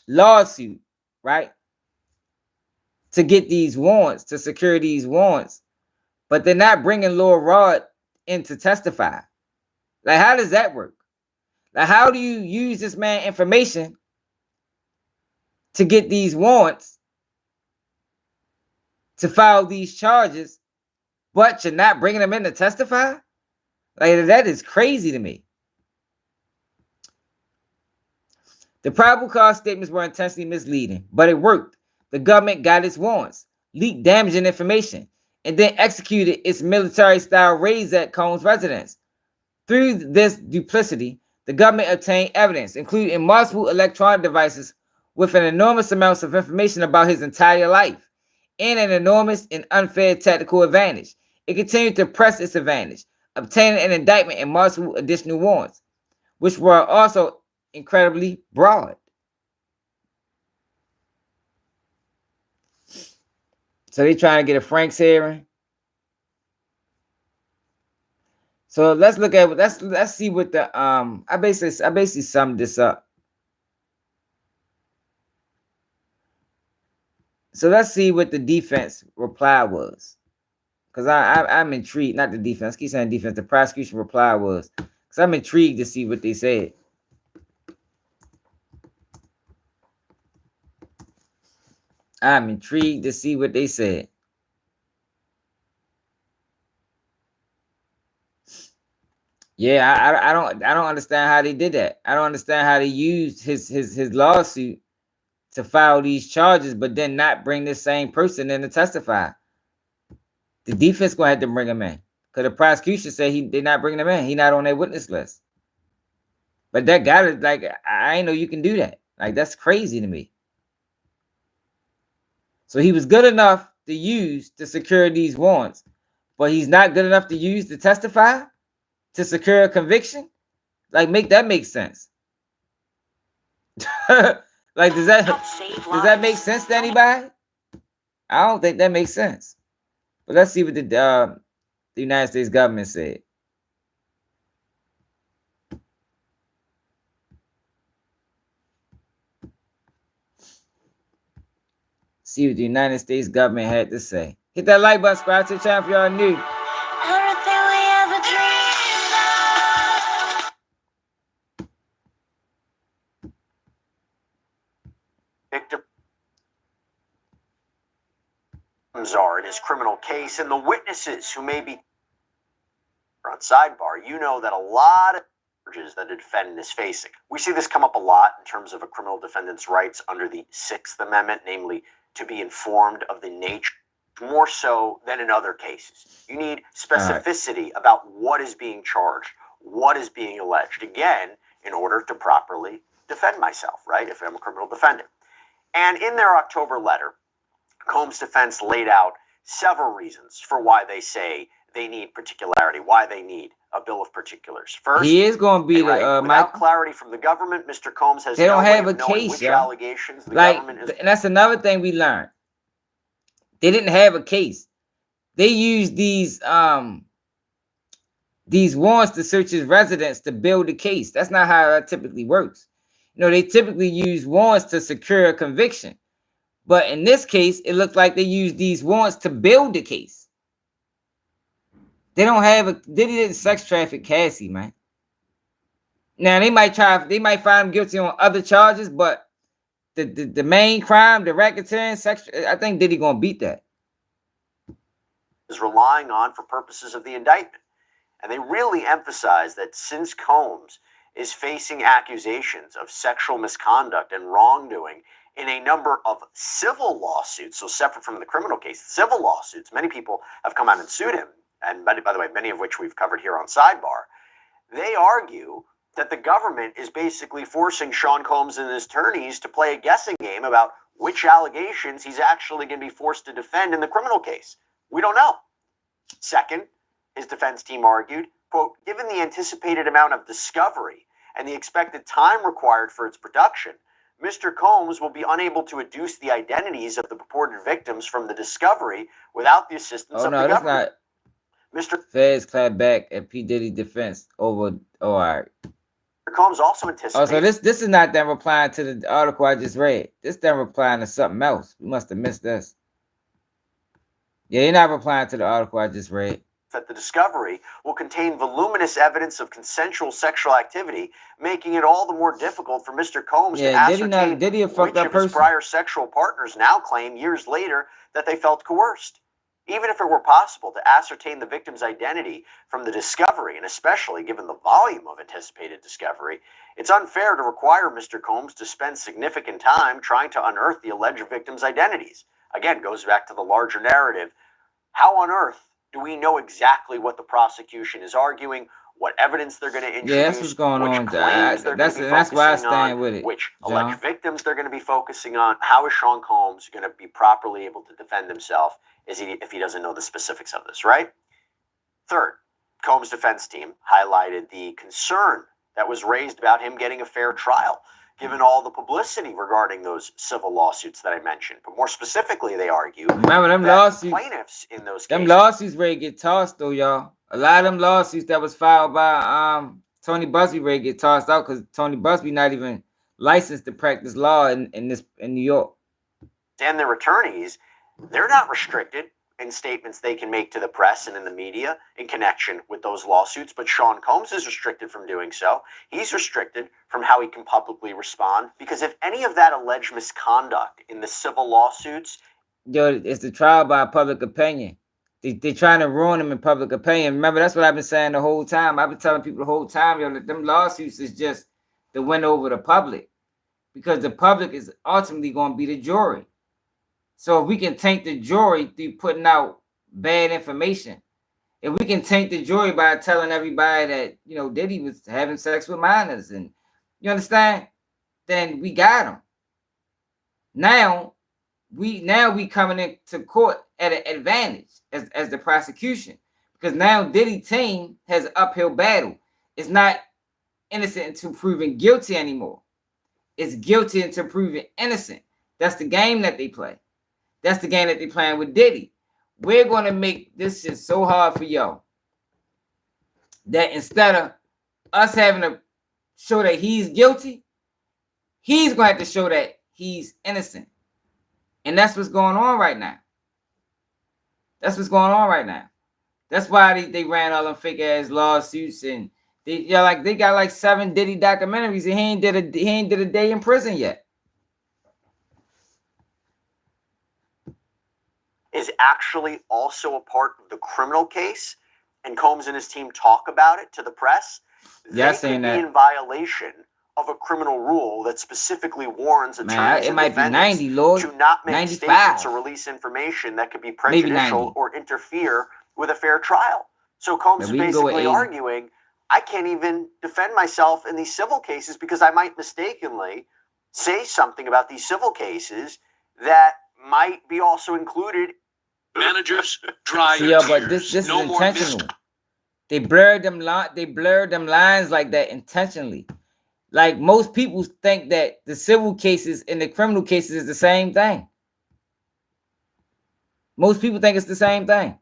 lawsuit, right, to get these warrants, to secure these warrants. But they're not bringing Lyor Rod in to testify. Like, how does that work? Like, how do you use this man's information to get these warrants to file these charges, but you're not bringing them in to testify? Like, that is crazy to me. The probable cause statements were intentionally misleading, but it worked. The government got its warrants, leaked damaging information, and then executed its military-style raids at Combs' residence. Through this duplicity, the government obtained evidence, including multiple electronic devices with an enormous amounts of information about his entire life, and an enormous and unfair tactical advantage. It continued to press its advantage, obtaining an indictment and multiple additional warrants, which were also incredibly broad. So they're trying to get a Frank's hearing. So let's look at let's see what the I basically summed this up. So let's see what the defense reply was. Because I'm intrigued, not the defense, I keep saying defense, the prosecution reply was. Because I'm intrigued to see what they said. I'm intrigued to see what they said. Yeah, I don't understand how they did that. I don't understand how they used his lawsuit to file these charges, but then not bring this same person in to testify. The defense gonna have to bring him in because the prosecution said they're not bringing him in. He not on their witness list. But that guy, like, I ain't know you can do that. Like, that's crazy to me. So he was good enough to use to secure these warrants, but he's not good enough to use to testify to secure a conviction. Like, make sense. Like, does that make sense to anybody? I don't think that makes sense. But let's see what the United States government said. See what the United States government had to say. Hit that like button, subscribe to the channel if y'all new. Everything we ever dreamed Victims are in his criminal case, and the witnesses who may be on sidebar. You know that a lot of charges that a defendant is facing. We see this come up a lot in terms of a criminal defendant's rights under the Sixth Amendment, namely to be informed of the nature, more so than in other cases. You need specificity about what is being charged, what is being alleged, again, in order to properly defend myself, right, if I'm a criminal defendant. And in their October letter, Combs' defense laid out several reasons for why they say they need particularity, why they need a bill of particulars. First, he is going to be without clarity from the government, Mr. Combs has they don't no have way a of knowing case, which yo. allegations the Like, government is. And that's another thing we learned. They didn't have a case. They used these warrants to search his residence to build a case. That's not how that typically works. You know, they typically use warrants to secure a conviction. But in this case, it looked like they used these warrants to build the case. They don't have Diddy didn't sex traffic Cassie, man. Now they might find him guilty on other charges, but the main crime, the racketeering, sex, I think Diddy gonna beat that. Is relying on for purposes of the indictment. And they really emphasize that since Combs is facing accusations of sexual misconduct and wrongdoing in a number of civil lawsuits, so separate from the criminal case, civil lawsuits, many people have come out and sued him, and by the way, many of which we've covered here on Sidebar. They argue that the government is basically forcing Sean Combs and his attorneys to play a guessing game about which allegations he's actually going to be forced to defend in the criminal case. We don't know. Second, his defense team argued, quote, given the anticipated amount of discovery and the expected time required for its production, Mr. Combs will be unable to adduce the identities of the purported victims from the discovery without the assistance of the government. That's not. Mr. Feds clap back at P. Diddy's defense over. Oh, all right. Mr. Combs also anticipates. Oh, so this is not them replying to the article I just read. This them replying to something else. We must have missed this. Yeah, you're not replying to the article I just read. That the discovery will contain voluminous evidence of consensual sexual activity, making it all the more difficult for Mr. Combs to ascertain which of his prior sexual partners now claim years later that they felt coerced. Even if it were possible to ascertain the victim's identity from the discovery, and especially given the volume of anticipated discovery, it's unfair to require Mr. Combs to spend significant time trying to unearth the alleged victims' identities. Again, goes back to the larger narrative How on earth do we know exactly what the prosecution is arguing, what evidence they're going to introduce, Yeah, that's what's going which on. claims they're going to be That's why I focusing stand on, with it, which John. alleged victims they're going to be focusing on? How is Sean Combs going to be properly able to defend himself if he doesn't know the specifics of this, right? Third, Combs' defense team highlighted the concern that was raised about him getting a fair trial, given all the publicity regarding those civil lawsuits that I mentioned. But more specifically, they argue Remember them that lawsuits? Plaintiffs in those Them cases, lawsuits ready to get tossed though, y'all. A lot of them lawsuits that was filed by Tony Busby ready to get tossed out because Tony Busby not even licensed to practice law in New York. and their attorneys, they're not restricted in statements they can make to the press and in the media in connection with those lawsuits, but Sean Combs is restricted from doing so. He's restricted from how he can publicly respond, because if any of that alleged misconduct in the civil lawsuits, Yo, it's the trial by public opinion. They're trying to ruin them in public opinion. Remember, that's what I've been saying the whole time. I've been telling people the whole time, yo, that them lawsuits is just the win over the public, because the public is ultimately going to be the jury. So if we can taint the jury through putting out bad information, if we can taint the jury by telling everybody that, you know, Diddy was having sex with minors, and you understand, then we got him. Now we coming into court at an advantage as the prosecution, because now Diddy team has an uphill battle. It's not innocent until proven guilty anymore. It's guilty until proven innocent. That's the game that they play. That's the game that they're playing with Diddy. We're going to make this shit so hard for y'all that instead of us having to show that he's guilty, he's going to have to show that he's innocent. And that's what's going on right now. That's what's going on right now. That's why they ran all them fake ass lawsuits, and they got like 7 Diddy documentaries, and he ain't did a day in prison yet. is actually also a part of the criminal case, and Combs and his team talk about it to the press, Yeah, they could be in violation of a criminal rule that specifically warns attorneys and defendants to not make statements or release information that could be prejudicial or interfere with a fair trial. So Combs is basically arguing, I can't even defend myself in these civil cases because I might mistakenly say something about these civil cases that might be also included. Managers, dry your Yeah, but this is intentional. They blurred them lines like that intentionally. Like, most people think that the civil cases and the criminal cases is the same thing. Most people think it's the same thing.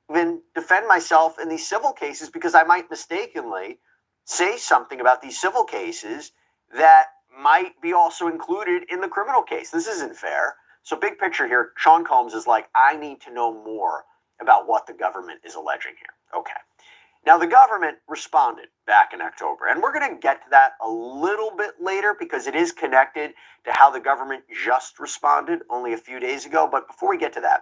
Even defend myself in these civil cases because I might mistakenly say something about these civil cases that might be also included in the criminal case. This isn't fair. So big picture here, Sean Combs is like, I need to know more about what the government is alleging here. Okay. Now, the government responded back in October, and we're going to get to that a little bit later because it is connected to how the government just responded only a few days ago. But before we get to that,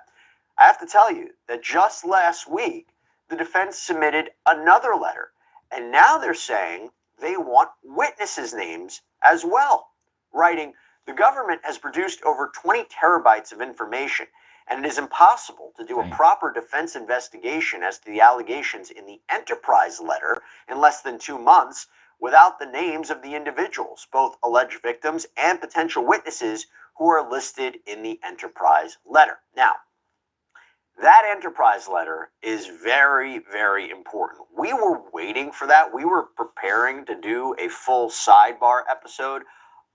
I have to tell you that just last week, the defense submitted another letter, and now they're saying they want witnesses' names as well, writing, the government has produced over 20 terabytes of information, and it is impossible to do a proper defense investigation as to the allegations in the Enterprise letter in less than 2 months without the names of the individuals, both alleged victims and potential witnesses who are listed in the Enterprise letter. Now, that Enterprise letter is very, very important. We were waiting for that. We were preparing to do a full sidebar episode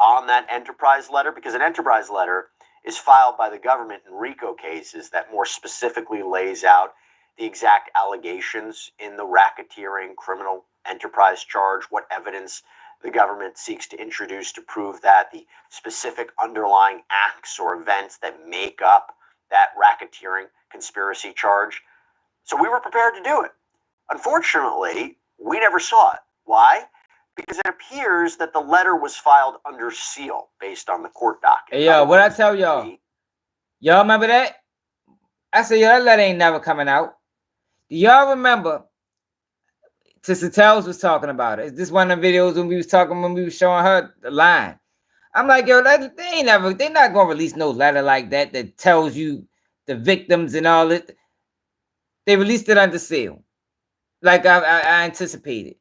on that Enterprise letter because an Enterprise letter is filed by the government in RICO cases that more specifically lays out the exact allegations in the racketeering criminal enterprise charge, what evidence the government seeks to introduce to prove that, the specific underlying acts or events that make up that racketeering conspiracy charge. So we were prepared to do it. Unfortunately, we never saw it. Why? Because it appears that the letter was filed under seal based on the court docket. Hey, yo, what I tell y'all? Y'all remember that? I said, yo, that letter ain't never coming out. Do y'all remember? Sister Tells was talking about it. Is this one of the videos when we was showing her the line? I'm like, yo, they're not gonna release no letter like that tells you the victims and all it. They released it under seal, like I anticipated.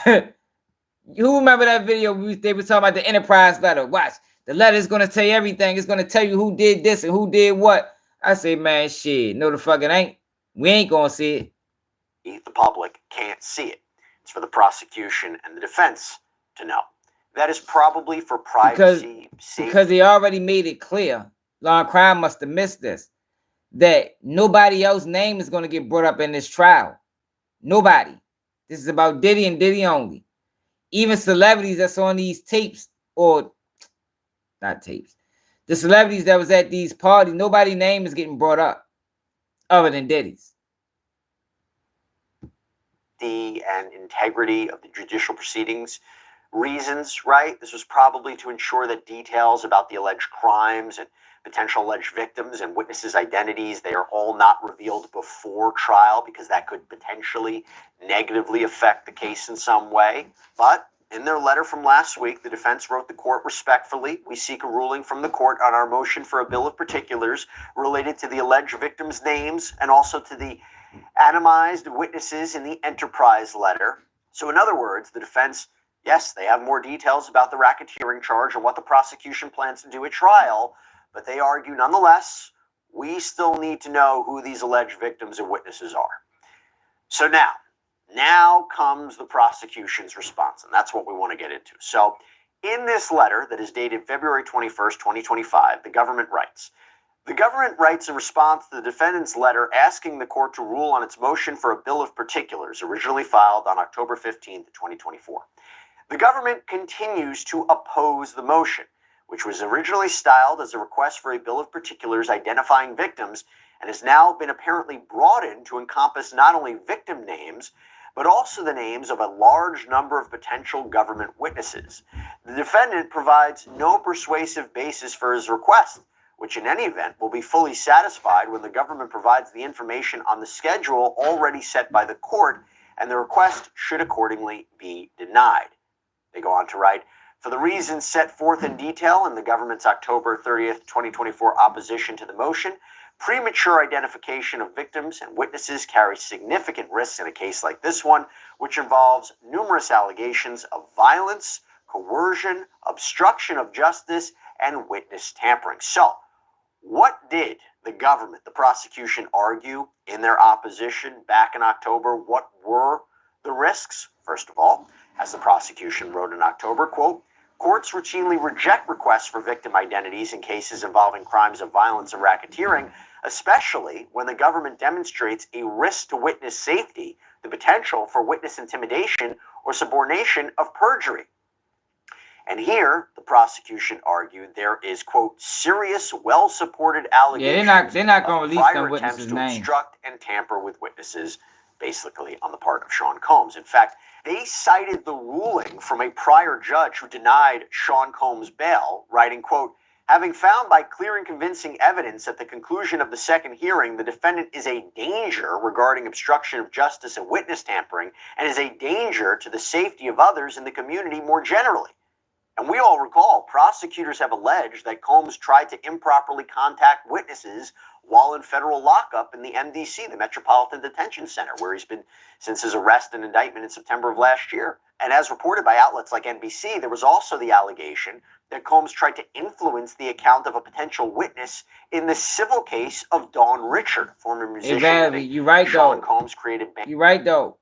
You remember that video? They were talking about the Enterprise letter. Watch, the letter is gonna tell you everything. It's gonna tell you who did this and who did what. I say, man, shit, no, the fuck it ain't. We ain't gonna see it. The public can't see it. It's for the prosecution and the defense to know. That is probably for privacy safety. Because they already made it clear. Law and Crime must have missed this. That nobody else's name is going to get brought up in this trial. Nobody. This is about Diddy and Diddy only. Even celebrities that's on these tapes, or not tapes, the celebrities that was at these parties, nobody's name is getting brought up other than Diddy's. And integrity of the judicial proceedings reasons, right? This was probably to ensure that details about the alleged crimes and potential alleged victims and witnesses' identities, they are all not revealed before trial because that could potentially negatively affect the case in some way. But in their letter from last week, the defense wrote the court respectfully. We seek a ruling from the court on our motion for a bill of particulars related to the alleged victims' names and also to the anonymized witnesses in the Enterprise letter. So in other words, the defense, yes, they have more details about the racketeering charge and what the prosecution plans to do at trial, but they argue nonetheless, we still need to know who these alleged victims and witnesses are. So now comes the prosecution's response, and that's what we want to get into. So in this letter that is dated February 21st, 2025, the government writes in response to the defendant's letter asking the court to rule on its motion for a bill of particulars originally filed on October 15th, 2024. The government continues to oppose the motion, which was originally styled as a request for a bill of particulars identifying victims and has now been apparently broadened to encompass not only victim names, but also the names of a large number of potential government witnesses. The defendant provides no persuasive basis for his request, which in any event will be fully satisfied when the government provides the information on the schedule already set by the court, and the request should accordingly be denied. They go on to write, for the reasons set forth in detail in the government's October 30th, 2024 opposition to the motion, premature identification of victims and witnesses carries significant risks in a case like this one, which involves numerous allegations of violence, coercion, obstruction of justice, and witness tampering. So, what did the government, the prosecution, argue in their opposition back in October? What were the risks? First of all, as the prosecution wrote in October, quote, courts routinely reject requests for victim identities in cases involving crimes of violence and racketeering, especially when the government demonstrates a risk to witness safety, the potential for witness intimidation or subornation of perjury. And here, the prosecution argued there is, quote, serious, well-supported allegations they're not going to release prior them witnesses' attempts to names. obstruct and tamper with witnesses, basically on the part of Sean Combs. In fact, they cited the ruling from a prior judge who denied Sean Combs bail, writing, quote, having found by clear and convincing evidence at the conclusion of the second hearing the defendant is a danger regarding obstruction of justice and witness tampering and is a danger to the safety of others in the community more generally. And we all recall prosecutors have alleged that Combs tried to improperly contact witnesses while in federal lockup in the MDC, the Metropolitan Detention Center, where he's been since his arrest and indictment in September of last year. And as reported by outlets like NBC, there was also the allegation that Combs tried to influence the account of a potential witness in the civil case of Dawn Richard, former musician. Exactly. You're right, Sean though. Combs created. You're right, though.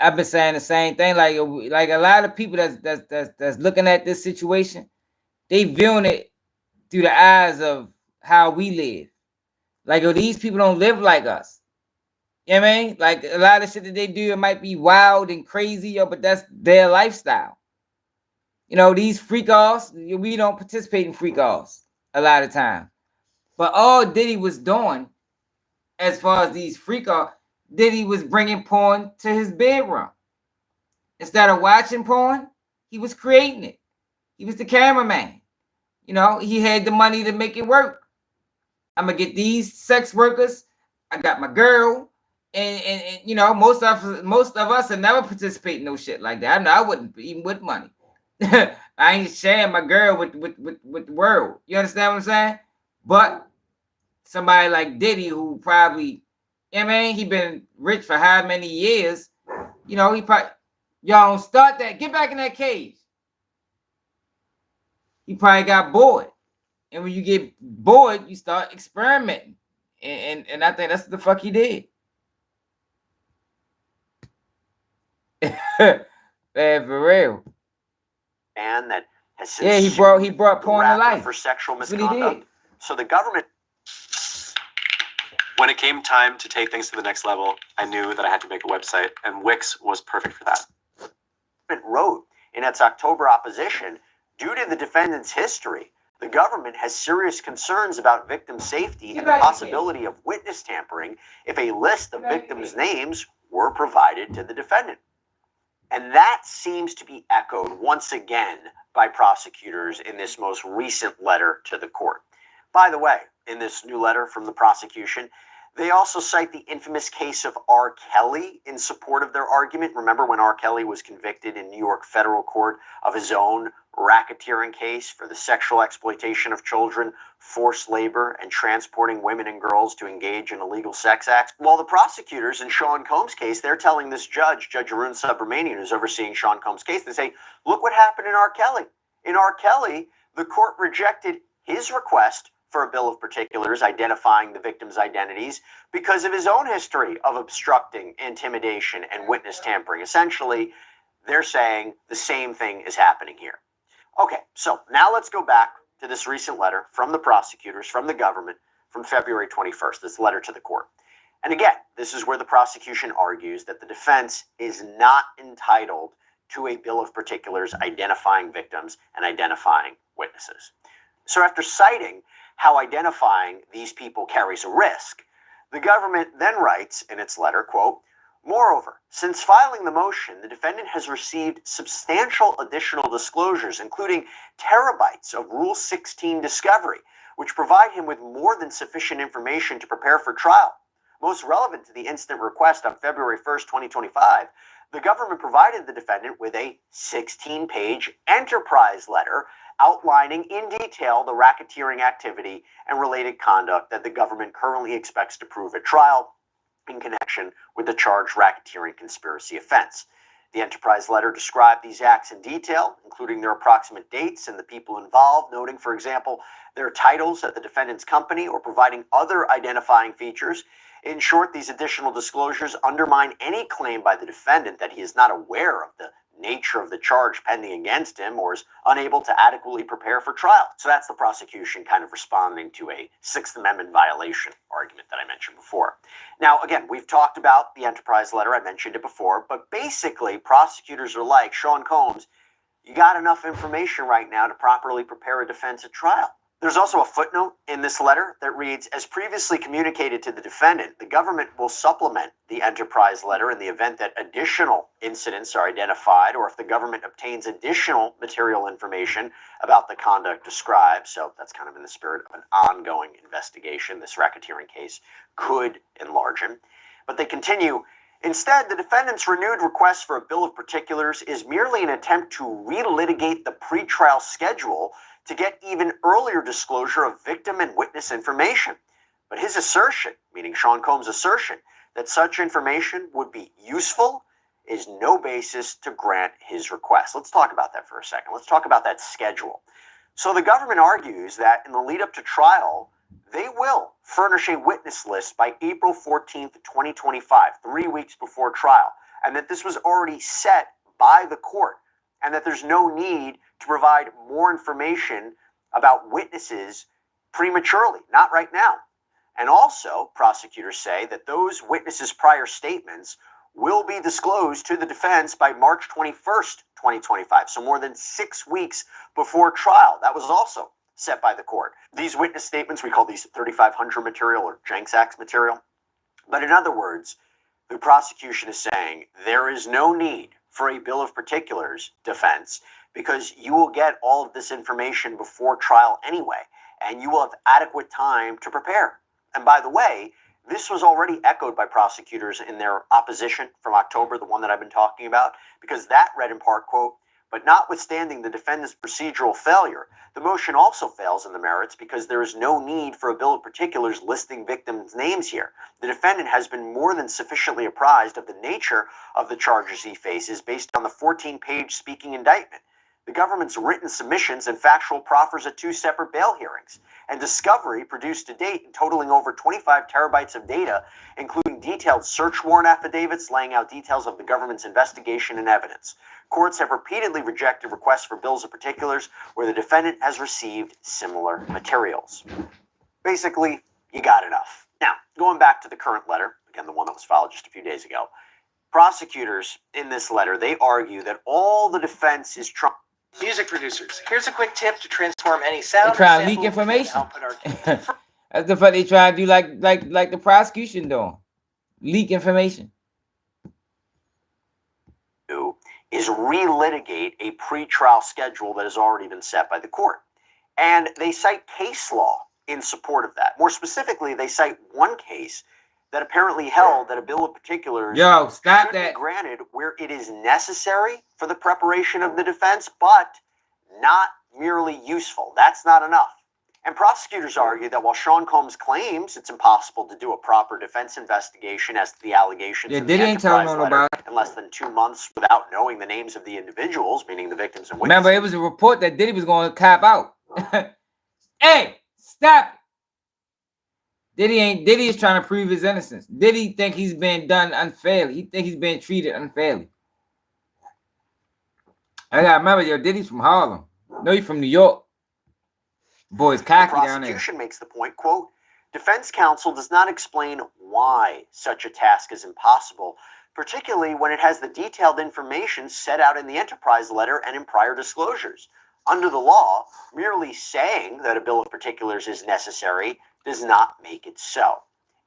I've been saying the same thing. Like a lot of people that's looking at this situation, they viewing it through the eyes of how we live. Like, these people don't live like us. You know what I mean? Like, a lot of shit that they do, it might be wild and crazy, but that's their lifestyle. You know, these freak-offs, we don't participate in freak-offs a lot of time. But all Diddy was doing, as far as these freak-offs, Diddy was bringing porn to his bedroom. Instead of watching porn, he was creating it. He was the cameraman. You know, he had the money to make it work. I'm gonna get these sex workers. I got my girl, and you know, most of us have never participate in no shit like that. I know I wouldn't, even with money. I ain't sharing my girl with the world. You understand what I'm saying? But somebody like Diddy, who probably, I mean, he been rich for how many years? You know, he probably, y'all don't start that. Get back in that cage. He probably got bored. And when you get bored, you start experimenting. And I think that's what the fuck he did. Man, for real. And that has since he brought porn to life for sexual That's what he misconduct. did. So the government. When it came time to take things to the next level, I knew that I had to make a website, and Wix was perfect for that. It wrote in its October opposition, due to the defendant's history, the government has serious concerns about victim safety and the possibility of witness tampering if a list of victims' names were provided to the defendant. And that seems to be echoed once again by prosecutors in this most recent letter to the court. By the way, in this new letter from the prosecution, they also cite the infamous case of R. Kelly in support of their argument. Remember when R. Kelly was convicted in New York federal court of his own racketeering case for the sexual exploitation of children, forced labor, and transporting women and girls to engage in illegal sex acts? Well, the prosecutors in Sean Combs' case, they're telling this Judge Arun Subramanian, who's overseeing Sean Combs' case, they say, look what happened in R. Kelly. In R. Kelly, the court rejected his request for a bill of particulars identifying the victims' identities because of his own history of obstructing, intimidation, and witness tampering. Essentially, they're saying the same thing is happening here. Okay, so now let's go back to this recent letter from the prosecutors, from the government, from February 21st, this letter to the court. And again, this is where the prosecution argues that the defense is not entitled to a bill of particulars identifying victims and identifying witnesses. So after citing how identifying these people carries a risk, the government then writes in its letter, quote, moreover, since filing the motion, the defendant has received substantial additional disclosures, including terabytes of Rule 16 discovery, which provide him with more than sufficient information to prepare for trial. Most relevant to the instant request on February 1st, 2025, the government provided the defendant with a 16-page enterprise letter outlining in detail the racketeering activity and related conduct that the government currently expects to prove at trial in connection with the charged racketeering conspiracy offense. The enterprise letter described these acts in detail, including their approximate dates and the people involved, noting, for example, their titles at the defendant's company or providing other identifying features. In short, these additional disclosures undermine any claim by the defendant that he is not aware of the nature of the charge pending against him or is unable to adequately prepare for trial. So that's the prosecution kind of responding to a Sixth Amendment violation argument that I mentioned before. Now, again, we've talked about the enterprise letter. I mentioned it before, but basically prosecutors are like, Sean Combs, you got enough information right now to properly prepare a defense at trial. There's also a footnote in this letter that reads, as previously communicated to the defendant, the government will supplement the enterprise letter in the event that additional incidents are identified or if the government obtains additional material information about the conduct described. So that's kind of in the spirit of an ongoing investigation. This racketeering case could enlarge him. But they continue, instead, the defendant's renewed request for a bill of particulars is merely an attempt to relitigate the pretrial schedule to get even earlier disclosure of victim and witness information. But his assertion, meaning Sean Combs' assertion, that such information would be useful is no basis to grant his request. Let's talk about that for a second. Let's talk about that schedule. So the government argues that in the lead up to trial, they will furnish a witness list by April 14th, 2025, 3 weeks before trial, and that this was already set by the court, and that there's no need to provide more information about witnesses prematurely, not right now. And also, prosecutors say that those witnesses' prior statements will be disclosed to the defense by March 21st, 2025, so more than 6 weeks before trial. That was also set by the court. These witness statements, we call these 3500 material or Jenks Acts material. But in other words, the prosecution is saying there is no need for a bill of particulars defense because you will get all of this information before trial anyway, and you will have adequate time to prepare. And by the way, this was already echoed by prosecutors in their opposition from October, the one that I've been talking about, because that read in part, quote, But notwithstanding the defendant's procedural failure, the motion also fails in the merits because there is no need for a bill of particulars listing victims' names here. The defendant has been more than sufficiently apprised of the nature of the charges he faces based on the 14-page speaking indictment, the government's written submissions and factual proffers at 2 separate bail hearings, and discovery produced to date totaling over 25 terabytes of data, including detailed search warrant affidavits laying out details of the government's investigation and evidence. Courts have repeatedly rejected requests for bills of particulars where the defendant has received similar materials. Basically, you got enough. Now, going back to the current letter, again, the one that was filed just a few days ago, prosecutors in this letter, they argue that all the defense is trying. Music producers, here's a quick tip to transform any sound. They try to leak information. That's the fuck they try to do, like the prosecution doing. Leak information. Is relitigate a pretrial schedule that has already been set by the court. And they cite case law in support of that. More specifically, they cite one case that apparently held that a bill of particulars should be granted where it is necessary for the preparation of the defense, but not merely useful. That's not enough. And prosecutors argue that while Sean Combs claims it's impossible to do a proper defense investigation as to the allegations in the Enterprise letter in less than 2 months without knowing the names of the individuals, meaning the victims and witnesses. Remember, it was a report that Diddy was going to cop out. Hey, stop it. Diddy is trying to prove his innocence. Diddy think he's been done unfairly. He think he's been treated unfairly. I gotta remember, yo, Diddy's from Harlem. No, he's from New York. Boys cocky down there. The prosecution makes the point, quote, defense counsel does not explain why such a task is impossible, particularly when it has the detailed information set out in the Enterprise letter and in prior disclosures. Under the law, merely saying that a bill of particulars is necessary does not make it so.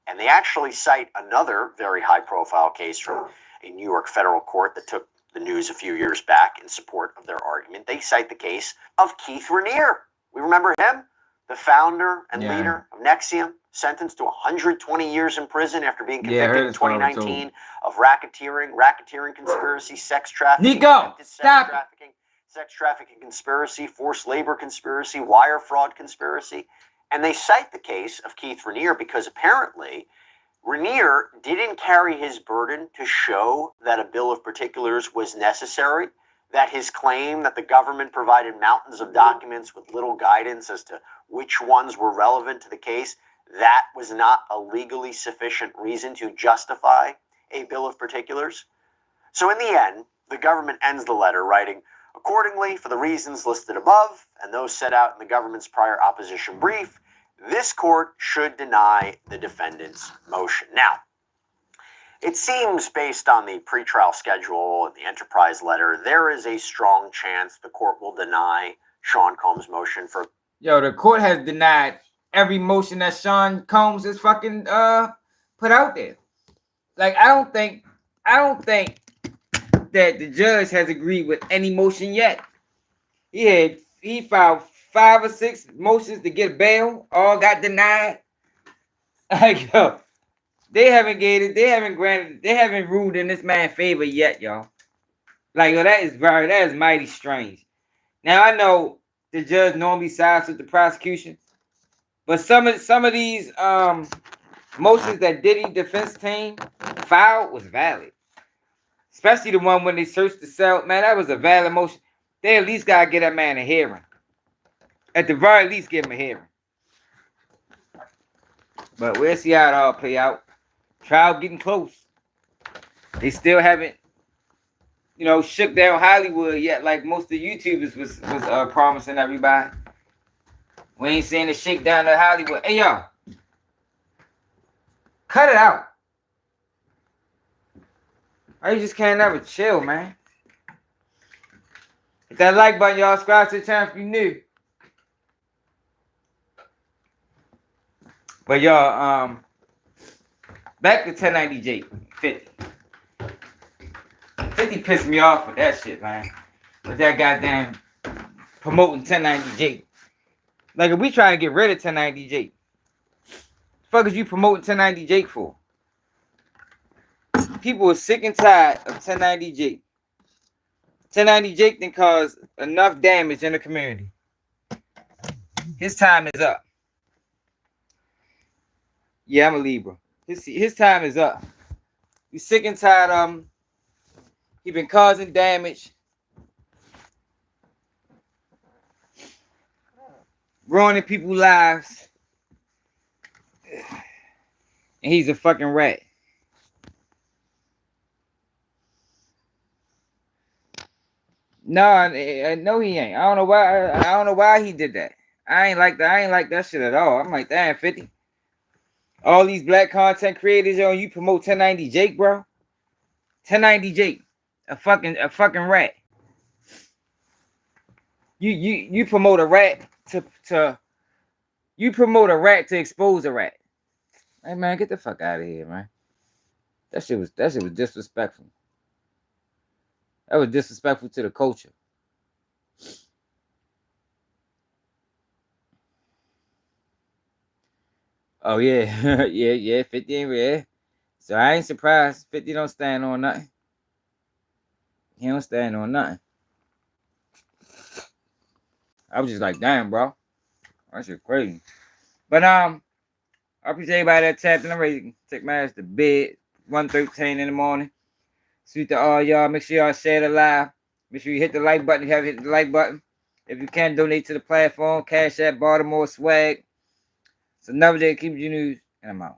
And they actually cite another very high-profile case from a New York federal court that took the news a few years back in support of their argument. They cite the case of Keith Raniere. We remember him, the founder and leader of Nexium, sentenced to 120 years in prison after being convicted in 2019 of racketeering conspiracy, sex trafficking, sex trafficking conspiracy, forced labor conspiracy, wire fraud conspiracy. And they cite the case of Keith Raniere because apparently Raniere didn't carry his burden to show that a bill of particulars was necessary, that his claim that the government provided mountains of documents with little guidance as to which ones were relevant to the case, that was not a legally sufficient reason to justify a bill of particulars. So in the end, the government ends the letter writing, accordingly, for the reasons listed above and those set out in the government's prior opposition brief, this court should deny the defendant's motion. Now, it seems, based on the pretrial schedule and the Enterprise letter, there is a strong chance the court will deny Sean Combs' motion for... Yo, the court has denied every motion that Sean Combs has fucking put out there. Like, I don't think that the judge has agreed with any motion yet. He filed 5 or 6 motions to get bail, all got denied. Like, yo, they haven't ruled in this man's favor yet, y'all. Like, yo, that is mighty strange. Now I know the judge normally sides with the prosecution, but some of these motions that Diddy defense team filed was valid. Especially the one when they searched the cell. Man, that was a valid motion. They at least gotta get that man a hearing. At the very least, give him a hearing. But we'll see how it all play out. Trial getting close. They still haven't, shook down Hollywood yet, like most of the YouTubers was promising everybody. We ain't seeing the shake down to Hollywood. Hey, y'all. Cut it out. You just can't never chill, man. Hit that like button, y'all. Subscribe to the channel if you're new. But y'all, back to 1090J 50. 50 pissed me off with that shit, man. With that goddamn promoting 1090J. Like, if we trying to get rid of 1090J, the fuck is you promoting 1090J for? People are sick and tired of 1090J. 1090 Jake didn't cause enough damage in the community. His time is up. Yeah, I'm a Libra. His time is up. We sick and tired of him. He been causing damage. Ruining people's lives. And he's a fucking rat. No, I know he ain't. I don't know why. I don't know why he did that. I ain't like that. I ain't like that shit at all. I'm like, damn, 50. All these black content creators, yo, you promote 1090 Jake, bro. 1090 Jake, a fucking rat. You promote a rat to you promote a rat to expose a rat. Hey man, get the fuck out of here, man. That shit was disrespectful. That was disrespectful to the culture. Oh yeah, yeah, 50 ain't red. So I ain't surprised 50 don't stand on nothing. He don't stand on nothing. I was just like, damn, bro. That shit crazy. But I appreciate everybody that tapped in. I'm ready to take my ass to bed. 1:13 in the morning. Sweet to all y'all. Make sure y'all share the live. Make sure you hit the like button if you haven't hit the like button. If you can, donate to the platform. Cash App, Baltimore Swag. It's another day. Keep you news. And I'm out.